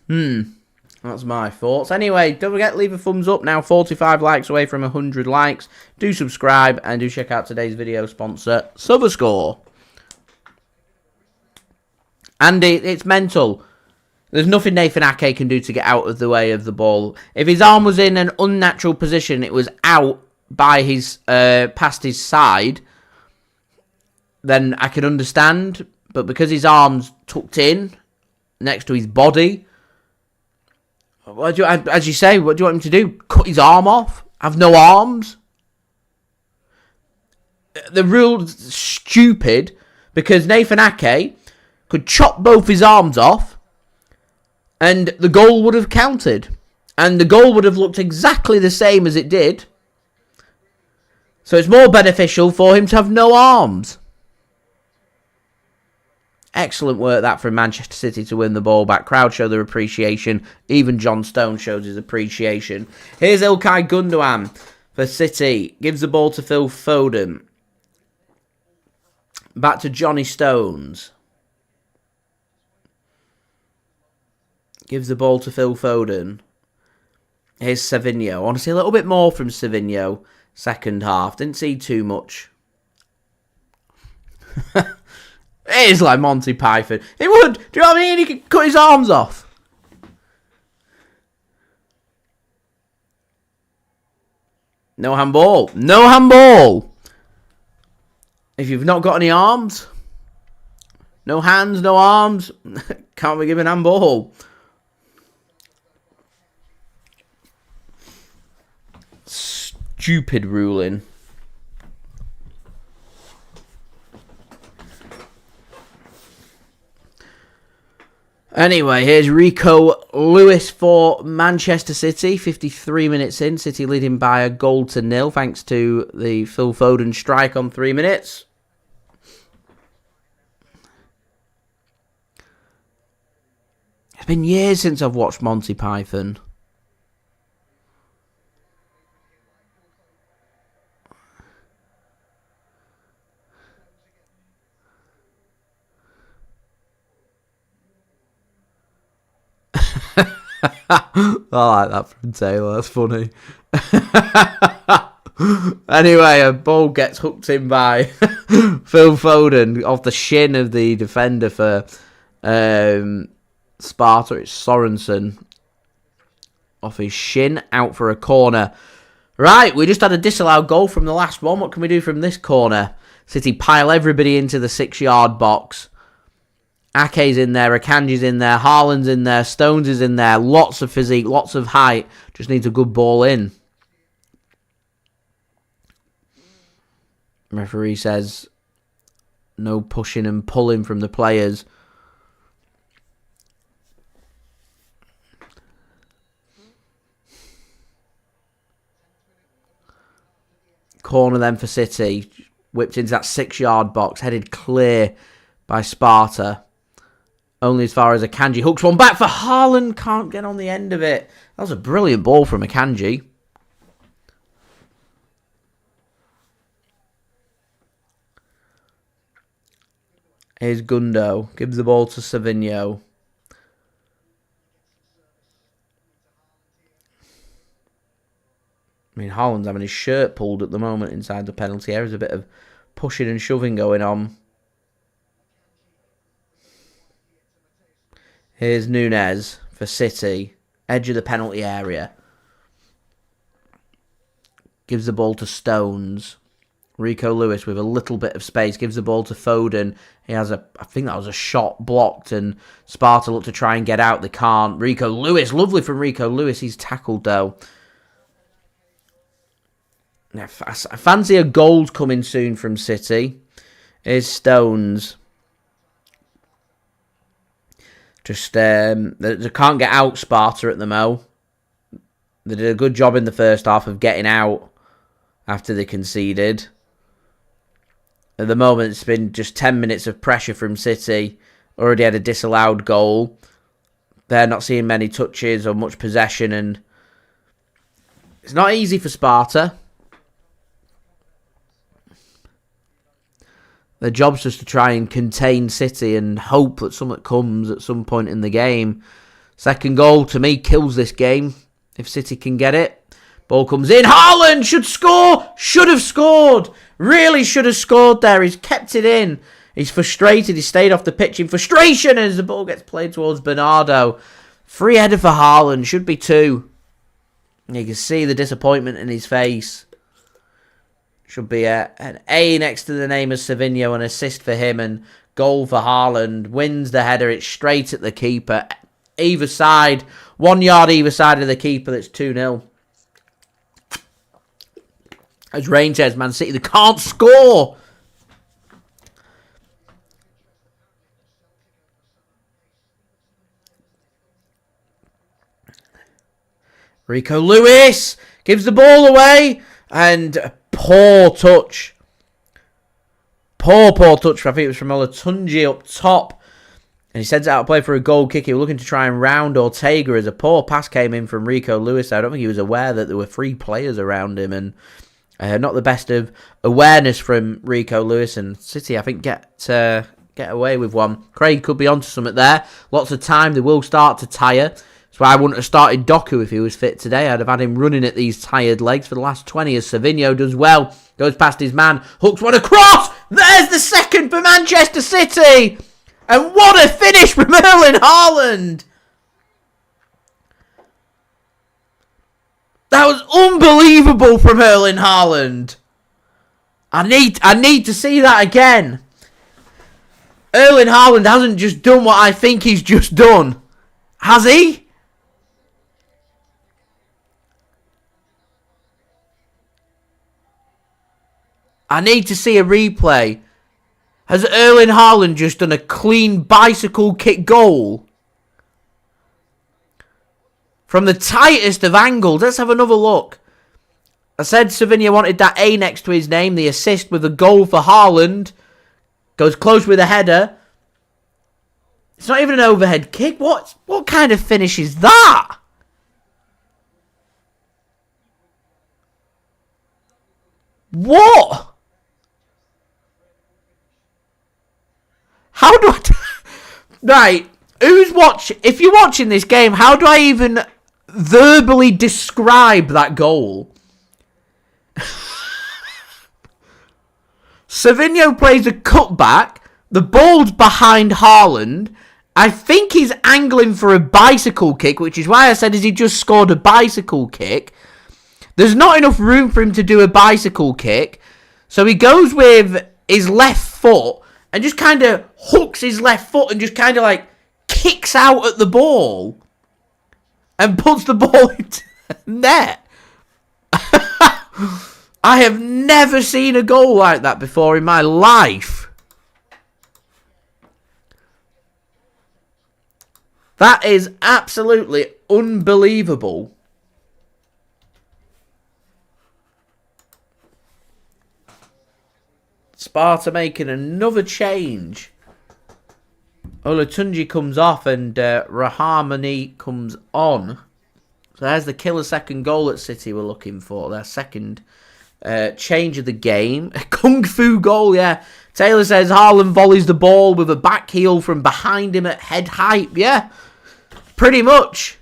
That's my thoughts. Anyway, don't forget, leave a thumbs up. Now 45 likes away from 100 likes. Do subscribe and do check out today's video sponsor, SofaScore. Andy, it's mental. There's nothing Nathan Ake can do to get out of the way of the ball. If his arm was in an unnatural position, it was out by his past his side, then I can understand. But because his arm's tucked in next to his body, as you say, what do you want him to do? Cut his arm off? Have no arms? The rule's stupid because Nathan Ake could chop both his arms off and the goal would have counted. And the goal would have looked exactly the same as it did. So it's more beneficial for him to have no arms. Excellent work that from Manchester City to win the ball back. Crowd show their appreciation. Even John Stone shows his appreciation. Here's Ilkay Gundogan for City. Gives the ball to Phil Foden. Back to Johnny Stones. Gives the ball to Phil Foden. Here's Savinho. I want to see a little bit more from Savinho. Second half. Didn't see too much. It is like Monty Python. It would. Do you know what I mean? He could cut his arms off. No handball. No handball. If you've not got any arms, no hands, no arms, can't be given handball. Stupid ruling. Anyway, here's Rico Lewis for Manchester City. 53 minutes in. City leading by a goal to nil thanks to the Phil Foden strike on 3 minutes. It's been years since I've watched Monty Python. I like that from Taylor, that's funny. Anyway, a ball gets hooked in by Phil Foden off the shin of the defender for Sparta. It's Sorensen off his shin, out for a corner. Right, we just had a disallowed goal from the last one. What can we do from this corner? City pile everybody into the 6-yard box. Ake's in there, Akanji's in there, Haaland's in there, Stones is in there. Lots of physique, lots of height. Just needs a good ball in. Referee says no pushing and pulling from the players. Corner then for City. Whipped into that 6-yard box. Headed clear by Sparta. Only as far as Akanji. Hooks one back for Haaland. Can't get on the end of it. That was a brilliant ball from Akanji. Here's Gundo. Gives the ball to Savinho. I mean, Haaland's having his shirt pulled at the moment inside the penalty area. There's a bit of pushing and shoving going on. Here's Nunes for City. Edge of the penalty area. Gives the ball to Stones. Rico Lewis with a little bit of space. Gives the ball to Foden. He has I think that was a shot blocked. And Sparta look to try and get out. They can't. Rico Lewis. Lovely from Rico Lewis. He's tackled though. I fancy a goal coming soon from City. Here's Stones. Just, they can't get out Sparta at the mo. They did a good job in the first half of getting out after they conceded. At the moment, it's been just 10 minutes of pressure from City. Already had a disallowed goal. They're not seeing many touches or much possession, and it's not easy for Sparta. Their job's just to try and contain City and hope that something comes at some point in the game. Second goal, to me, kills this game. If City can get it. Ball comes in. Haaland should score. Should have scored. Really should have scored there. He's kept it in. He's frustrated. He stayed off the pitch in frustration as the ball gets played towards Bernardo. Free header for Haaland. Should be 2. You can see the disappointment in his face. Should be an A next to the name of Savinho, an assist for him, and goal for Haaland. Wins the header. It's straight at the keeper. Either side. 1 yard either side of the keeper. It's 2-0. As Rain says, Man City, they can't score. Rico Lewis gives the ball away. And poor touch. Poor touch. I think it was from Olatunji up top. And he sends it out to play for a goal kick. He was looking to try and round Ortega as a poor pass came in from Rico Lewis. I don't think he was aware that there were 3 players around him. And not the best of awareness from Rico Lewis. And City, I think, get away with one. Craig could be onto something there. Lots of time. They will start to tire. It's That's why I wouldn't have started Doku if he was fit today. I'd have had him running at these tired legs for the last 20 as Savinho does well. Goes past his man. Hooks one across. There's the second for Manchester City. And what a finish from Erling Haaland. That was unbelievable from Erling Haaland. I need to see that again. Erling Haaland hasn't just done what I think he's just done. Has he? I need to see a replay. Has Erling Haaland just done a clean bicycle kick goal? From the tightest of angles. Let's have another look. I said Savinho wanted that A next to his name. The assist with a goal for Haaland. Goes close with a header. It's not even an overhead kick. What kind of finish is that? What? How do I... Right. If you're watching this game, how do I even verbally describe that goal? Savinho plays a cutback. The ball's behind Haaland. I think he's angling for a bicycle kick, which is why I said, has he just scored a bicycle kick? There's not enough room for him to do a bicycle kick. So he goes with his left foot and just kind of hooks his left foot and just kind of like kicks out at the ball and puts the ball into the net. I have never seen a goal like that before in my life. That is absolutely unbelievable. Sparta making another change. Olatunji comes off and Rahamani comes on. So there's the killer second goal that City were looking for. Their second change of the game. A kung fu goal, yeah. Taylor says Haaland volleys the ball with a back heel from behind him at head height. Yeah, pretty much.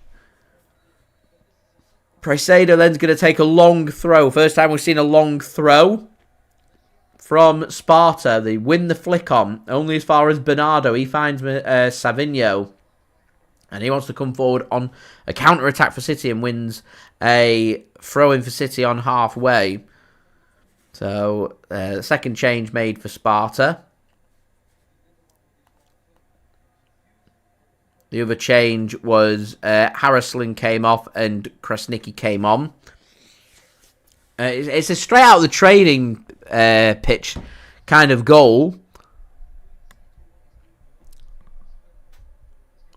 Precaido then's going to take a long throw. First time we've seen a long throw from Sparta. They win the flick on. Only as far as Bernardo. He finds Savinho. And he wants to come forward on a counter-attack for City and wins a throw-in for City on halfway. So, second change made for Sparta. The other change was Harrisling came off and Krasnicki came on. It's a straight out of the training pitch kind of goal.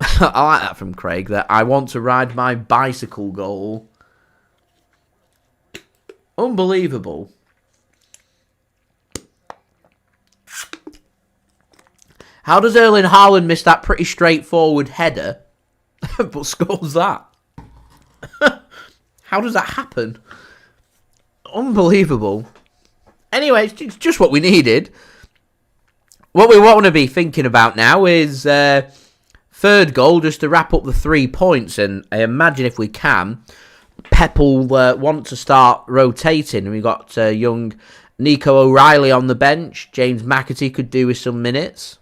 I like that from Craig, that I want to ride my bicycle goal. Unbelievable. How does Erling Haaland miss that pretty straightforward header, but scores that? How does that happen? Unbelievable. Anyway, it's just what we needed. What we want to be thinking about now is third goal, just to wrap up the 3 points. And I imagine if we can, Pep will want to start rotating. And we've got young Nico O'Reilly on the bench. James McAtee could do with some minutes.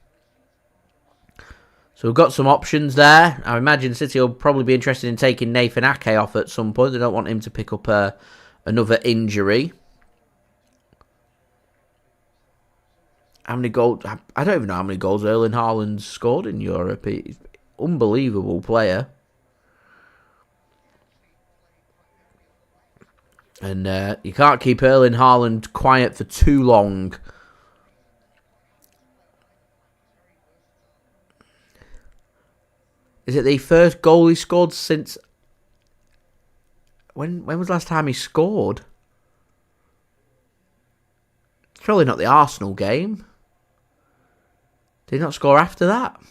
So we've got some options there. I imagine City will probably be interested in taking Nathan Ake off at some point. They don't want him to pick up another injury. How many goals? I don't even know how many goals Erling Haaland scored in Europe. He's an unbelievable player. And you can't keep Erling Haaland quiet for too long. Is it the first goal he scored since... When was the last time he scored? It's probably not the Arsenal game. Did he not score after that?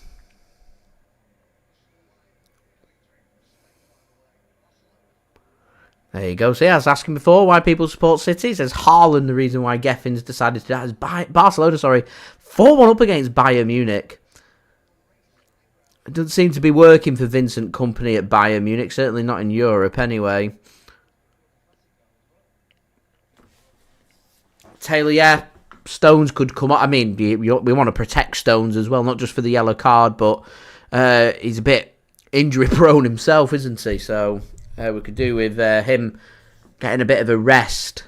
There you go. See, I was asking before why people support City. It says Haaland the reason why Geffin's decided to... That is Barcelona, sorry. 4-1 up against Bayern Munich. It doesn't seem to be working for Vincent Kompany at Bayern Munich. Certainly not in Europe, anyway. Taylor, yeah. Stones could come up. I mean, we want to protect Stones as well, not just for the yellow card, but he's a bit injury-prone himself, isn't he? So we could do with him getting a bit of a rest.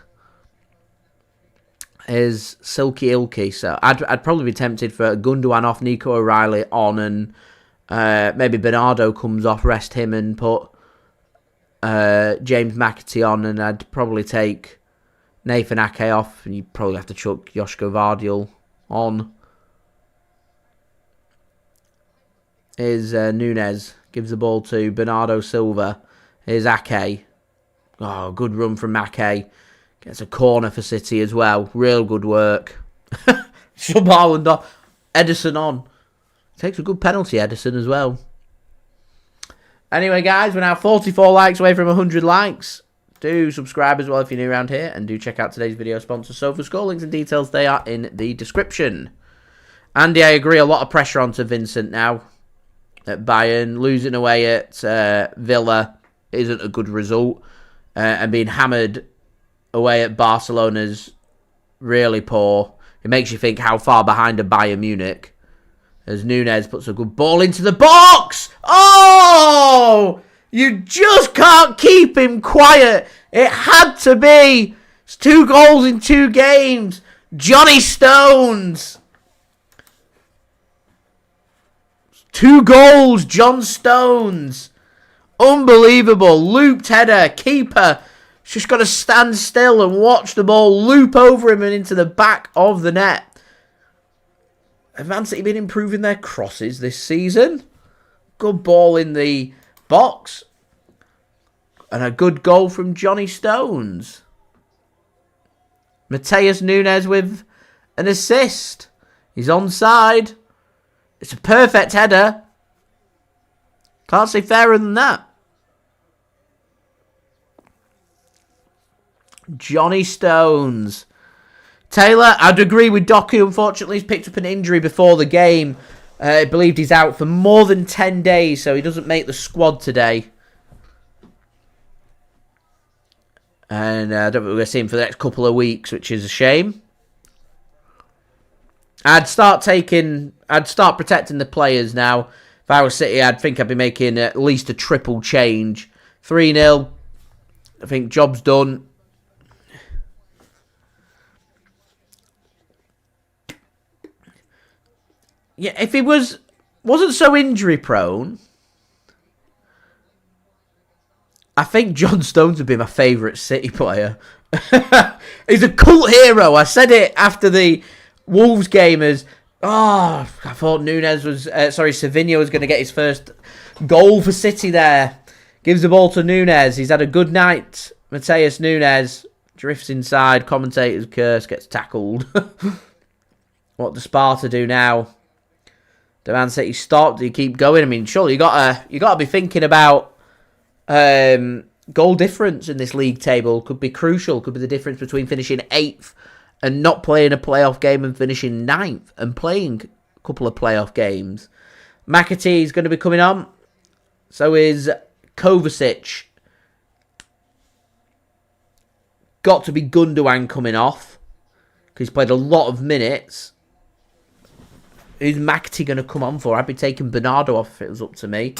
Is Silky Ilky. So I'd probably be tempted for Gundogan off, Nico O'Reilly on, and maybe Bernardo comes off, rest him, and put James McAtee on, and I'd probably take Nathan Ake off, and you'd probably have to chuck Josko Gvardiol on. Is Nunes, gives the ball to Bernardo Silva. Here's Ake. Oh, good run from Ake. Gets a corner for City as well. Real good work. Sub Haaland off. Ederson on. Takes a good penalty, Ederson, as well. Anyway, guys, we're now 44 likes away from 100 likes. Do subscribe as well if you're new around here. And do check out today's video sponsor, SofaScore. Links and details, they are in the description. Andy, I agree. A lot of pressure onto Vincent now at Bayern. Losing away at Villa isn't a good result. And being hammered away at Barcelona's really poor. It makes you think how far behind are Bayern Munich. As Nunes puts a good ball into the box. Oh! You just can't keep him quiet. It had to be. It's 2 goals in 2 games. Johnny Stones. 2 goals, John Stones. Unbelievable. Looped header. Keeper just got to stand still and watch the ball loop over him and into the back of the net. Have Man City been improving their crosses this season? Good ball in the box. And a good goal from Johnny Stones. Matheus Nunes with an assist. He's onside. It's a perfect header. Can't say fairer than that. Johnny Stones. Taylor, I'd agree with Doku. Unfortunately, he's picked up an injury before the game. I believe he's out for more than 10 days, so he doesn't make the squad today. And I don't think we're going to see him for the next couple of weeks, which is a shame. I'd start protecting the players now. If I was City, I'd think I'd be making at least a triple change. 3-0. I think job's done. Yeah, if he wasn't so injury prone, I think John Stones would be my favourite City player. He's a cult hero. I said it after the Wolves game as, I thought Savinho was going to get his first goal for City there. Gives the ball to Nunes. He's had a good night. Matheus Nunes drifts inside. Commentator's curse, gets tackled. What does Sparta do now? The Man City stop. Do you keep going? I mean, surely you gotta be thinking about goal difference in this league table. Could be crucial. Could be the difference between finishing 8th and not playing a playoff game and finishing 9th and playing a couple of playoff games. McAtee is going to be coming on. So is Kovacic. Got to be Gundogan coming off because he's played a lot of minutes. Who's McAtee going to come on for? I'd be taking Bernardo off if it was up to me.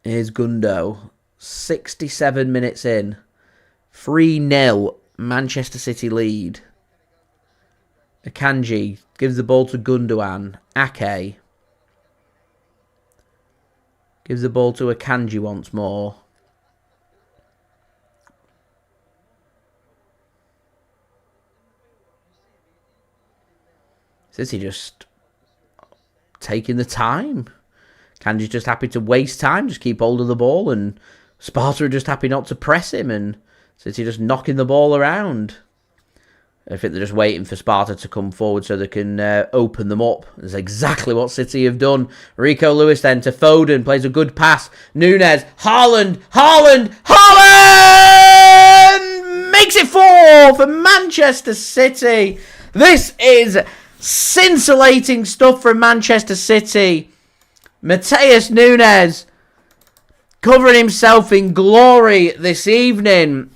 Here's Gundo. 67 minutes in. 3-0. Manchester City lead. Akanji gives the ball to Gundogan. Ake. Gives the ball to Akanji once more. City just taking the time. Kanji's just happy to waste time, just keep hold of the ball, and Sparta are just happy not to press him, and City just knocking the ball around. I think they're just waiting for Sparta to come forward so they can open them up. That's exactly what City have done. Rico Lewis then to Foden, plays a good pass. Nunes, Haaland! makes it 4 for Manchester City. This is scintillating stuff from Manchester City. Matheus Nunes covering himself in glory this evening.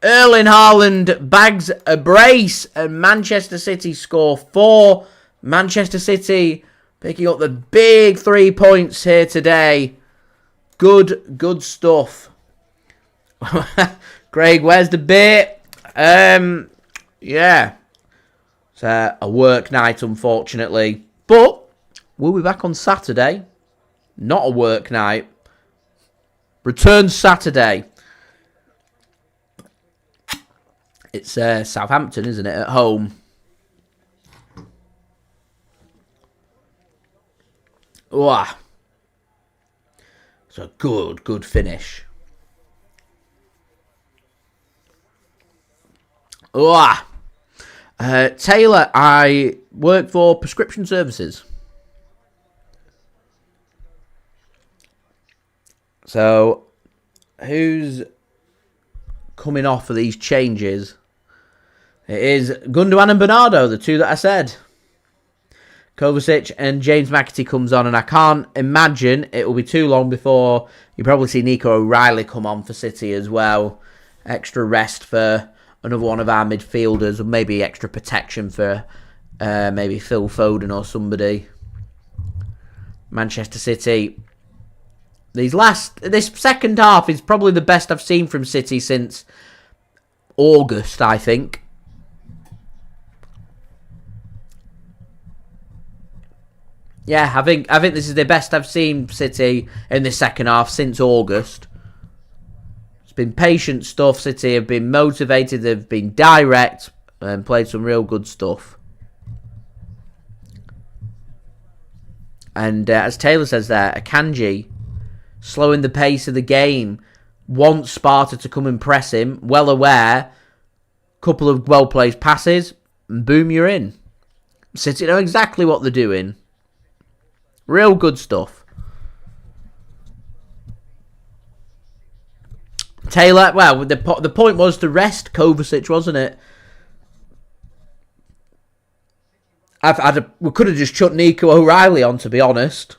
Erling Haaland bags a brace and Manchester City score 4. Manchester City picking up the big 3 points here today. Good stuff. Craig, where's the beer? Yeah. It's a work night, unfortunately. But we'll be back on Saturday. Not a work night. Return Saturday. It's Southampton, isn't it, at home? Wow. It's a good finish. Wow. Taylor, I work for prescription services. So, who's coming off for these changes? It is Gundogan and Bernardo, the two that I said. Kovacic and James McAtee comes on, and I can't imagine it will be too long before you probably see Nico O'Reilly come on for City as well. Extra rest for another one of our midfielders, or maybe extra protection for maybe Phil Foden or somebody. Manchester City. This second half is probably the best I've seen from City since August, I think. Yeah, I think this is the best I've seen City in the second half since August. It's been patient stuff. City have been motivated. They've been direct and played some real good stuff. And as Taylor says there, Akanji slowing the pace of the game. Wants Sparta to come and press him. Well aware. Couple of well-placed passes. And boom, you're in. City know exactly what they're doing. Real good stuff. Taylor, well, the point was to rest Kovacic, wasn't it? We could have just chucked Nico O'Reilly on, to be honest.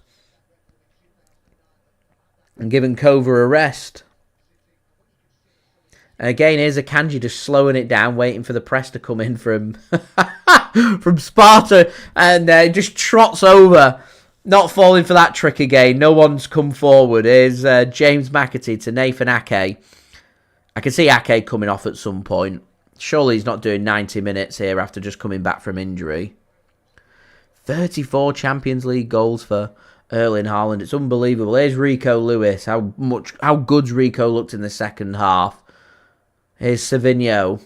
And given Kova a rest. And again, here's Akanji just slowing it down, waiting for the press to come in from, from Sparta. And just trots over. Not falling for that trick again. No one's come forward. Here's James McAtee to Nathan Ake. I can see Ake coming off at some point. Surely he's not doing 90 minutes here after just coming back from injury. 34 Champions League goals for Erling Haaland. It's unbelievable. Here's Rico Lewis. How good's Rico looked in the second half. Here's Savinho.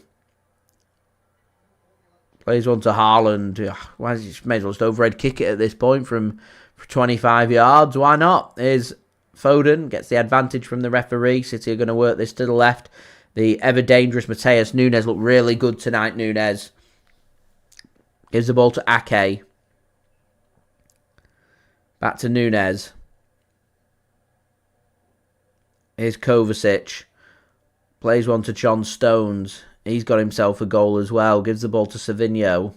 Plays one to Haaland. Why does he may as well just overhead kick it at this point from 25 yards? Why not? Here's Foden. Gets the advantage from the referee. City are going to work this to the left. The ever-dangerous Matheus Nunes looked really good tonight, Nunes. Gives the ball to Ake. Back to Nunes. Here's Kovacic. Plays one to John Stones. He's got himself a goal as well. Gives the ball to Savinho.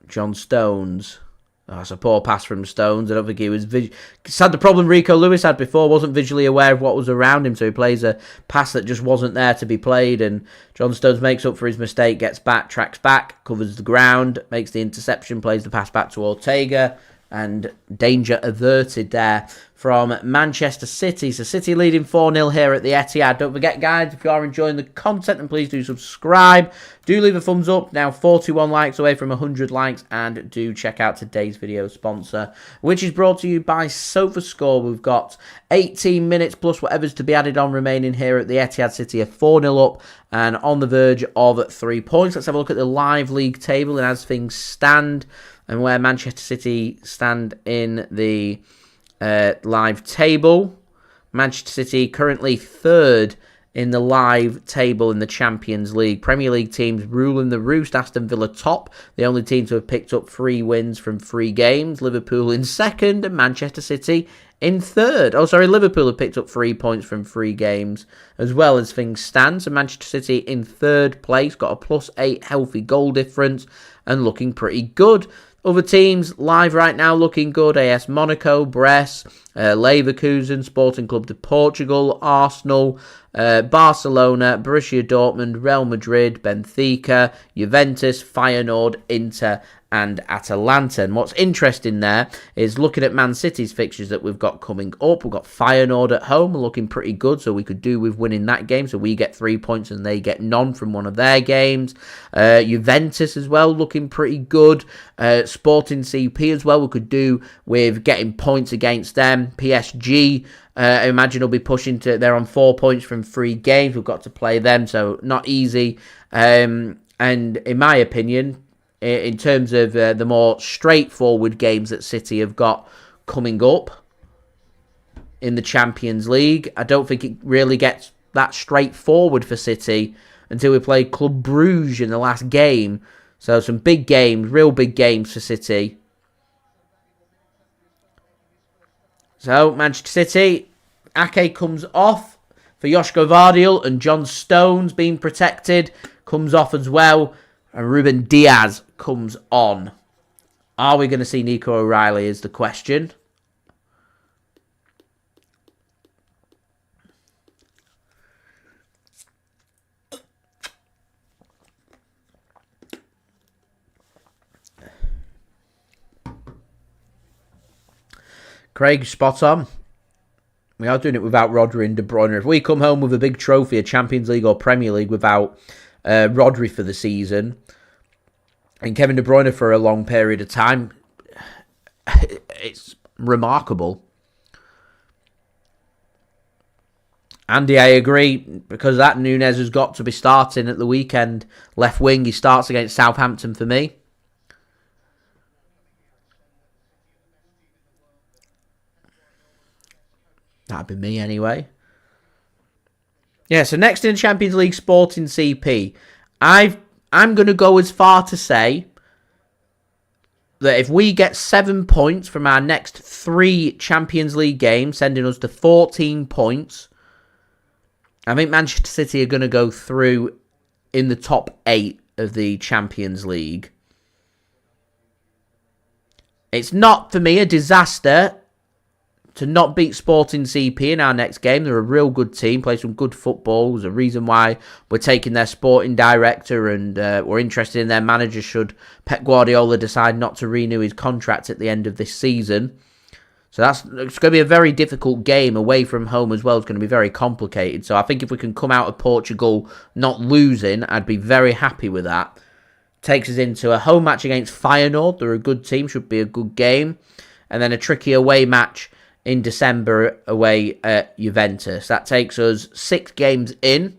John Stones. Oh, it's a poor pass from Stones. I don't think he was... It's had the problem Rico Lewis had before. Wasn't visually aware of what was around him. So he plays a pass that just wasn't there to be played. And John Stones makes up for his mistake. Gets back, tracks back, covers the ground. Makes the interception. Plays the pass back to Ortega. And danger averted there from Manchester City. So City leading 4-0 here at the Etihad. Don't forget, guys, if you are enjoying the content, then please do subscribe. Do leave a thumbs up. Now 41 likes away from 100 likes. And do check out today's video sponsor, which is brought to you by SofaScore. We've got 18 minutes plus whatever's to be added on remaining here at the Etihad. City are 4-0 up and on the verge of 3 points. Let's have a look at the live league table and as things stand. And where Manchester City stand in the live table. Manchester City currently third in the live table in the Champions League. Premier League teams ruling the roost. Aston Villa top. The only team to have picked up 3 wins from 3 games. Liverpool in second and Manchester City in third. Oh, sorry, Liverpool have picked up 3 points from 3 games as well as things stand. So Manchester City in third place, got a +8 healthy goal difference and looking pretty good. Other teams live right now looking good. AS Monaco, Brest, Leverkusen, Sporting Club de Portugal, Arsenal, Barcelona, Borussia Dortmund, Real Madrid, Benfica, Juventus, Feyenoord, Inter and Atalanta. And what's interesting there is looking at Man City's fixtures that we've got coming up. We've got Feyenoord at home, looking pretty good, so we could do with winning that game. So we get 3 points and they get none from one of their games. Juventus as well, looking pretty good. Sporting CP as well, we could do with getting points against them. PSG, I imagine will be pushing to, they're on 4 points from 3 games. We've got to play them, so not easy. And in my opinion, in terms of the more straightforward games that City have got coming up in the Champions League, I don't think it really gets that straightforward for City until we play Club Brugge in the last game. So some big games, real big games for City. So Manchester City, Ake comes off for Josko Gvardiol, and John Stones being protected comes off as well. And Ruben Dias comes on. Are we going to see Nico O'Reilly is the question. Craig, spot on. We are doing it without Rodri and De Bruyne. If we come home with a big trophy, a Champions League or Premier League without Rodri for the season and Kevin De Bruyne for a long period of time, it's remarkable. Andy, I agree, because that Nunes has got to be starting at the weekend. Left wing, he starts against Southampton for me. That'd be me anyway. Yeah, so next in Champions League, Sporting CP. I'm going to go as far to say that if we get 7 points from our next 3 Champions League games, sending us to 14 points, I think Manchester City are going to go through in the top 8 of the Champions League. It's not, for me, a disaster to not beat Sporting CP in our next game. They're a real good team, play some good football. There's a reason why we're taking their sporting director and we're interested in their manager should Pep Guardiola decide not to renew his contract at the end of this season. So it's going to be a very difficult game away from home as well. It's going to be very complicated. So I think if we can come out of Portugal not losing, I'd be very happy with that. Takes us into a home match against Feyenoord. They're a good team, should be a good game. And then a tricky away match in December away at Juventus. That takes us 6 games in.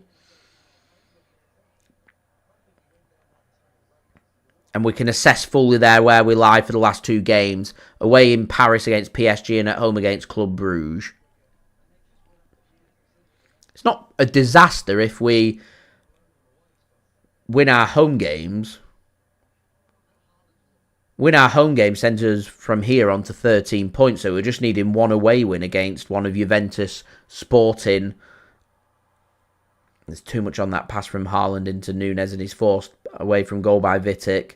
And we can assess fully there where we lie for the last 2 games. Away in Paris against PSG and at home against Club Brugge. It's not a disaster if we win our home games. Win our home game sends us from here on to 13 points. So we're just needing 1 away win against one of Juventus, Sporting. There's too much on that pass from Haaland into Nunes and he's forced away from goal by Vitic.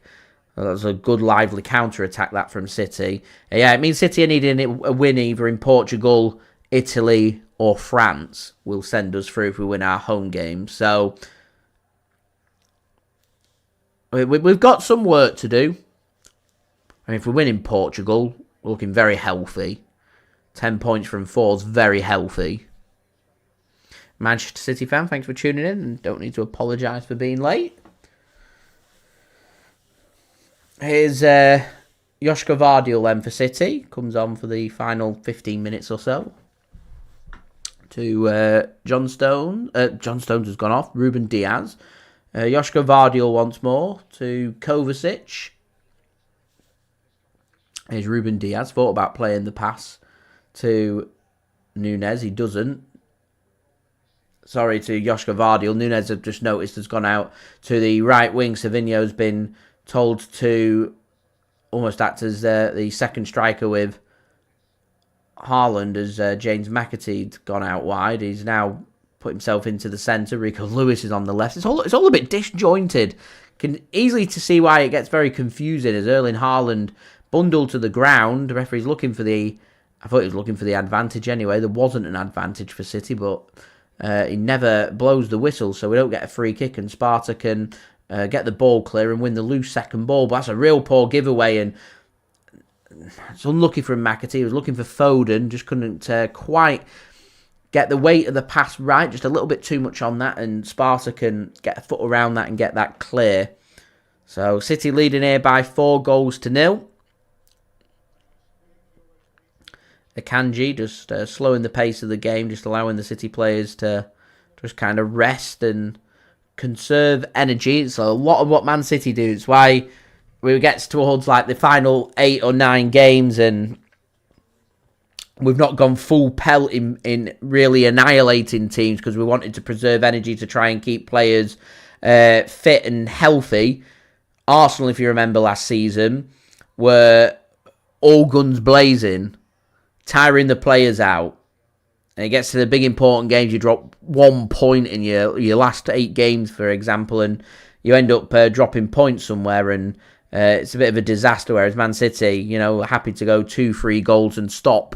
That was a good lively counter-attack that from City. Yeah, it means City are needing a win either in Portugal, Italy or France will send us through if we win our home game. So we've got some work to do. I mean, if we win in Portugal, we're looking very healthy. 10 points from 4 is very healthy. Manchester City fan, thanks for tuning in and don't need to apologise for being late. Here's Josko Gvardiol then for City. Comes on for the final 15 minutes or so. To John Stones. John Stones has gone off. Ruben Dias. Josko Gvardiol once more to Kovacic. Here's Ruben Dias. Thought about playing the pass to Nunes. He doesn't. Sorry to Josko Gvardiol. Nunes, I've just noticed, has gone out to the right wing. Savinho's been told to almost act as the second striker with Haaland as James McAtee gone out wide. He's now put himself into the centre. Rico Lewis is on the left. It's all a bit disjointed. Can easily to see why it gets very confusing as Erling Haaland bundled to the ground. The referee's looking for the... I thought he was looking for the advantage anyway. There wasn't an advantage for City, but he never blows the whistle, so we don't get a free kick, and Sparta can get the ball clear and win the loose second ball. But that's a real poor giveaway, and it's unlucky for McAtee. He was looking for Foden, just couldn't quite get the weight of the pass right, just a little bit too much on that, and Sparta can get a foot around that and get that clear. So City leading here by 4-0. Akanji just slowing the pace of the game, just allowing the City players to just kind of rest and conserve energy. It's a lot of what Man City do. It's why we get towards like the final 8 or 9 games and we've not gone full pelt in really annihilating teams because we wanted to preserve energy to try and keep players fit and healthy. Arsenal, if you remember last season, were all guns blazing, tiring the players out. And it gets to the big important games, you drop 1 point in your last 8 games, for example, and you end up dropping points somewhere, and it's a bit of a disaster, whereas Man City, you know, happy to go 2-3 goals and stop.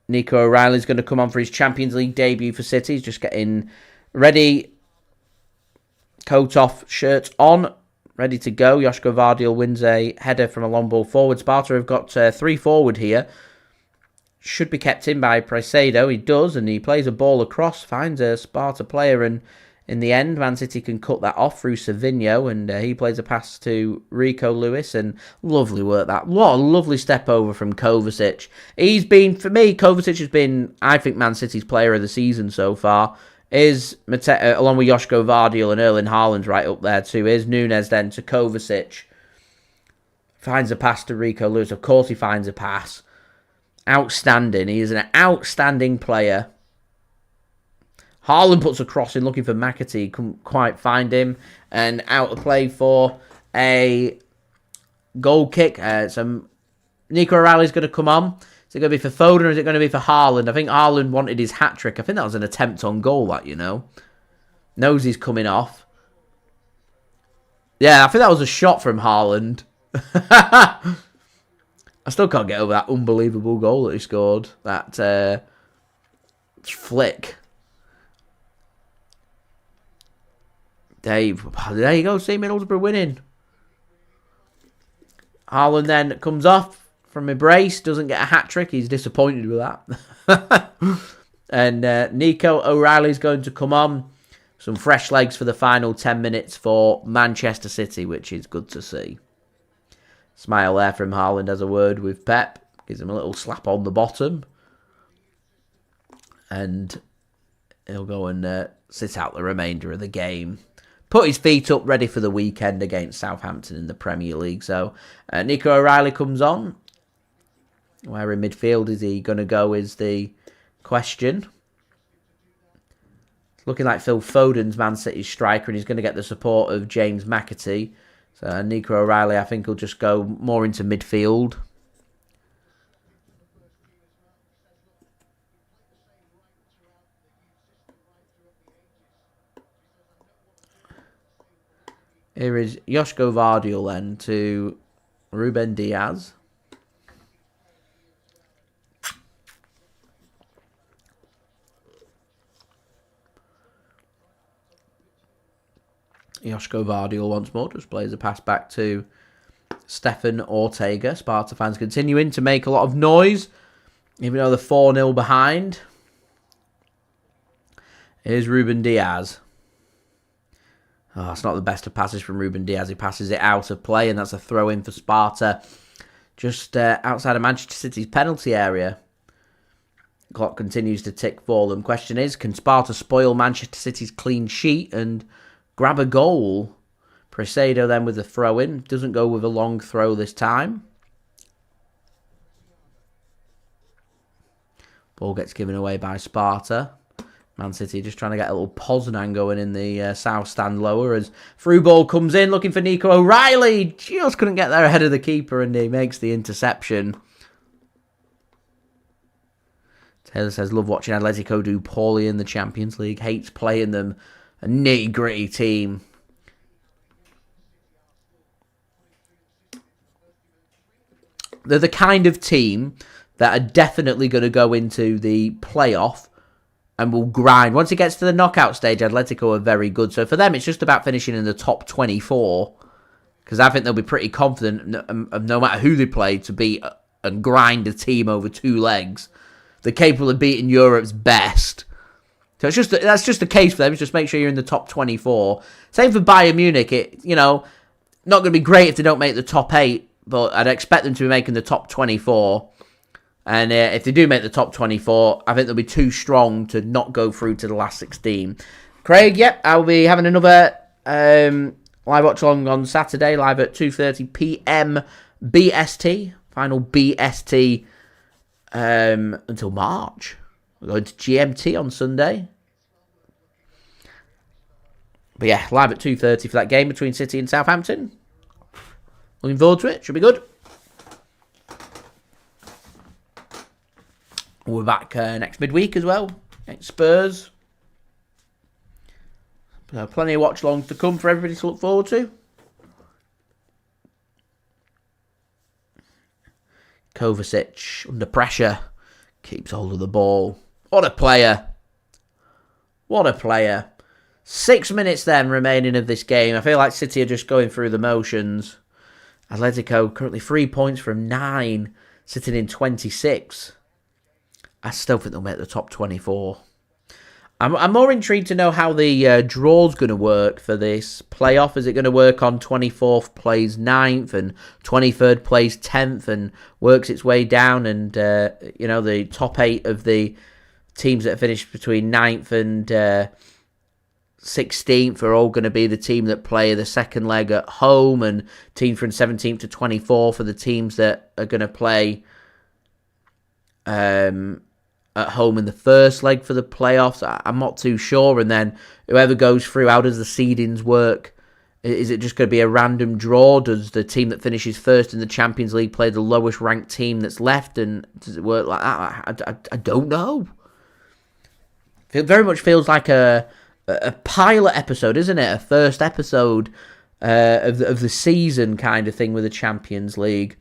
Nico O'Reilly's going to come on for his Champions League debut for City. He's just getting ready. Coat off, shirt on, ready to go. Josko Gvardiol wins a header from a long ball forward. Sparta have got 3 forward here. Should be kept in by Precaido. He does, and he plays a ball across, finds a Sparta player, and in the end, Man City can cut that off through Savinho, and he plays a pass to Rico Lewis, and lovely work that. What a lovely step over from Kovacic. He's been, for me, Kovacic has been, I think, Man City's player of the season so far. Is along with Josko Gvardiol and Erling Haaland right up there too. Is Nunes then to Kovacic. Finds a pass to Rico Lewis. Of course he finds a pass. Outstanding. He is an outstanding player. Haaland puts a cross in looking for McAtee. Couldn't quite find him. And out of play for a goal kick. So Nico O'Reilly's going to come on. Is it going to be for Foden or is it going to be for Haaland? I think Haaland wanted his hat-trick. I think that was an attempt on goal, that, you know. Knows he's coming off. Yeah, I think that was a shot from Haaland. I still can't get over that unbelievable goal that he scored. That flick. There you go. See, Middlesbrough winning. Haaland then comes off from a brace, doesn't get a hat-trick. He's disappointed with that. And Nico O'Reilly's going to come on. Some fresh legs for the final 10 minutes for Manchester City, which is good to see. Smile there from Haaland, has a word with Pep. Gives him a little slap on the bottom. And he'll go and sit out the remainder of the game. Put his feet up, ready for the weekend against Southampton in the Premier League. So Nico O'Reilly comes on. Where in midfield is he going to go is the question. It's looking like Phil Foden's Man City's striker, and he's going to get the support of James McAtee. So Nico O'Reilly, I think, will just go more into midfield. Here is Josko Gvardiol then to Ruben Dias. Josko Gvardiol once more just plays a pass back to Stefan Ortega. Sparta fans continuing to make a lot of noise, even though they're 4-0 behind. Here's Ruben Dias. Oh, it's not the best of passes from Ruben Dias. He passes it out of play, and that's a throw-in for Sparta. Just outside of Manchester City's penalty area. Clock continues to tick for them. Question is, can Sparta spoil Manchester City's clean sheet and grab a goal? Precaido then with the throw-in. Doesn't go with a long throw this time. Ball gets given away by Sparta. Man City just trying to get a little Poznan going in the south stand lower as through ball comes in, looking for Nico O'Reilly. Just couldn't get there ahead of the keeper, and he makes the interception. Taylor says, love watching Atletico do poorly in the Champions League. Hates playing them. A nitty-gritty team. They're the kind of team that are definitely going to go into the playoff and will grind. Once it gets to the knockout stage, Atletico are very good. So for them, it's just about finishing in the top 24. Because I think they'll be pretty confident, no matter who they play, to beat and grind a team over 2 legs. They're capable of beating Europe's best. So that's just the case for them. It's just make sure you're in the top 24. Same for Bayern Munich. Not going to be great if they don't make the top 8, but I'd expect them to be making the top 24. And if they do make the top 24, I think they'll be too strong to not go through to the last 16. Craig, yep, I'll be having another live watch along on Saturday, live at 2:30 p.m. BST. Final BST until March. We're going to GMT on Sunday. But yeah, live at 2:30 for that game between City and Southampton. Looking forward to it. Should be good. We're back next midweek as well. Next Spurs. Plenty of watch-alongs to come for everybody to look forward to. Kovacic, under pressure, keeps hold of the ball. What a player. What a player. 6 minutes then remaining of this game. I feel like City are just going through the motions. Atletico currently 3 points from 9, sitting in 26. I still think they'll make the top 24. I'm more intrigued to know how the draw's going to work for this playoff. Is it going to work on 24th plays 9th and 23rd plays 10th and works its way down? And, the top 8 of the teams that finished between 9th and 16th are all going to be the team that play the second leg at home, and teams from 17th to 24th are the teams that are going to play at home in the first leg for the playoffs. I'm not too sure. And then whoever goes through, how does the seedings work? Is it just going to be a random draw? Does the team that finishes first in the Champions League play the lowest ranked team that's left? And does it work like that? I don't know. It very much feels like a pilot episode, isn't it? A first episode of the season kind of thing with the Champions League.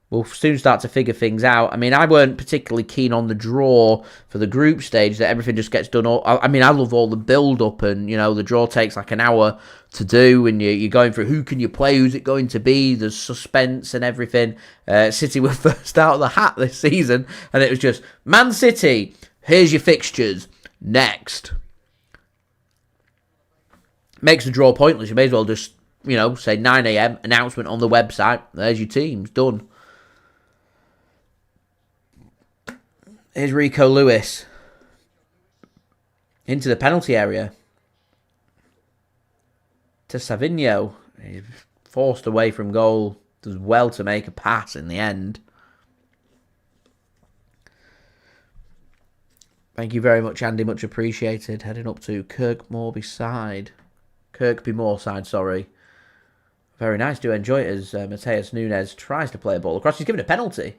We'll soon start to figure things out. I mean, I weren't particularly keen on the draw for the group stage, that everything just gets done. I love all the build-up, and, the draw takes like an hour to do, and you're going through who can you play, who's it going to be, there's suspense and everything. City were first out of the hat this season, and it was just, Man City, here's your fixtures, next. Makes the draw pointless. You may as well just, say 9 a.m, announcement on the website, there's your teams, done. Here's Rico Lewis into the penalty area to Savinho. He's forced away from goal. Does well to make a pass in the end. Thank you very much, Andy. Much appreciated. Heading up to Kirkby Moorside, sorry. Very nice. Do enjoy it as Matheus Nunes tries to play a ball across. He's given a penalty.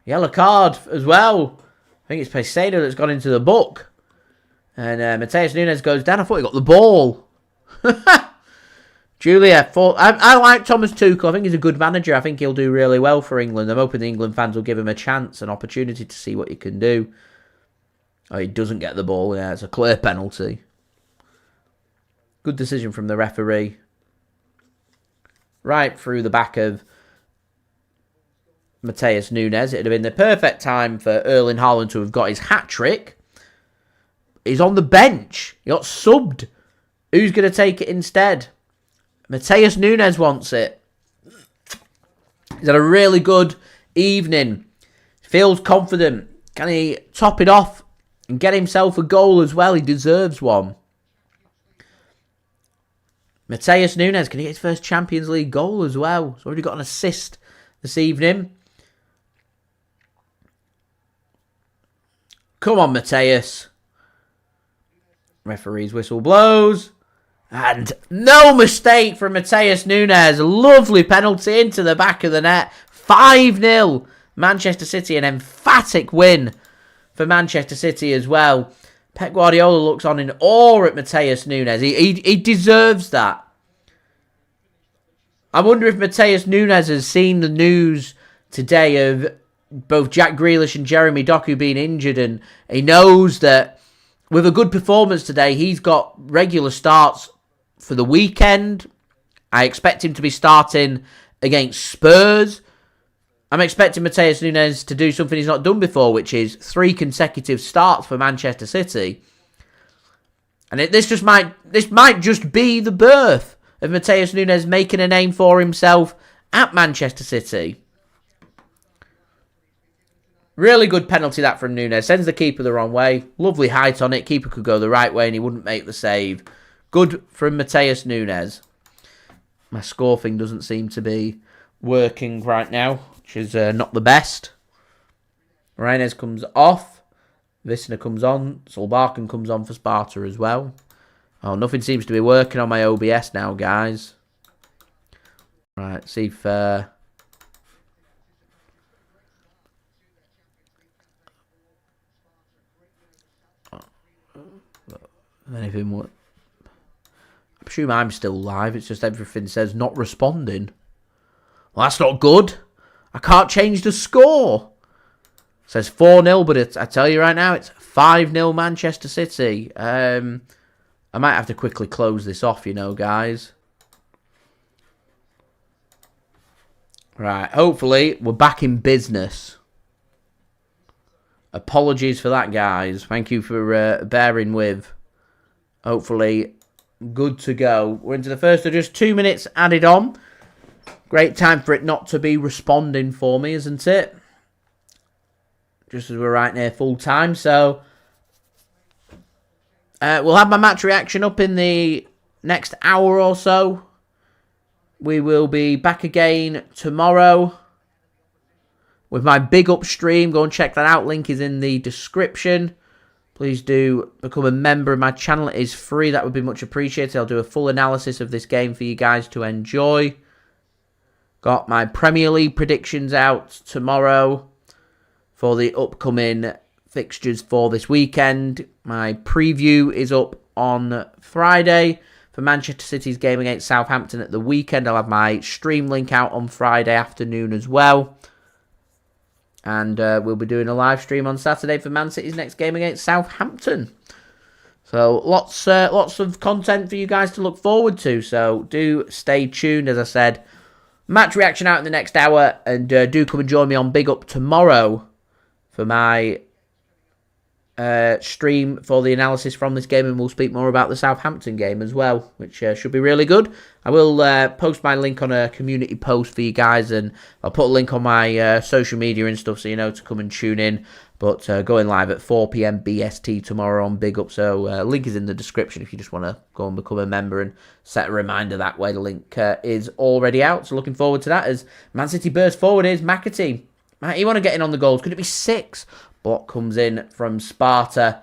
Yellow card as well. I think it's Precaido that's gone into the book. And Matheus Nunes goes down. I thought he got the ball. Julia, I like Thomas Tuchel. I think he's a good manager. I think he'll do really well for England. I'm hoping the England fans will give him a chance, an opportunity to see what he can do. Oh, he doesn't get the ball. Yeah, it's a clear penalty. Good decision from the referee. Right through the back of Matheus Nunes. It would have been the perfect time for Erling Haaland to have got his hat-trick. He's on the bench. He got subbed. Who's going to take it instead? Matheus Nunes wants it. He's had a really good evening. Feels confident. Can he top it off and get himself a goal as well? He deserves one. Matheus Nunes, can he get his first Champions League goal as well? He's already got an assist this evening. Come on, Matheus. Referee's whistle blows. And no mistake from Matheus Nunes. Lovely penalty into the back of the net. 5-0. Manchester City, an emphatic win for Manchester City as well. Pep Guardiola looks on in awe at Matheus Nunes. He deserves that. I wonder if Matheus Nunes has seen the news today of both Jack Grealish and Jeremy Doku being injured, and he knows that with a good performance today, he's got regular starts for the weekend. I expect him to be starting against Spurs. I'm expecting Matheus Nunes to do something he's not done before, which is 3 consecutive starts for Manchester City. And this might just be the birth of Matheus Nunes making a name for himself at Manchester City. Really good penalty that from Nunes. Sends the keeper the wrong way. Lovely height on it. Keeper could go the right way and he wouldn't make the save. Good from Matheus Nunes. My score thing doesn't seem to be working right now, which is not the best. Rynes comes off. Visner comes on. Solbakken comes on for Sparta as well. Oh, nothing seems to be working on my OBS now, guys. Right, see if... anything what? I presume I'm still live. It's just everything says not responding. Well, that's not good. I can't change the score. It says 4-0, but I tell you right now, it's 5-0 Manchester City. I might have to quickly close this off, you know, guys. Right, hopefully we're back in business. Apologies for that, guys. Thank you for bearing with. Hopefully, good to go. We're into the first of just 2 minutes added on. Great time for it not to be responding for me, isn't it? Just as we're right near full time. So, we'll have my match reaction up in the next hour or so. We will be back again tomorrow with my big up stream. Go and check that out. Link is in the description. Please do become a member of my channel. It is free. That would be much appreciated. I'll do a full analysis of this game for you guys to enjoy. Got my Premier League predictions out tomorrow for the upcoming fixtures for this weekend. My preview is up on Friday for Manchester City's game against Southampton at the weekend. I'll have my stream link out on Friday afternoon as well. And we'll be doing a live stream on Saturday for Man City's next game against Southampton. So lots of content for you guys to look forward to. So do stay tuned, as I said. Match reaction out in the next hour. And do come and join me on Big Up tomorrow for my stream for the analysis from this game. And we'll speak more about the Southampton game as well, which should be really good. I will post my link on a community post for you guys. And I'll put a link on my social media and stuff so you know to come and tune in. But going live at 4 PM BST tomorrow on Big Up. So link is in the description if you just want to go and become a member and set a reminder that way. The link is already out. So looking forward to that as Man City burst forward. Here's McAtee. You want to get in on the goals. Could it be 6? Block comes in from Sparta.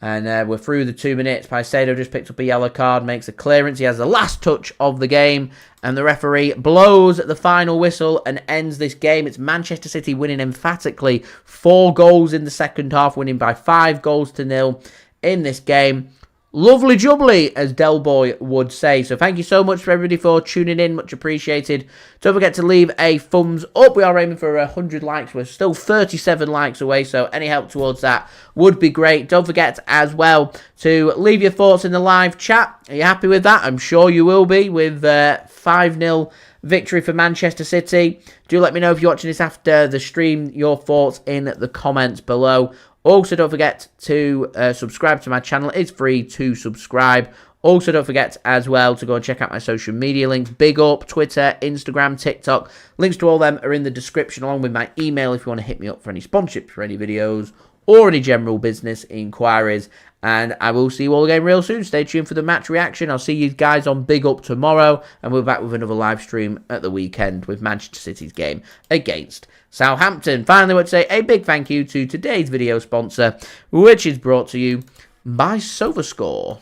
And we're through the 2 minutes. Paicedo just picked up a yellow card, makes a clearance. He has the last touch of the game. And the referee blows the final whistle and ends this game. It's Manchester City winning emphatically. 4 goals in the second half, winning by 5-0 in this game. Lovely jubbly, as Del Boy would say. So thank you so much for everybody for tuning in. Much appreciated. Don't forget to leave a thumbs up. We are aiming for 100 likes. We're still 37 likes away. So any help towards that would be great. Don't forget as well to leave your thoughts in the live chat. Are you happy with that? I'm sure you will be with 5-0 victory for Manchester City. Do let me know if you're watching this after the stream. Your thoughts in the comments below. Also, don't forget to subscribe to my channel. It's free to subscribe. Also, don't forget as well to go and check out my social media links. Big Up, Twitter, Instagram, TikTok. Links to all them are in the description along with my email if you want to hit me up for any sponsorships for any videos or any general business inquiries. And I will see you all again real soon. Stay tuned for the match reaction. I'll see you guys on Big Up tomorrow. And we're back with another live stream at the weekend with Manchester City's game against Southampton. Finally, I would say a big thank you to today's video sponsor, which is brought to you by SofaScore.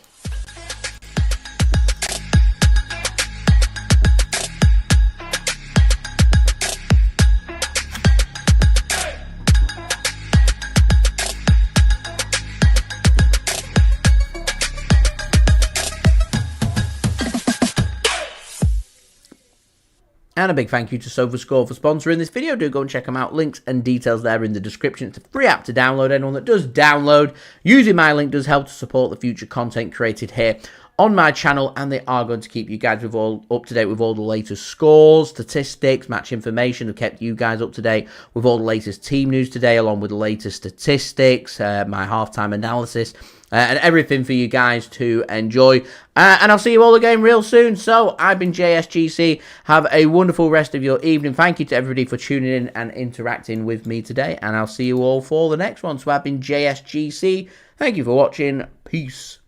And a big thank you to SofaScore for sponsoring this video. Do go and check them out. Links and details there in the description. It's a free app to download. Anyone that does download, using my link does help to support the future content created here on my channel, and they are going to keep you guys with all up to date with all the latest scores, statistics, match information. They've kept you guys up to date with all the latest team news today, along with the latest statistics, my halftime analysis, and everything for you guys to enjoy. And I'll see you all again real soon. So, I've been JSGC. Have a wonderful rest of your evening. Thank you to everybody for tuning in and interacting with me today. And I'll see you all for the next one. So, I've been JSGC. Thank you for watching. Peace.